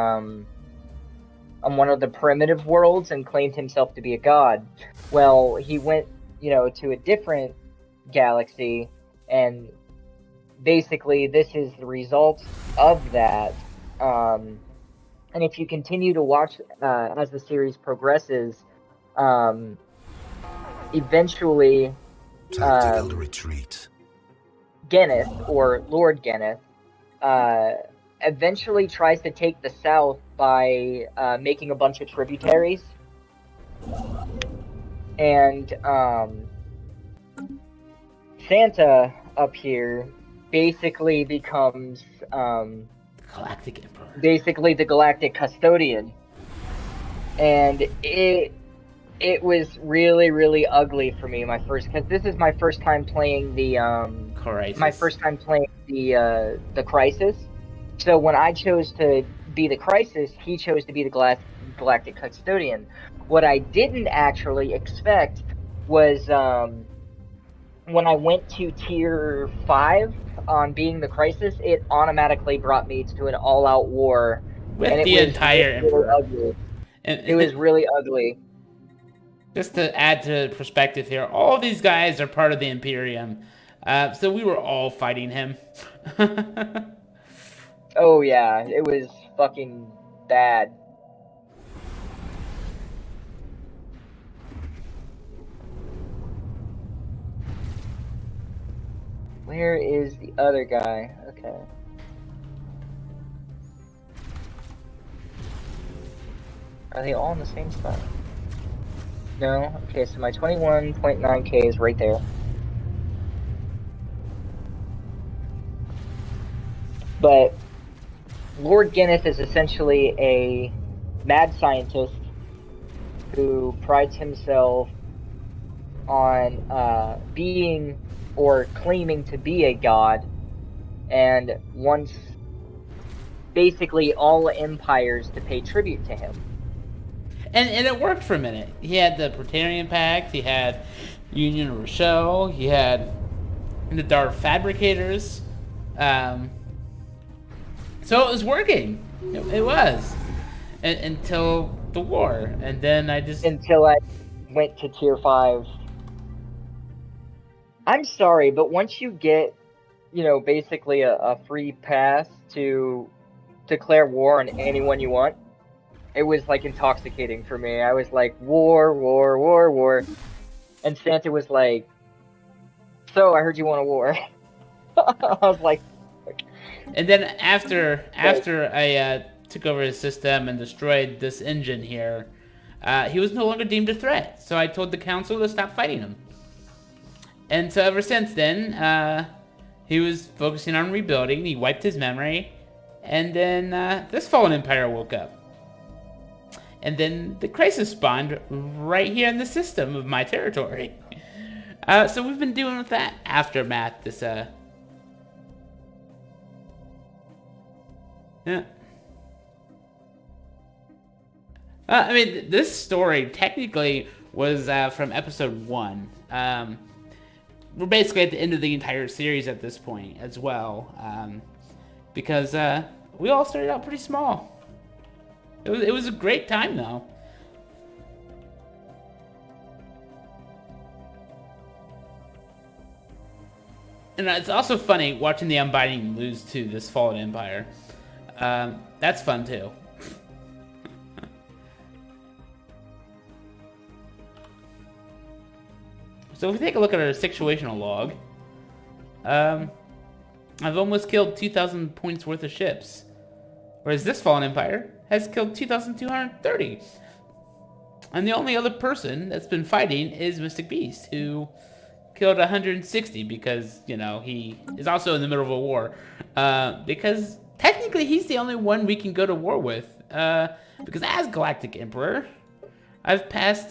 primitive worlds and claimed himself to be a god. Well, he went, to a different galaxy, and basically this is the result of that. And if you continue to watch as the series progresses, eventually Tactical retreat. Geneth, or Lord Geneth, eventually tries to take the south by making a bunch of tributaries. And Santa up here basically becomes Galactic Emperor. basically the Galactic Custodian. And it was really, really ugly for me, because this is my first time playing the Crisis. my first time playing the Crisis. So when I chose to be the Crisis, he chose to be the Galactic Custodian. What I didn't actually expect was when I went to tier 5 on being the Crisis, it automatically brought me to an all-out war With and the entire Emperor. really ugly. It was really ugly. Just to add to perspective here, all of these guys are part of the Imperium. So we were all fighting him. Oh yeah, it was fucking bad. Where is the other guy? Okay. Are they all in the same spot? No? Okay, so my 21.9k is right there. But Lord Guinness is essentially a mad scientist who prides himself on being or claiming to be a god, and wants basically all empires to pay tribute to him. And it worked for a minute. He had the Praetorian Pact, he had Union of Rochelle, he had the Dark Fabricators. So it was working. It was. Until the war. And then I just... Until I went to tier 5. I'm sorry, but once you get, basically a free pass to declare war on anyone you want, it was like intoxicating for me. I was like, war, war, war, war. And Santa was like, so I heard you want a war. I was like... And then after I took over his system and destroyed this engine here, he was no longer deemed a threat. So I told the council to stop fighting him. And so ever since then, he was focusing on rebuilding. He wiped his memory. And then this fallen empire woke up. And then the crisis spawned right here in the system of my territory. So we've been dealing with that aftermath. Yeah. I mean, this story technically was from episode 1. We're basically at the end of the entire series at this point as well. Because we all started out pretty small. It was a great time, though. And it's also funny watching the Unbidden lose to this fallen empire. That's fun, too. So if we take a look at our situational log, I've almost killed 2,000 points worth of ships. Whereas this fallen empire has killed 2,230. And the only other person that's been fighting is Mystic Beast, who killed 160 because, he is also in the middle of a war. Because technically he's the only one we can go to war with. Because as Galactic Emperor, I've passed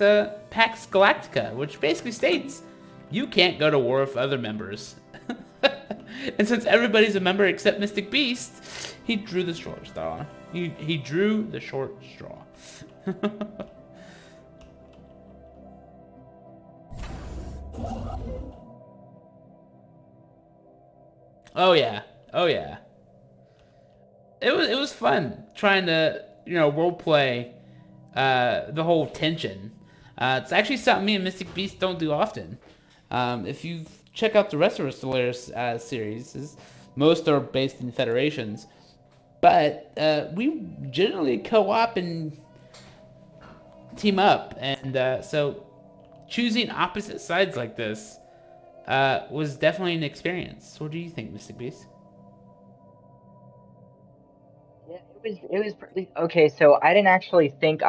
Pax Galactica, which basically states you can't go to war with other members. And since everybody's a member except Mystic Beast, he drew the short straw. He drew the short straw. Oh yeah. It was fun trying to role play the whole tension. It's actually something me and Mystic Beast don't do often. If you check out the rest of our Stellaris series, most are based in federations, but we generally co-op and team up, and so choosing opposite sides like this was definitely an experience. What do you think, Mystic Beast? Yeah, it was pretty... Okay, so I didn't actually think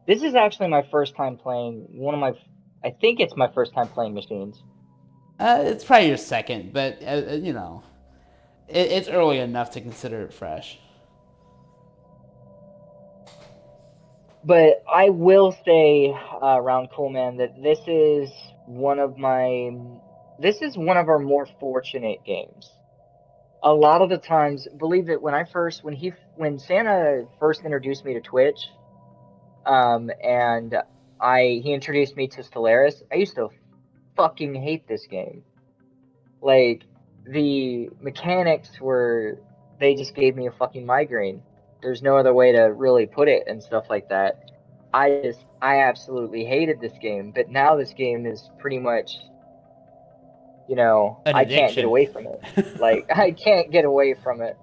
this is actually my first time playing I think it's my first time playing machines. It's probably your second, but it's early enough to consider it fresh. But I will say, Round Coolman, that this is one of our more fortunate games. A lot of the times, believe it, when Santa first introduced me to Twitch, and he introduced me to Stellaris, I used to fucking hate this game. Like, the mechanics they just gave me a fucking migraine. There's no other way to really put it and stuff like that. I absolutely hated this game, but now this game is pretty much, I can't get away from it. Like, I can't get away from it.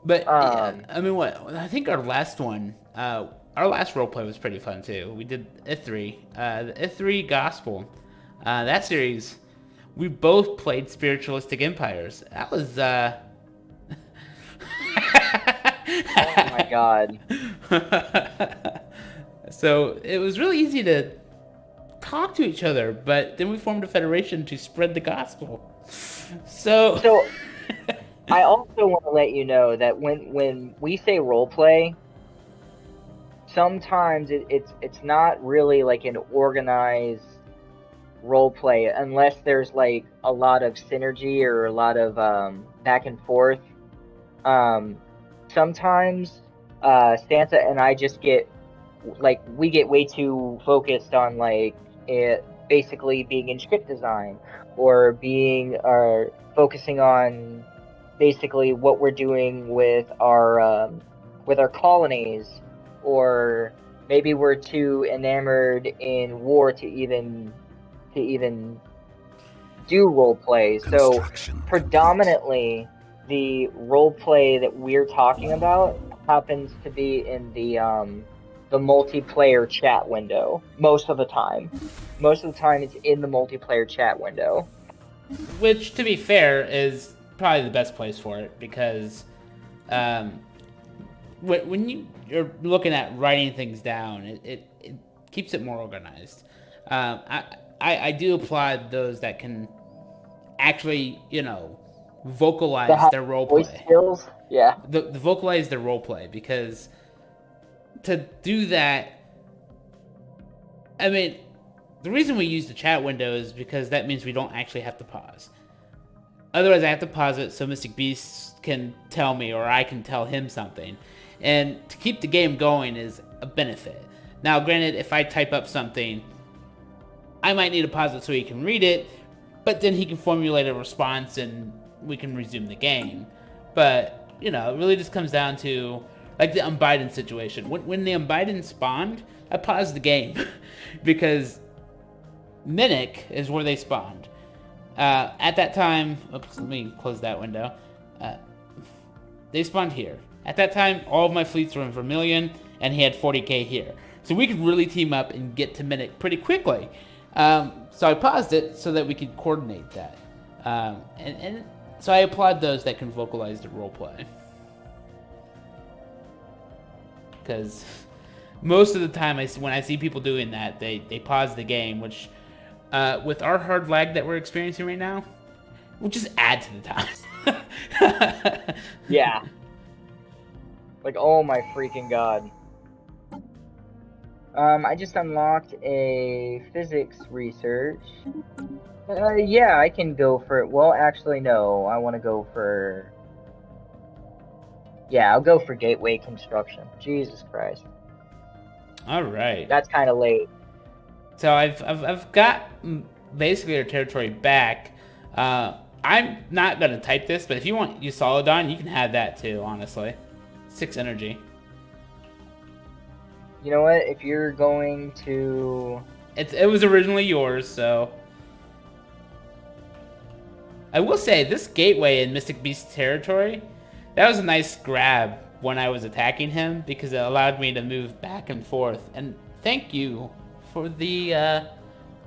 But, I mean, I think our last one, our last roleplay was pretty fun, too. We did Ith3, the Ith3 Gospel. That series we both played spiritualistic empires. That was Oh my god. So it was really easy to talk to each other, but then we formed a federation to spread the gospel. So I also want to let you know that when we say role play, sometimes it's not really like an organized role play unless there's like a lot of synergy or a lot of back and forth. Sometimes Santa and I just get we get way too focused on like it basically being in script design or being focusing on basically what we're doing with our colonies, or maybe we're too enamored in war to even do role play. So Construction predominantly the role play that we're talking about happens to be in the multiplayer chat window most of the time. Most of the time it's in the multiplayer chat window. which, to be fair, is probably the best place for it, because when you're looking at writing things down, it keeps it more organized. I do applaud those that can actually, vocalize their role Voice play. skills, yeah. The vocalize their role play, because to do that, I mean, the reason we use the chat window is because that means we don't actually have to pause. Otherwise, I have to pause it so Mystic Beast can tell me, or I can tell him something. And to keep the game going is a benefit. Now, granted, if I type up something, I might need to pause it so he can read it, but then he can formulate a response and we can resume the game. But, it really just comes down to, like the Unbidden situation. When the Unbidden spawned, I paused the game because Minnick is where they spawned. At that time, oops, let me close that window. They spawned here. At that time, all of my fleets were in Vermillion, and he had 40k here. So we could really team up and get to Minnick pretty quickly. So I paused it so that we could coordinate that. And so I applaud those that can vocalize the roleplay. Because most of the time, when I see people doing that, they pause the game, which, with our hard lag that we're experiencing right now, will just add to the time. Yeah. Like, oh my freaking god. I just unlocked a physics research. Yeah, I can go for it. Well, actually, no. I want to go for... Yeah, I'll go for gateway construction. Jesus Christ. All right. That's kind of late. So I've got basically our territory back. I'm not gonna type this, but if you want Eusolodon, you can have that too. Honestly, 6 energy. You know what? If you're going to... It was originally yours, so... I will say, this gateway in Mystic Beast territory, that was a nice grab when I was attacking him, because it allowed me to move back and forth. And thank you for the,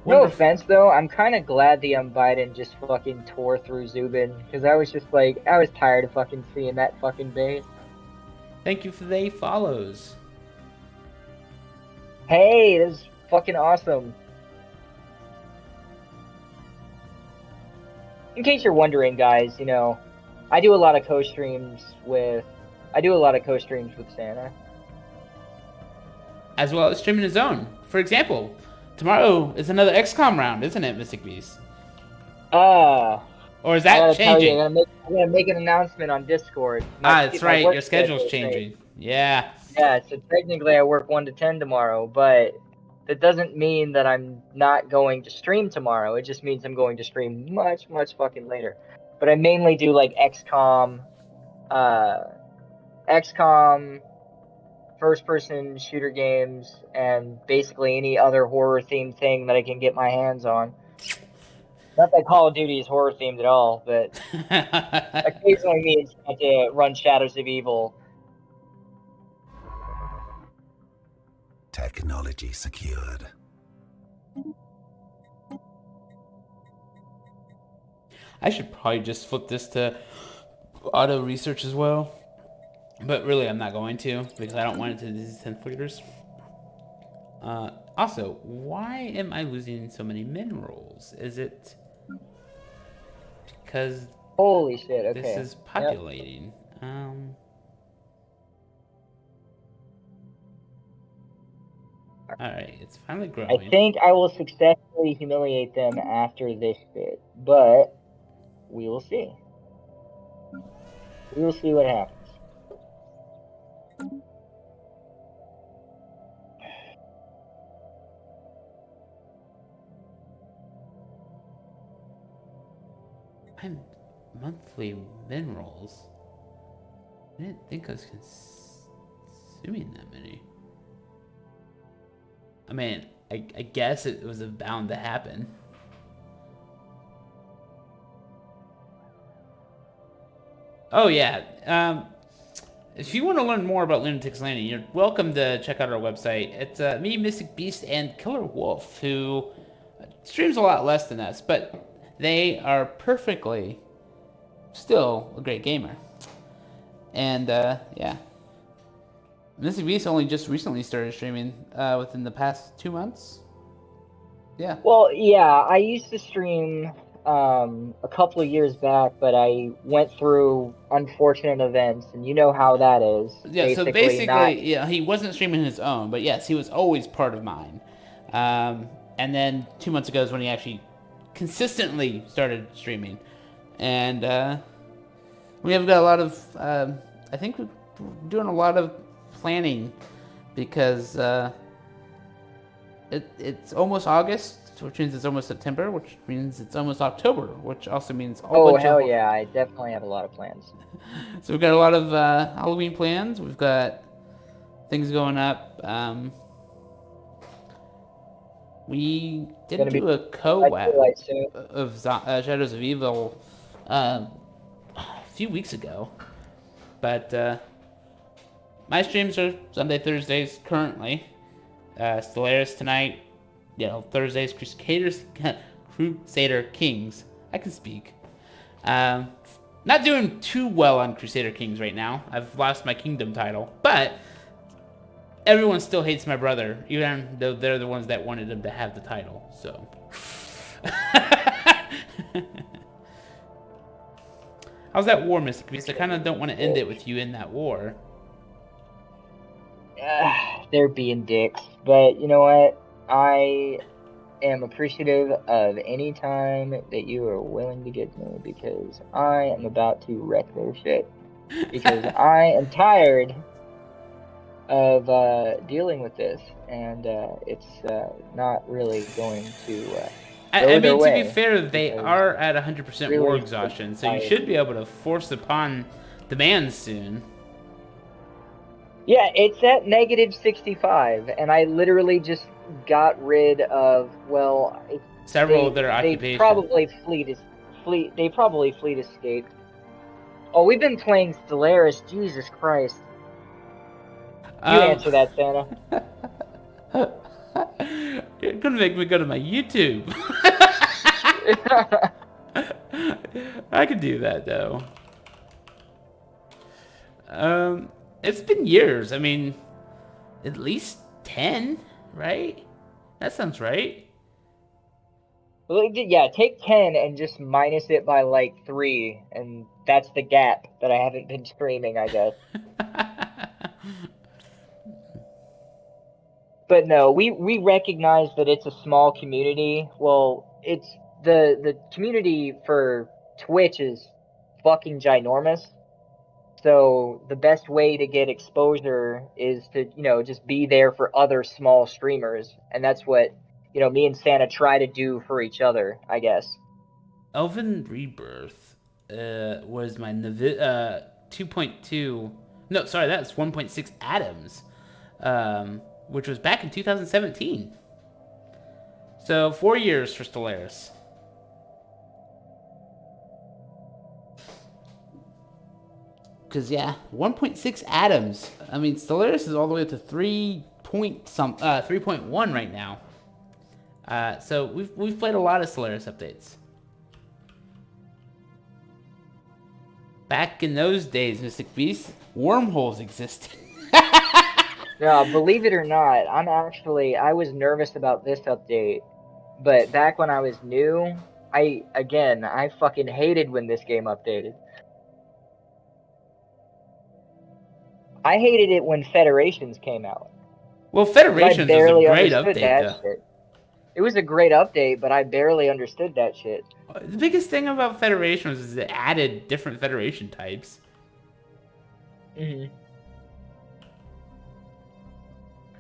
No offense, though, I'm kind of glad the Unbidden just fucking tore through Zubin, because I was just like, I was tired of fucking seeing that fucking base. Thank you for the 8 follows. Hey, this is fucking awesome. In case you're wondering, guys, I do a lot of co-streams with Santa. As well as streaming his own. For example, tomorrow is another XCOM round, isn't it, Mystic Beast? Or is that changing? I'm gonna make an announcement on Discord. That's right. Your schedule's changing. Yeah. Yeah, so technically I work 1 to 10 tomorrow, but that doesn't mean that I'm not going to stream tomorrow. It just means I'm going to stream much, much fucking later. But I mainly do like XCOM, first-person shooter games, and basically any other horror-themed thing that I can get my hands on. Not that Call of Duty is horror-themed at all, but occasionally me and Santa run Shadows of Evil. Technology secured. I should probably just flip this to auto research as well. But really, I'm not going to because I don't want it to these 10th leaders. Also, why am I losing so many minerals? Is it because Holy shit, okay. this is populating? Yep. Alright, it's finally growing. I think I will successfully humiliate them after this bit, but we will see. We will see what happens. I'm monthly minerals. I didn't think I was consuming that many. I mean, I guess it was bound to happen. Oh yeah. If you want to learn more about Lunatic's Landing, you're welcome to check out our website. It's me, Mystic Beast, and Killer Wolf, who streams a lot less than us, but they are perfectly still a great gamer. And yeah. Mystic Beast only just recently started streaming within the past 2 months. Yeah. Well, yeah, I used to stream a couple of years back, but I went through unfortunate events, and you know how that is. Yeah, so basically, yeah, he wasn't streaming his own, but yes, he was always part of mine. And then 2 months ago is when he actually consistently started streaming. And we have got a lot of, I think we're doing a lot of planning because it's almost August, which means it's almost September, which means it's almost October, which also means yeah, I definitely have a lot of plans. So we've got a lot of Halloween plans. We've got things going up. We did do a co-op of Shadows of Evil a few weeks ago, but my streams are Sunday, Thursdays currently. Stellaris tonight. Thursdays, Crusader Kings. I can speak. Not doing too well on Crusader Kings right now. I've lost my kingdom title, but everyone still hates my brother, even though they're the ones that wanted him to have the title. So, how's that war, Mystic Beast? I kind of don't want to end it with you in that war. They're being dicks, but you know what? I am appreciative of any time that you are willing to give me, because I am about to wreck their shit. Because I am tired of dealing with this, and it's not really going to I mean, to be fair, they are at 100% really war exhaustion, so you should be able to force upon demands soon. Yeah, it's at -65, and I literally just got rid of, well, several of their occupations. They probably fleet escaped. Oh, we've been playing Stellaris. Jesus Christ. You answer that, Santa. You're gonna make me go to my YouTube. I could do that though. It's been years. I mean, at least 10, right? That sounds right. Well, yeah, take 10 and just minus it by like 3, and that's the gap that I haven't been streaming, I guess. But no, we recognize that it's a small community. Well, it's the community for Twitch is fucking ginormous. So the best way to get exposure is to, just be there for other small streamers. And that's what, me and Santa try to do for each other, I guess. Elven Rebirth was my 2.2... No, sorry, that's 1.6 Atoms, which was back in 2017. So 4 years for Stellaris. Because, yeah, 1.6 Atoms. I mean, Stellaris is all the way up to 3.1 right now. So we've played a lot of Stellaris updates. Back in those days, Mystic Beast, wormholes existed. No, believe it or not, I was nervous about this update, but back when I was new, I fucking hated when this game updated. I hated it when Federations came out. Well, 'Cause I Federations was a barely great understood update, that though. shit. It was a great update, but I barely understood that shit. The biggest thing about Federations is it added different Federation types. Mm-hmm.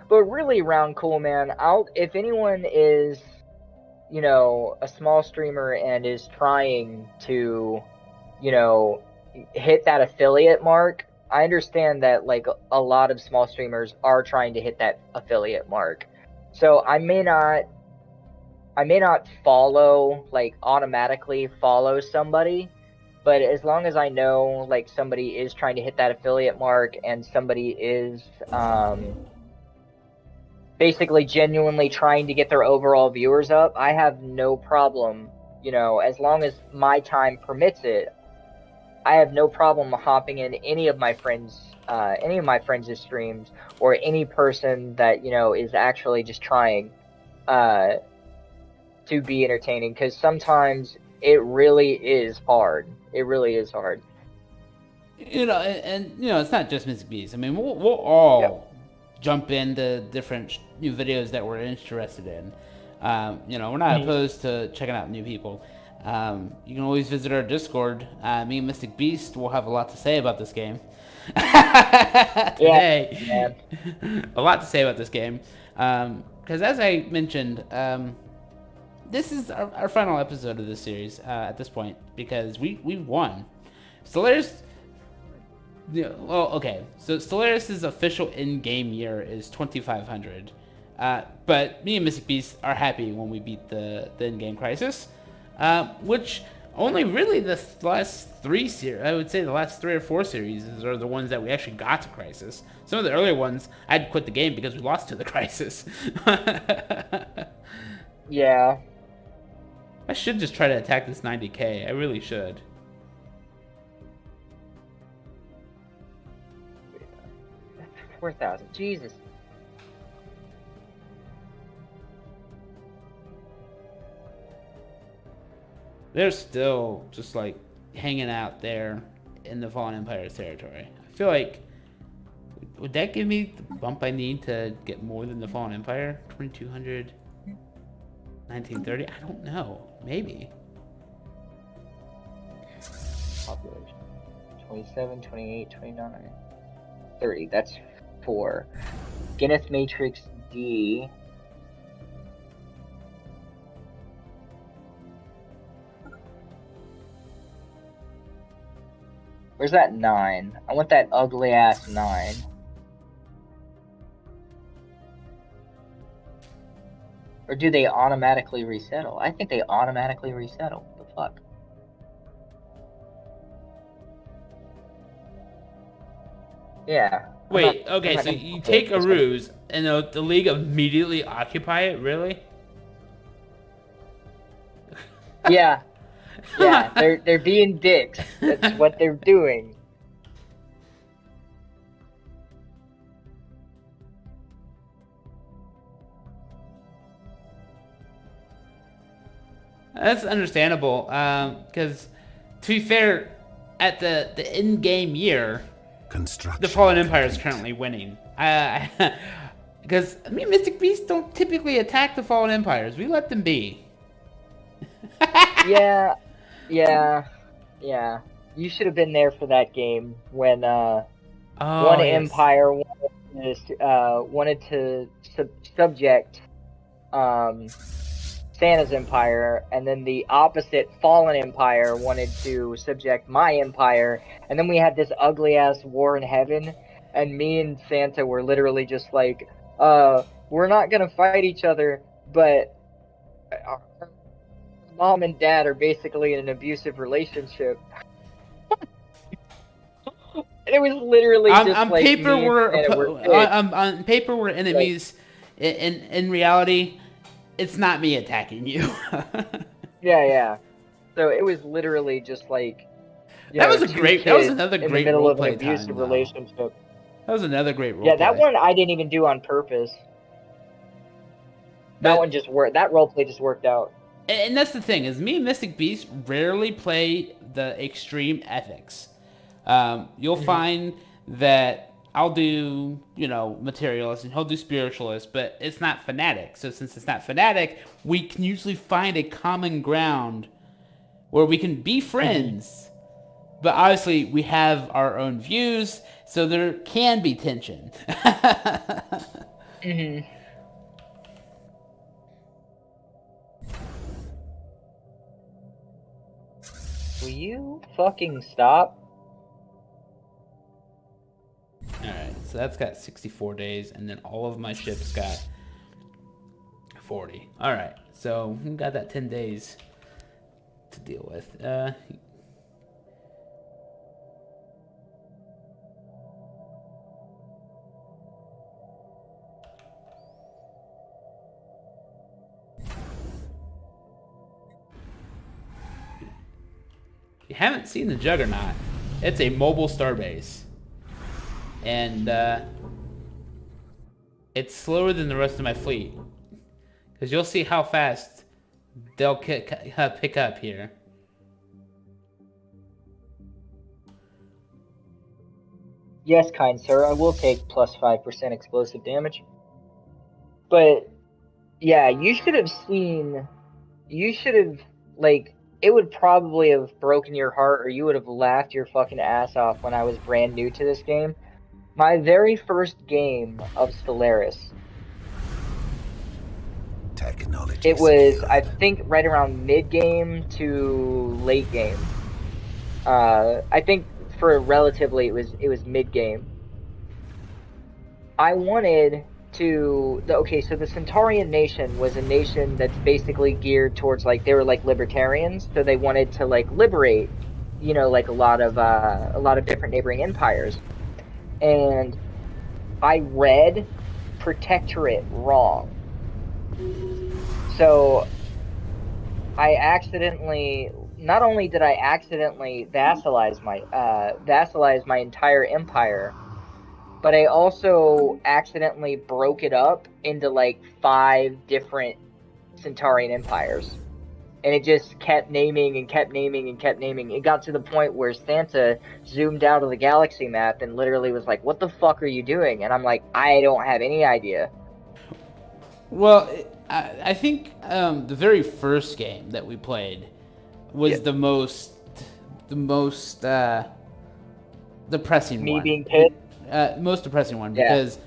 But really, Round Cool, man, if anyone is, you know, a small streamer and is trying to, you know, hit that affiliate mark, I understand that, like, a lot of small streamers are trying to hit that affiliate mark. So I may not follow, like, automatically follow somebody, but as long as I know, like, somebody is trying to hit that affiliate mark and somebody is, basically genuinely trying to get their overall viewers up, I have no problem, you know, as long as my time permits it, I have no problem hopping in any of my friends' streams, or any person that, you know, is actually just trying to be entertaining, because sometimes it really is hard. It really is hard. You know, and you know, it's not just Mystic Beast. I mean, we'll all jump into different new videos that we're interested in. You know, we're not opposed to checking out new people. You can always visit our Discord. Me and Mystic Beast will have a lot to say about this game today. Yeah. A lot to say about this game, because as I mentioned, this is our final episode of this series at this point, because we won. Stellaris. Yeah, well, okay. So Stellaris' official in-game year is 2500. But me and Mystic Beast are happy when we beat the in-game crisis, which only really the last three series, I would say the last 3 or 4 series are the ones that we actually got to crisis. Some of the earlier ones, I had to quit the game because we lost to the crisis. Yeah. I should just try to attack this 90k. I really should. $4,000. Jesus. They're still just like hanging out there in the Fallen Empire's territory. I feel like, would that give me the bump I need to get more than the Fallen Empire? 2200, 1930? I don't know. Maybe. Population 27, 28, 29, 30. That's 4. Guinness Matrix D. Where's that 9? I want that ugly ass 9. Or do they automatically resettle? I think they automatically resettle. What the fuck? Yeah. Wait, okay, so you take Aruz, and the League immediately occupy it? Really? Yeah. Yeah, they're being dicks. That's what they're doing. That's understandable, because to be fair, at the in-game year, the Fallen Empire is currently winning. Because I mean, Mystic Beasts don't typically attack the Fallen Empires. We let them be. Yeah. You should have been there for that game when one empire wanted to subject Santa's empire, and then the opposite Fallen Empire wanted to subject my empire, and then we had this ugly ass war in heaven, and me and Santa were literally just like, we're not gonna fight each other, but our mom and dad are basically in an abusive relationship. It was literally just on like paper on on paper we're enemies. Like, in reality, it's not me attacking you. Yeah. So it was literally just like That was a two great. That was kids another in the great middle of an roleplay abusive time, though. relationship. That was another great roleplay. Yeah, that one I didn't even do on purpose. That one just worked. That roleplay just worked out. And that's the thing, is me and Mystic Beast rarely play the extreme ethics. You'll find that I'll do, materialist, and he'll do spiritualist, but it's not fanatic. So since it's not fanatic, we can usually find a common ground where we can be friends. But obviously, we have our own views, so there can be tension. Will you fucking stop? Alright, so that's got 64 days, and then all of my ships got 40. Alright, so we got that 10 days to deal with. You haven't seen the Juggernaut. It's a mobile starbase. And it's slower than the rest of my fleet. Because you'll see how fast they'll pick up here. Yes, kind sir, I will take plus 5% explosive damage. But, yeah, you should have seen... You should have, it would probably have broken your heart, or you would have laughed your fucking ass off when I was brand new to this game. My very first game of Stellaris. Technology It was, secured. I think, right around mid-game to late game. I think for relatively, it was mid-game. I wanted to... Okay, so the Centaurian nation was a nation that's basically geared towards, they were, libertarians, so they wanted to, liberate, a lot of different neighboring empires. And I read Protectorate wrong. So I accidentally, not only did I accidentally vassalize my entire empire, but I also accidentally broke it up into 5 different Centaurian empires. And it just kept naming and kept naming and kept naming. It got to the point where Santa zoomed out of the galaxy map and literally was like, "What the fuck are you doing?" And I'm like, "I don't have any idea." Well, I think the very first game that we played was the most depressing Me one. being pissed? Most depressing one, Yeah. because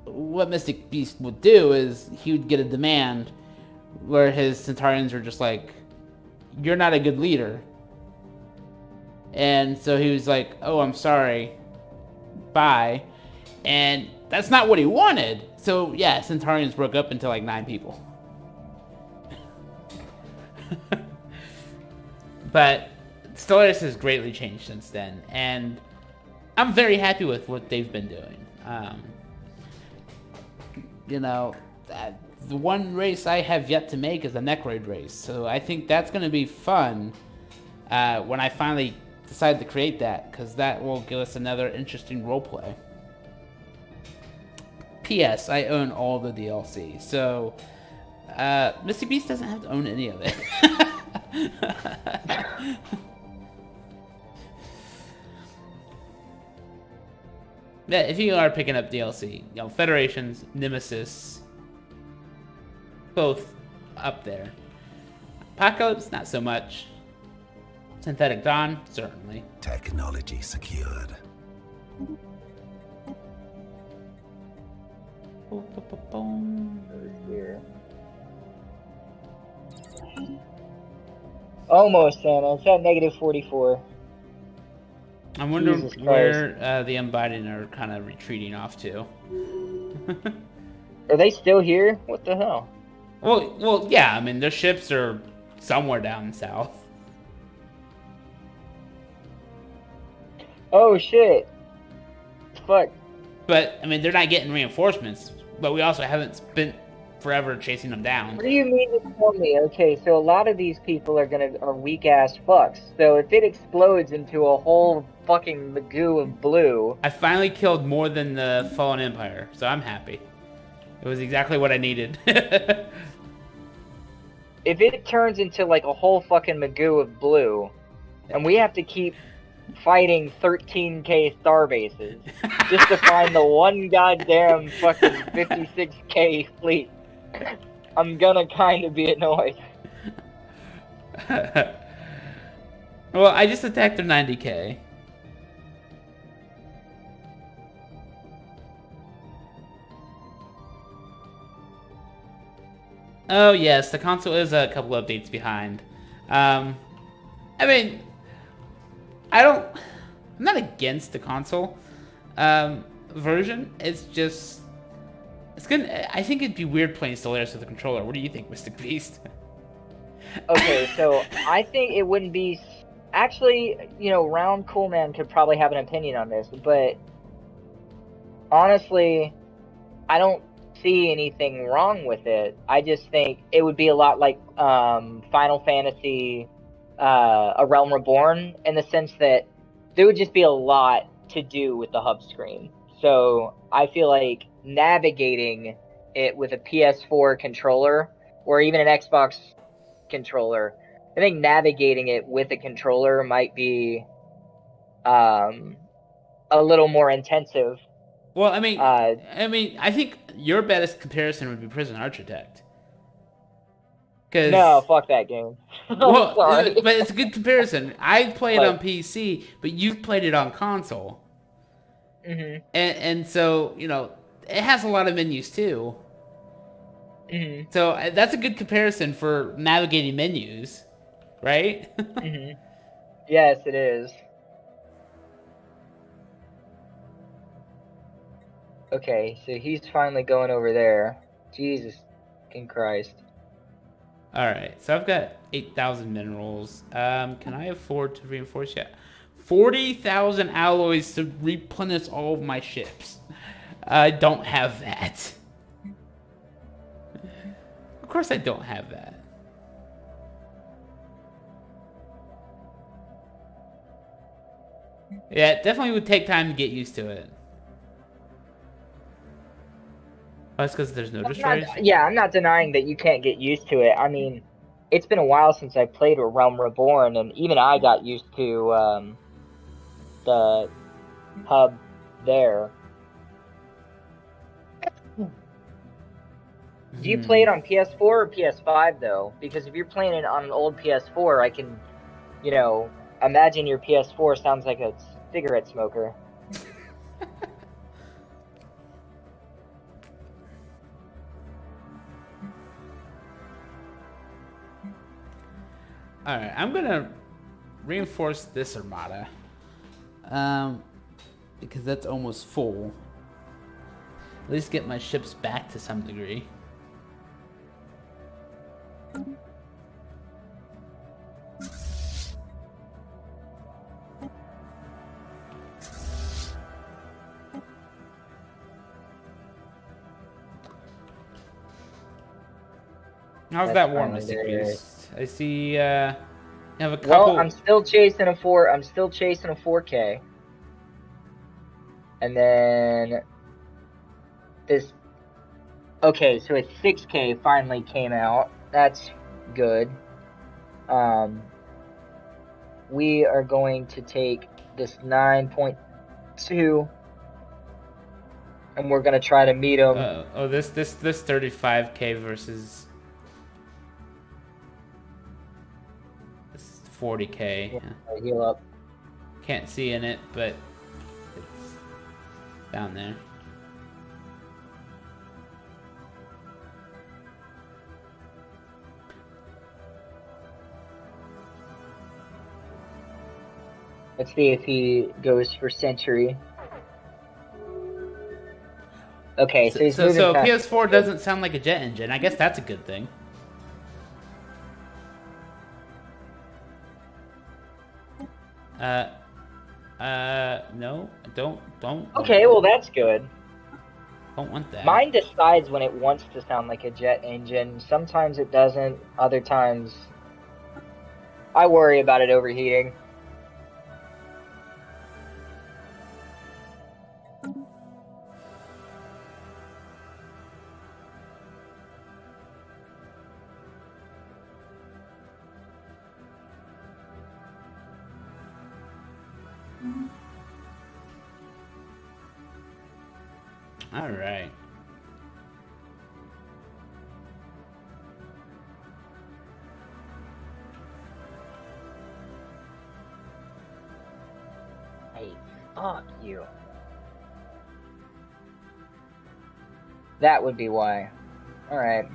what Mystic Beast would do is he would get a demand where his Centaurians were just like, "You're not a good leader." And so he was like, "Oh, I'm sorry. Bye." And that's not what he wanted. So yeah, Centaurians broke up into 9 people. But Stellaris has greatly changed since then, and I'm very happy with what they've been doing. The one race I have yet to make is a Necroid race, so I think that's going to be fun when I finally decide to create that, because that will give us another interesting roleplay. P.S. I own all the DLC, so Misty Beast doesn't have to own any of it. Yeah, if you are picking up DLC, Federations, Nemesis, both up there. Apocalypse, not so much. Synthetic Dawn, certainly. Technology secured. Here. Almost, Santa. It's at negative 44. I wonder Jesus where the Unbidden are kind of retreating off to. Are they still here? What the hell? Well, yeah. I mean, their ships are somewhere down south. Oh shit! Fuck. But I mean, they're not getting reinforcements. But we also haven't spent forever chasing them down. What do you mean to tell me? Okay, so a lot of these people are weak ass fucks. So if it explodes into a whole fucking magoo of blue, I finally killed more than the Fallen Empire, so I'm happy. It was exactly what I needed. if it turns into like a whole fucking magoo of blue, and we have to keep fighting 13k star bases just to find the one goddamn fucking 56k fleet, I'm gonna kind of be annoyed. Well, I just attacked their 90k. Oh yes, the console is a couple updates behind. I mean, I'm not against the console version. It's just, it's gonna. I think it'd be weird playing Stellaris with a controller. What do you think, Mystic Beast? Okay, so I think it wouldn't be. Actually, Round Coolman could probably have an opinion on this, but honestly, I don't see anything wrong with it. I just think it would be a lot like Final Fantasy, A Realm Reborn, in the sense that there would just be a lot to do with the hub screen. So I feel like navigating it with a PS4 controller or even an Xbox controller, I think navigating it with a controller might be a little more intensive. Well, I mean, I think your best comparison would be Prison Architect. No, fuck that game. Well, sorry. but it's a good comparison. I played it on PC, but you've played it on console. Mm-hmm. And so, it has a lot of menus too. Mm-hmm. So that's a good comparison for navigating menus, right? Mm-hmm. Yes, it is. Okay, so he's finally going over there. Jesus fucking Christ. Alright, so I've got 8,000 minerals. Can I afford to reinforce yet? 40,000 alloys to replenish all of my ships. I don't have that. Of course I don't have that. Yeah, it definitely would take time to get used to it. Oh, that's because there's no destroyers? I'm not denying that you can't get used to it. I mean, it's been a while since I played with Realm Reborn, and even I got used to the hub there. Do you play it on PS4 or PS5, though? Because if you're playing it on an old PS4, I can, imagine your PS4 sounds like a cigarette smoker. Alright, I'm gonna reinforce this armada. Because that's almost full. At least get my ships back to some degree. How's that war, Mystic Beast? I see you have a couple. Well, I'm still chasing a 4K. And then this. Okay, so a 6K finally came out. That's good. We are going to take this 9.2, and we're gonna try to meet them. This 35K versus this 40K. Yeah, heal up. Can't see in it, but it's down there. Let's see if he goes for century. Okay, so he's moving past. PS4 doesn't sound like a jet engine. I guess that's a good thing. No, don't. Okay, well that's good. Don't want that. Mine decides when it wants to sound like a jet engine. Sometimes it doesn't. Other times, I worry about it overheating. All right. Hey, fuck you. That would be why. Alright.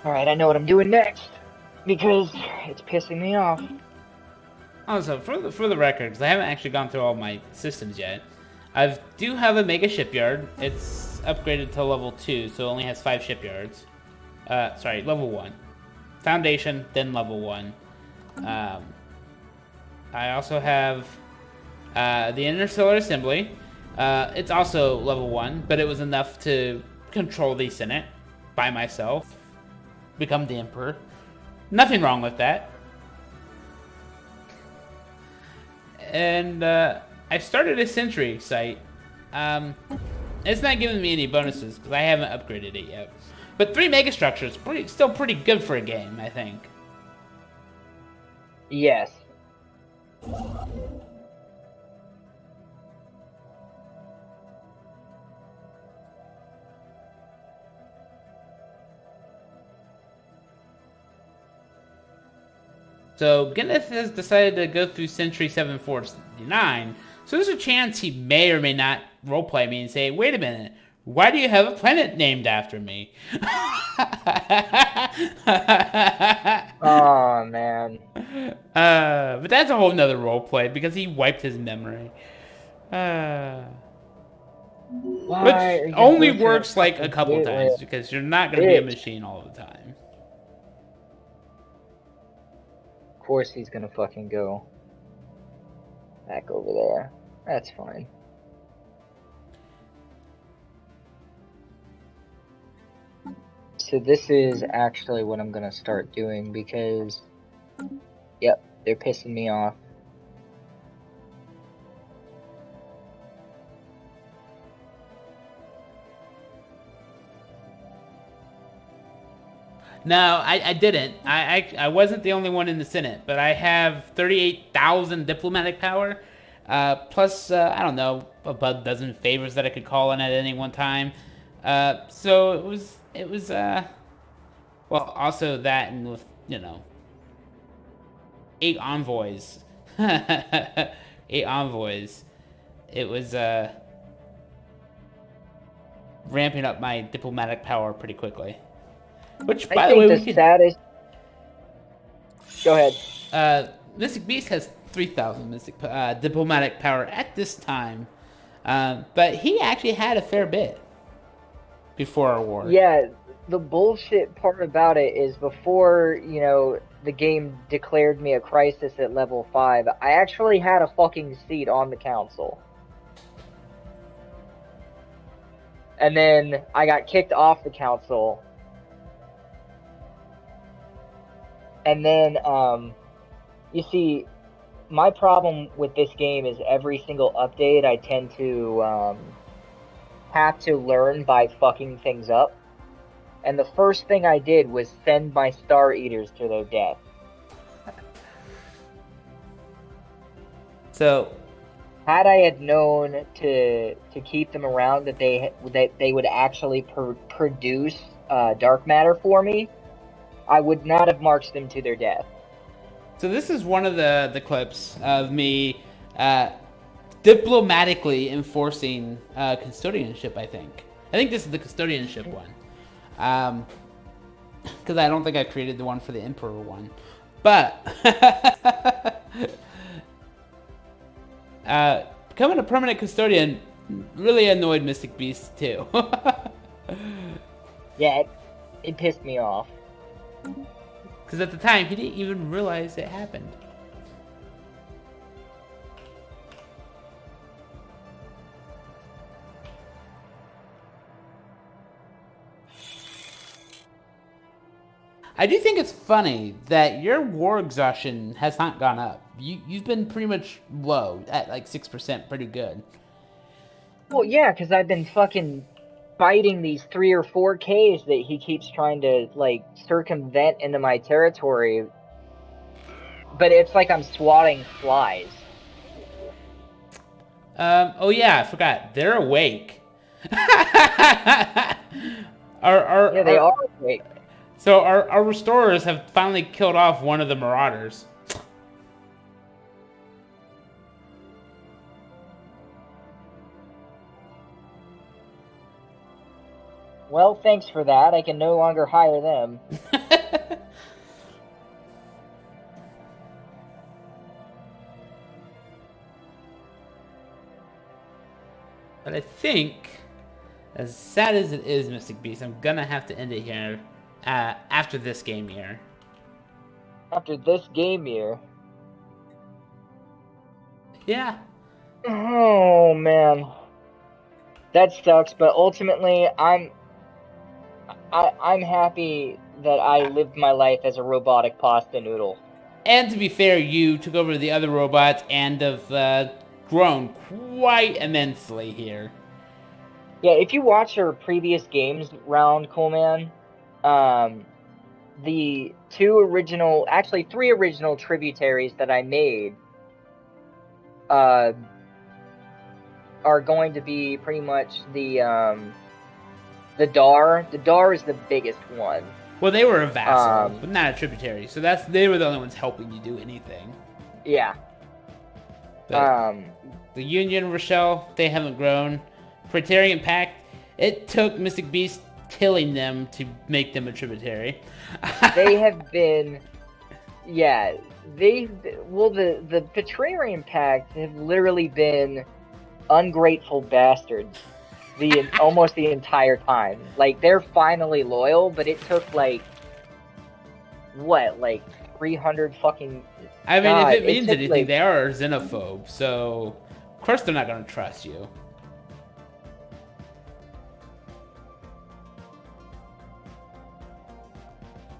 Alright, I know what I'm doing next. Because it's pissing me off. Also, for the record, because I haven't actually gone through all my systems yet, I do have a mega shipyard. It's upgraded to level 2, so it only has 5 shipyards. Sorry, level 1. Foundation, then level 1. I also have the Interstellar Assembly. It's also level 1, but it was enough to control the Senate by myself. Become the Emperor. Nothing wrong with that. And I started a Sentry site. It's not giving me any bonuses because I haven't upgraded it yet. But 3 mega structures, still pretty good for a game, I think. Yes. So Guinness has decided to go through Century 7469, so there's a chance he may or may not roleplay me and say, wait a minute, why do you have a planet named after me? Oh, man. But that's a whole nother roleplay because he wiped his memory. Which only works like a couple times because you're not going to be a machine all the time. Of course he's gonna fucking go back over there. That's fine. So this is actually what I'm gonna start doing because, yep, they're pissing me off. No, I didn't. I wasn't the only one in the Senate, but I have 38,000 diplomatic power, plus, I don't know, about a dozen favors that I could call in at any one time. So it was, well, also that and with, 8 envoys. 8 envoys. It was, ramping up my diplomatic power pretty quickly. Which, by the way, the saddest. Go ahead. Mystic Beast has 3,000 diplomatic power at this time, but he actually had a fair bit before our war. Yeah, the bullshit part about it is before the game declared me a crisis at level 5, I actually had a fucking seat on the council. And then I got kicked off the council. And then, you see, my problem with this game is every single update I tend to have to learn by fucking things up. And the first thing I did was send my Star Eaters to their death. So, had I had known to keep them around, that they would actually produce dark matter for me, I would not have marched them to their death. So this is one of the clips of me diplomatically enforcing custodianship, I think. I think this is the custodianship one. Because I don't think I created the one for the Emperor one. But becoming a permanent custodian really annoyed Mystic Beast too. Yeah, It pissed me off. Because at the time, he didn't even realize it happened. I do think it's funny that your war exhaustion has not gone up. You've been pretty much low at like 6%, pretty good. Well, yeah, because I've been fucking fighting these 3 or 4 Ks that he keeps trying to like circumvent into my territory. But it's like I'm swatting flies. Oh yeah, I forgot. They're awake. Yeah, they are awake. So our restorers have finally killed off one of the marauders. Well, thanks for that. I can no longer hire them. But I think, as sad as it is, Mystic Beast, I'm gonna have to end it here after this game here. After this game year. Yeah. Oh man, that sucks. But ultimately, I'm happy that I lived my life as a robotic pasta noodle. And to be fair, you took over the other robots and have grown quite immensely here. Yeah, if you watch our previous games round, Coleman, the 3 original tributaries that I made are going to be pretty much the Dar. The Dar is the biggest one. Well, they were a vassal, but not a tributary. So they were the only ones helping you do anything. Yeah. But the Union, Rochelle, they haven't grown. Praetorian Pact, it took Mystic Beast killing them to make them a tributary. They have been, yeah, the Praetorian Pact have literally been ungrateful bastards almost the entire time. Like, they're finally loyal, but it took like 300 fucking. I mean, God, if it means anything, like, they are xenophobes, so of course they're not going to trust you.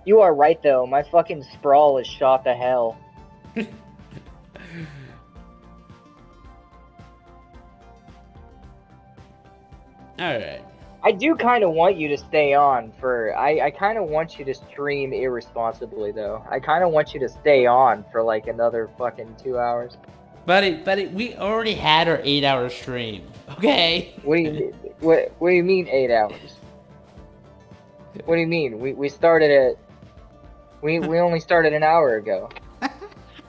You are right, though. My fucking sprawl is shot to hell. Alright. I do kind of want you to stay on I kind of want you to stream irresponsibly, though. I kind of want you to stay on for like another fucking 2 hours. Buddy, we already had our 8-hour stream, okay? What do you mean 8 hours? What do you mean? We started at... We only started an hour ago.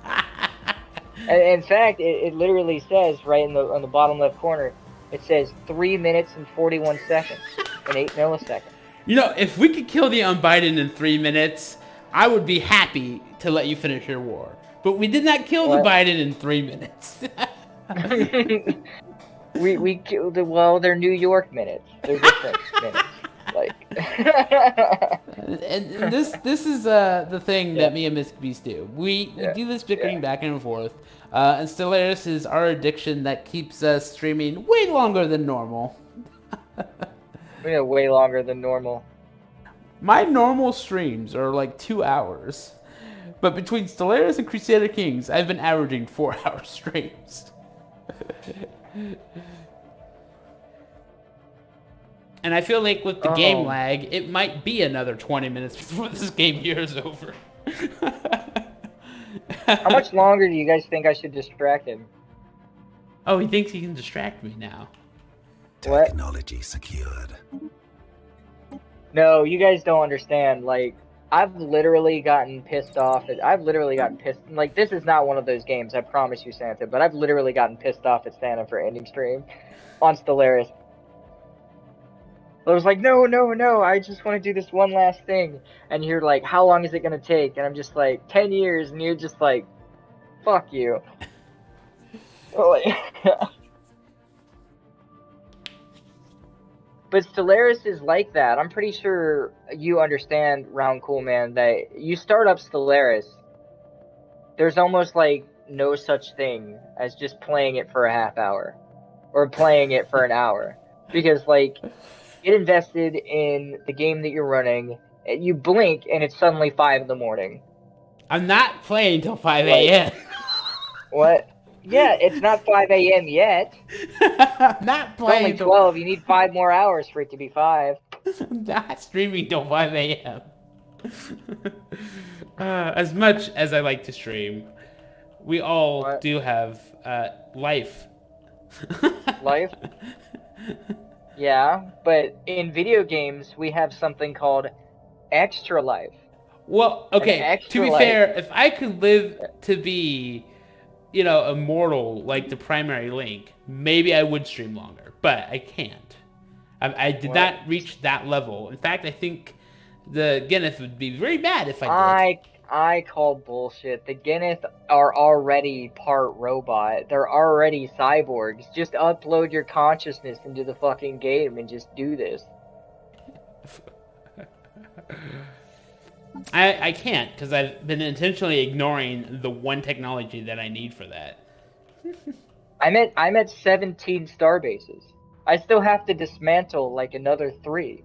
And in fact, it literally says right on the bottom left corner, it says 3 minutes and 41 seconds and 8 milliseconds. You know, if we could kill the Unbidden in 3 minutes, I would be happy to let you finish your war. But we did not kill the Biden in 3 minutes. we killed they're New York minutes. They're different minutes. Like and this is the thing that me and Miss Beast do. We do this bickering back and forth. And Stellaris is our addiction that keeps us streaming way longer than normal. Way longer than normal. My normal streams are like 2 hours. But between Stellaris and Crusader Kings, I've been averaging 4-hour streams. And I feel like with the game lag, it might be another 20 minutes before this game here is over. How much longer do you guys think I should distract him? Oh, he thinks he can distract me now. What? Technology secured. No, you guys don't understand. Like, I've literally gotten pissed off. Like, this is not one of those games, I promise you, Santa, but I've literally gotten pissed off at Santa for ending stream on Stellaris. I was like, no, I just want to do this one last thing. And you're like, how long is it going to take? And I'm just like, 10 years. And you're just like, fuck you. But Stellaris is like that. I'm pretty sure you understand, Round Cool Man, that you start up Stellaris, there's almost like no such thing as just playing it for a half hour or playing it for an hour. Because, like, get invested in the game that you're running, you blink and it's suddenly 5 in the morning. I'm not playing till 5 a.m. What? Yeah, it's not 5 a.m. yet. I'm not It's only playing till 12. You need 5 more hours for it to be 5. I'm not streaming till 5 a.m. As much as I like to stream, we all What? do have life. Life? Yeah, but in video games, we have something called extra life. Well, okay, extra to be life. fair, if I could live to be, immortal like the primary Link, maybe I would stream longer, but I can't. I did not reach that level. In fact, I think the Guinness would be very bad if I did. I call bullshit. The Guinness are already part robot. They're already cyborgs. Just upload your consciousness into the fucking game and just do this. I can't, because I've been intentionally ignoring the one technology that I need for that. I'm at 17 star bases. I still have to dismantle like another 3.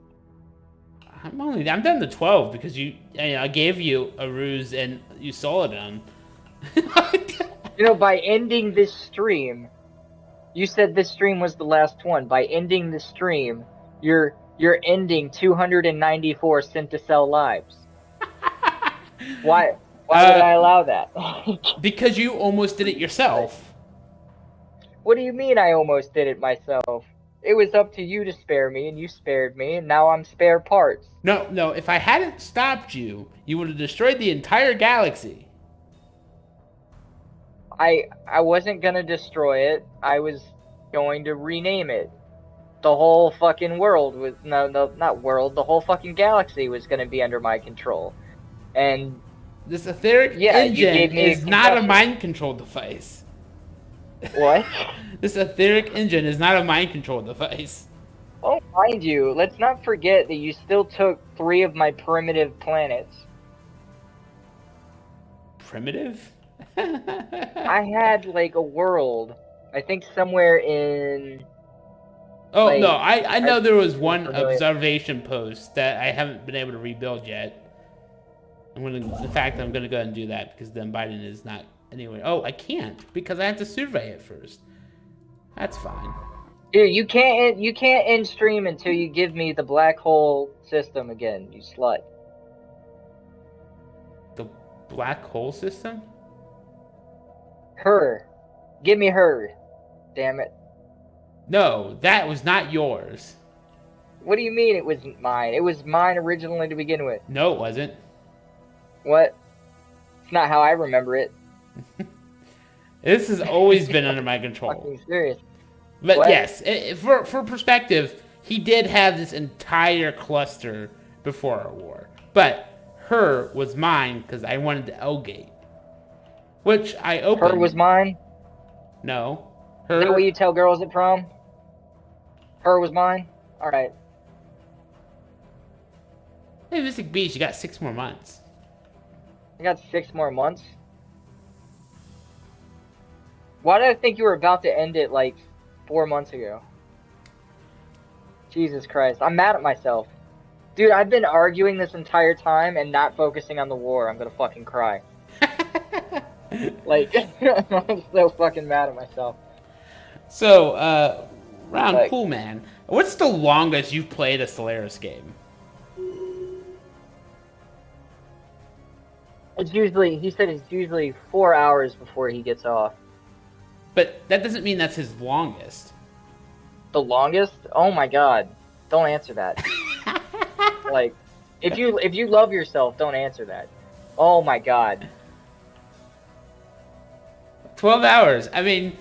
I'm down to 12 because I gave you Aruz and you saw it on. By ending this stream, you said this stream was the last one. By ending the stream, you're ending 294 Syntacell lives. Why would I allow that? Because you almost did it yourself. What do you mean I almost did it myself? It was up to you to spare me, and you spared me, and now I'm spare parts. No, if I hadn't stopped you, you would have destroyed the entire galaxy. I wasn't gonna destroy it. I was going to rename it. The whole fucking world was... No, not world. The whole fucking galaxy was gonna be under my control. And... This etheric engine is not a mind control device. What? This etheric engine is not a mind control device. Oh, mind you, let's not forget that you still took 3 of my primitive planets. Primitive? I had, like, a world. I think somewhere in... Oh, like, no, I know there was one Vermillion. observation post that I haven't been able to rebuild yet. I'm gonna go ahead and do that because then Biden is not anywhere. Oh, I can't because I have to survey it first. That's fine. Dude, you can't end stream until you give me the black hole system again, you slut. The black hole system? Her. Give me her. Damn it. No, that was not yours. What do you mean it wasn't mine? It was mine originally to begin with. No, it wasn't. What? It's not how I remember it. This has always been under my control. Fucking serious. But What? yes, for perspective, he did have this entire cluster before our war. But her was mine because I wanted the L gate, which I opened. Her was mine? No. Is that what you tell girls at prom? Her was mine? Alright. Hey, Mystic Beast, you got 6 more months. I got 6 more months? Why did I think you were about to end it like 4 months ago? Jesus Christ. I'm mad at myself. Dude, I've been arguing this entire time and not focusing on the war. I'm gonna fucking cry. Like, I'm so fucking mad at myself. So, Round Like- Cool Man, what's the longest you've played a Stellaris game? He said it's usually 4 hours before he gets off. But that doesn't mean that's his longest. The longest? Oh my god. Don't answer that. Like, if you love yourself, don't answer that. Oh my god. 12 hours. I mean,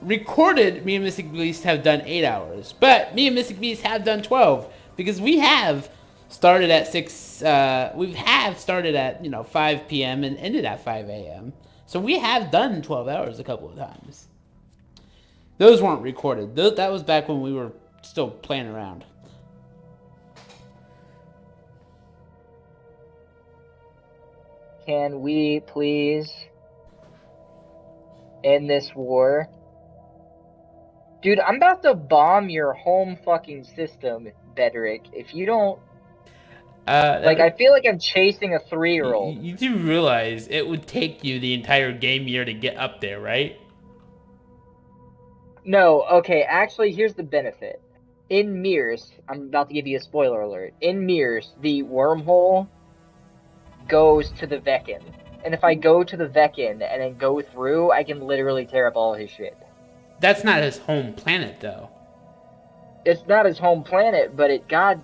recorded, me and Mystic Beast have done 8 hours. But me and Mystic Beast have done 12. Because we have started at 6, we have started at, 5 p.m. and ended at 5 a.m. So we have done 12 hours a couple of times. Those weren't recorded. That was back when we were still playing around. Can we please end this war? Dude, I'm about to bomb your home fucking system, Bedrick. If you don't... I feel like I'm chasing a 3-year-old. You do realize it would take you the entire game year to get up there, right? No, okay, actually, here's the benefit. In Mirrors, I'm about to give you a spoiler alert. In Mirrors, the wormhole goes to the Vecin. And if I go to the Vecin and then go through, I can literally tear up all his shit. That's not his home planet, though. It's not his home planet, but it got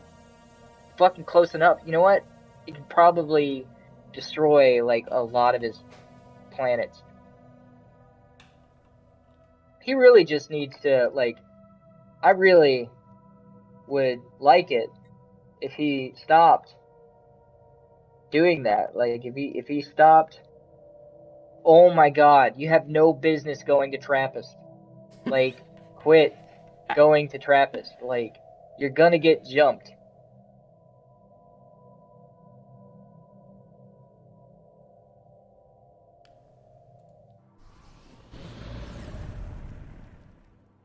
fucking close enough. You know what? It could probably destroy, like, a lot of his planets. He really just needs to, like... I really would like it if he stopped doing that. Like, if he stopped... Oh my god, you have no business going to Trappist. Like, quit going to Trappist. Like, you're gonna get jumped.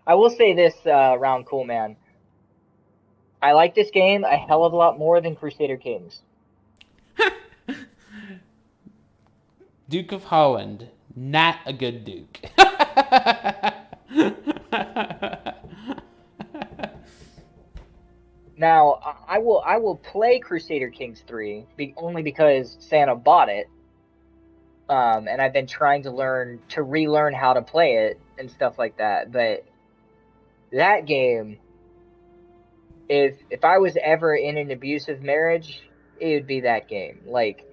I will say this, Round Cool Man. I like this game a hell of a lot more than Crusader Kings. Duke of Holland, not a good Duke. Now, I will play Crusader Kings 3 only because Santa bought it. And I've been trying to relearn how to play it and stuff like that. But that game, if I was ever in an abusive marriage, it would be that game. Like,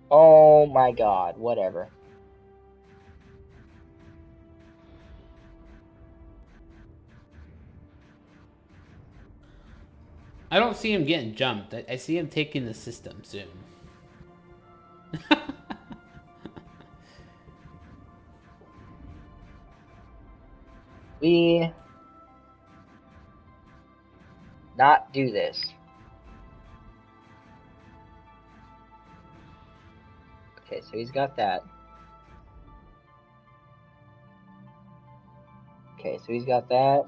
oh my god, whatever. I don't see him getting jumped. I see him taking the system soon. We not do this. Okay, so he's got that. Okay, so he's got that.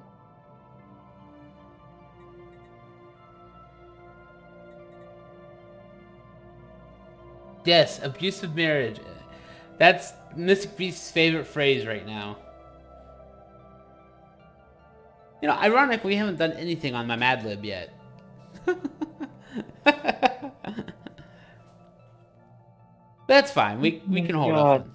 Yes, abusive marriage. That's Mystic Beast's favorite phrase right now. You know, ironic, we haven't done anything on my Mad Lib yet. That's fine. We can hold off on.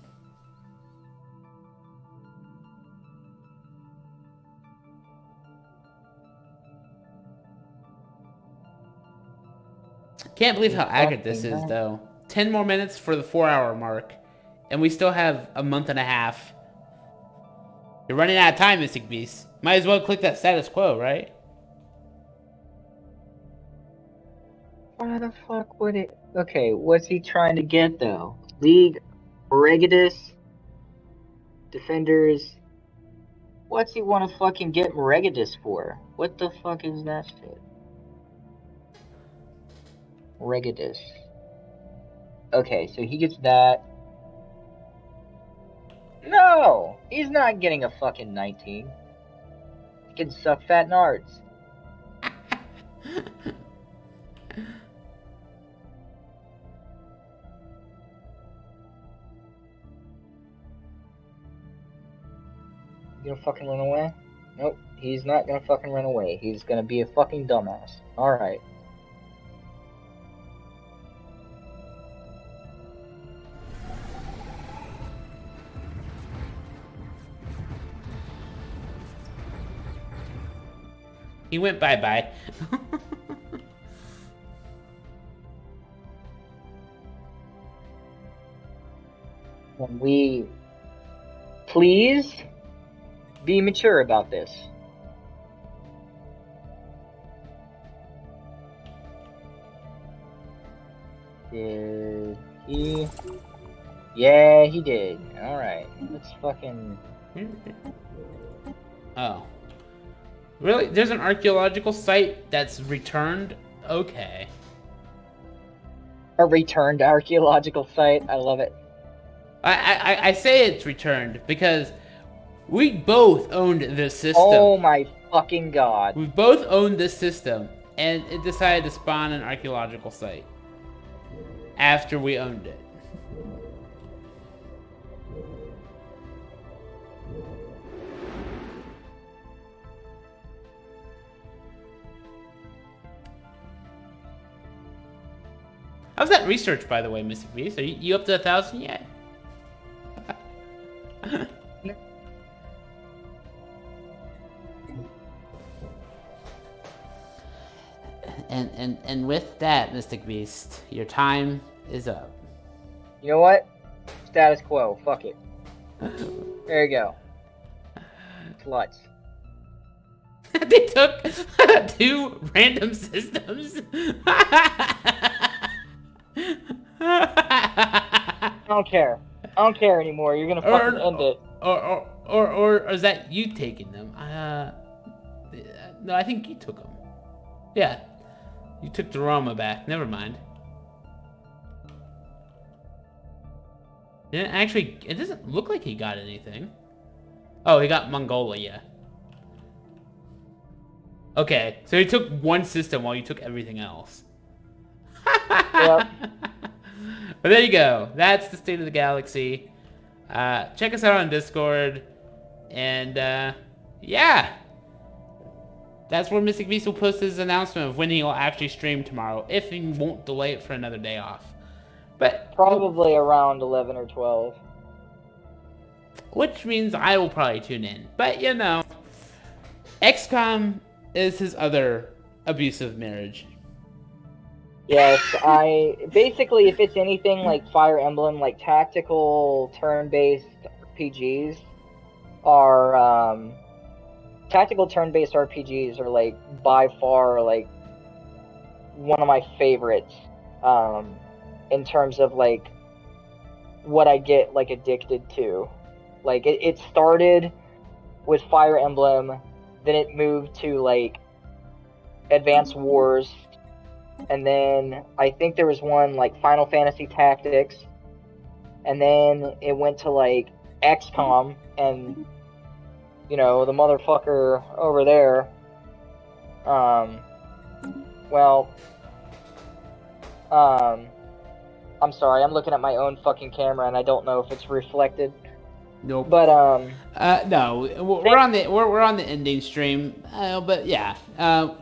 Can't believe how accurate this is, though. 10 more minutes for the 4-hour mark, and we still have a month and a half. You're running out of time, Mystic Beast. Might as well click that status quo, right? Why the fuck would it... Okay, what's he trying to get, though? League, Regadus, Defenders... What's he want to fucking get Regadus for? What the fuck is that shit? Regadus. Okay, so he gets that. No! He's not getting a fucking 19. He can suck fat nards. You gonna fucking run away? Nope, he's not gonna fucking run away. He's gonna be a fucking dumbass. Alright. He went bye-bye. Can we please be mature about this? Did he Yeah, he did. Alright. Let's fucking... Oh. Really? There's an archaeological site that's returned? Okay. A returned archaeological site. I love it. I say it's returned because we both owned this system. Oh my fucking god. We both owned this system, and it decided to spawn an archaeological site after we owned it. How's that research, by the way, Mystic Beast? Are you up to 1,000 yet? And with that, Mystic Beast, your time is up. You know what? Status quo. Fuck it. There you go. Sluts. They took 2 random systems. I don't care. I don't care anymore. You're gonna fucking end it. Or is that you taking them? No, I think you took them. Yeah, you took the Roma back. Never mind. Yeah, actually, it doesn't look like he got anything. Oh, he got Mongolia. Okay, so he took 1 system while you took everything else. Yep. But there you go. That's the state of the galaxy. Check us out on Discord. And, yeah. That's where Mystic Beast will post his announcement of when he will actually stream tomorrow. If he won't delay it for another day off. But Probably around 11 or 12. Which means I will probably tune in. But, you know. XCOM is his other abusive marriage. Yes, basically, if it's anything like Fire Emblem, like tactical turn-based RPGs are like by far like one of my favorites in terms of like what I get like addicted to. Like it started with Fire Emblem, then it moved to like Advance Wars. And then I think there was one like Final Fantasy Tactics, and then it went to like XCOM, and you know the motherfucker over there. I'm sorry, I'm looking at my own fucking camera, and I don't know if it's reflected. Nope. But no, we're on the ending stream. But yeah,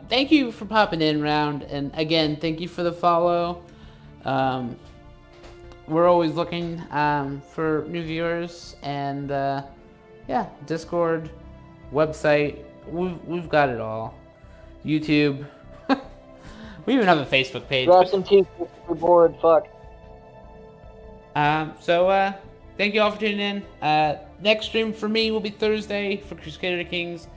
thank you for popping in, Round, and again, thank you for the follow. We're always looking for new viewers, and yeah, Discord, website, we've got it all. YouTube, we even have a Facebook page. Drop some teeth if you're bored. Fuck. So thank you all for tuning in. Next stream for me will be Thursday for Crusader Kings.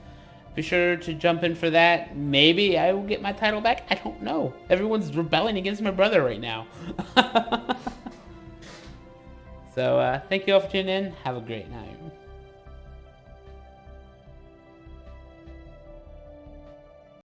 Be sure to jump in for that. Maybe I will get my title back. I don't know. Everyone's rebelling against my brother right now. So thank you all for tuning in. Have a great night.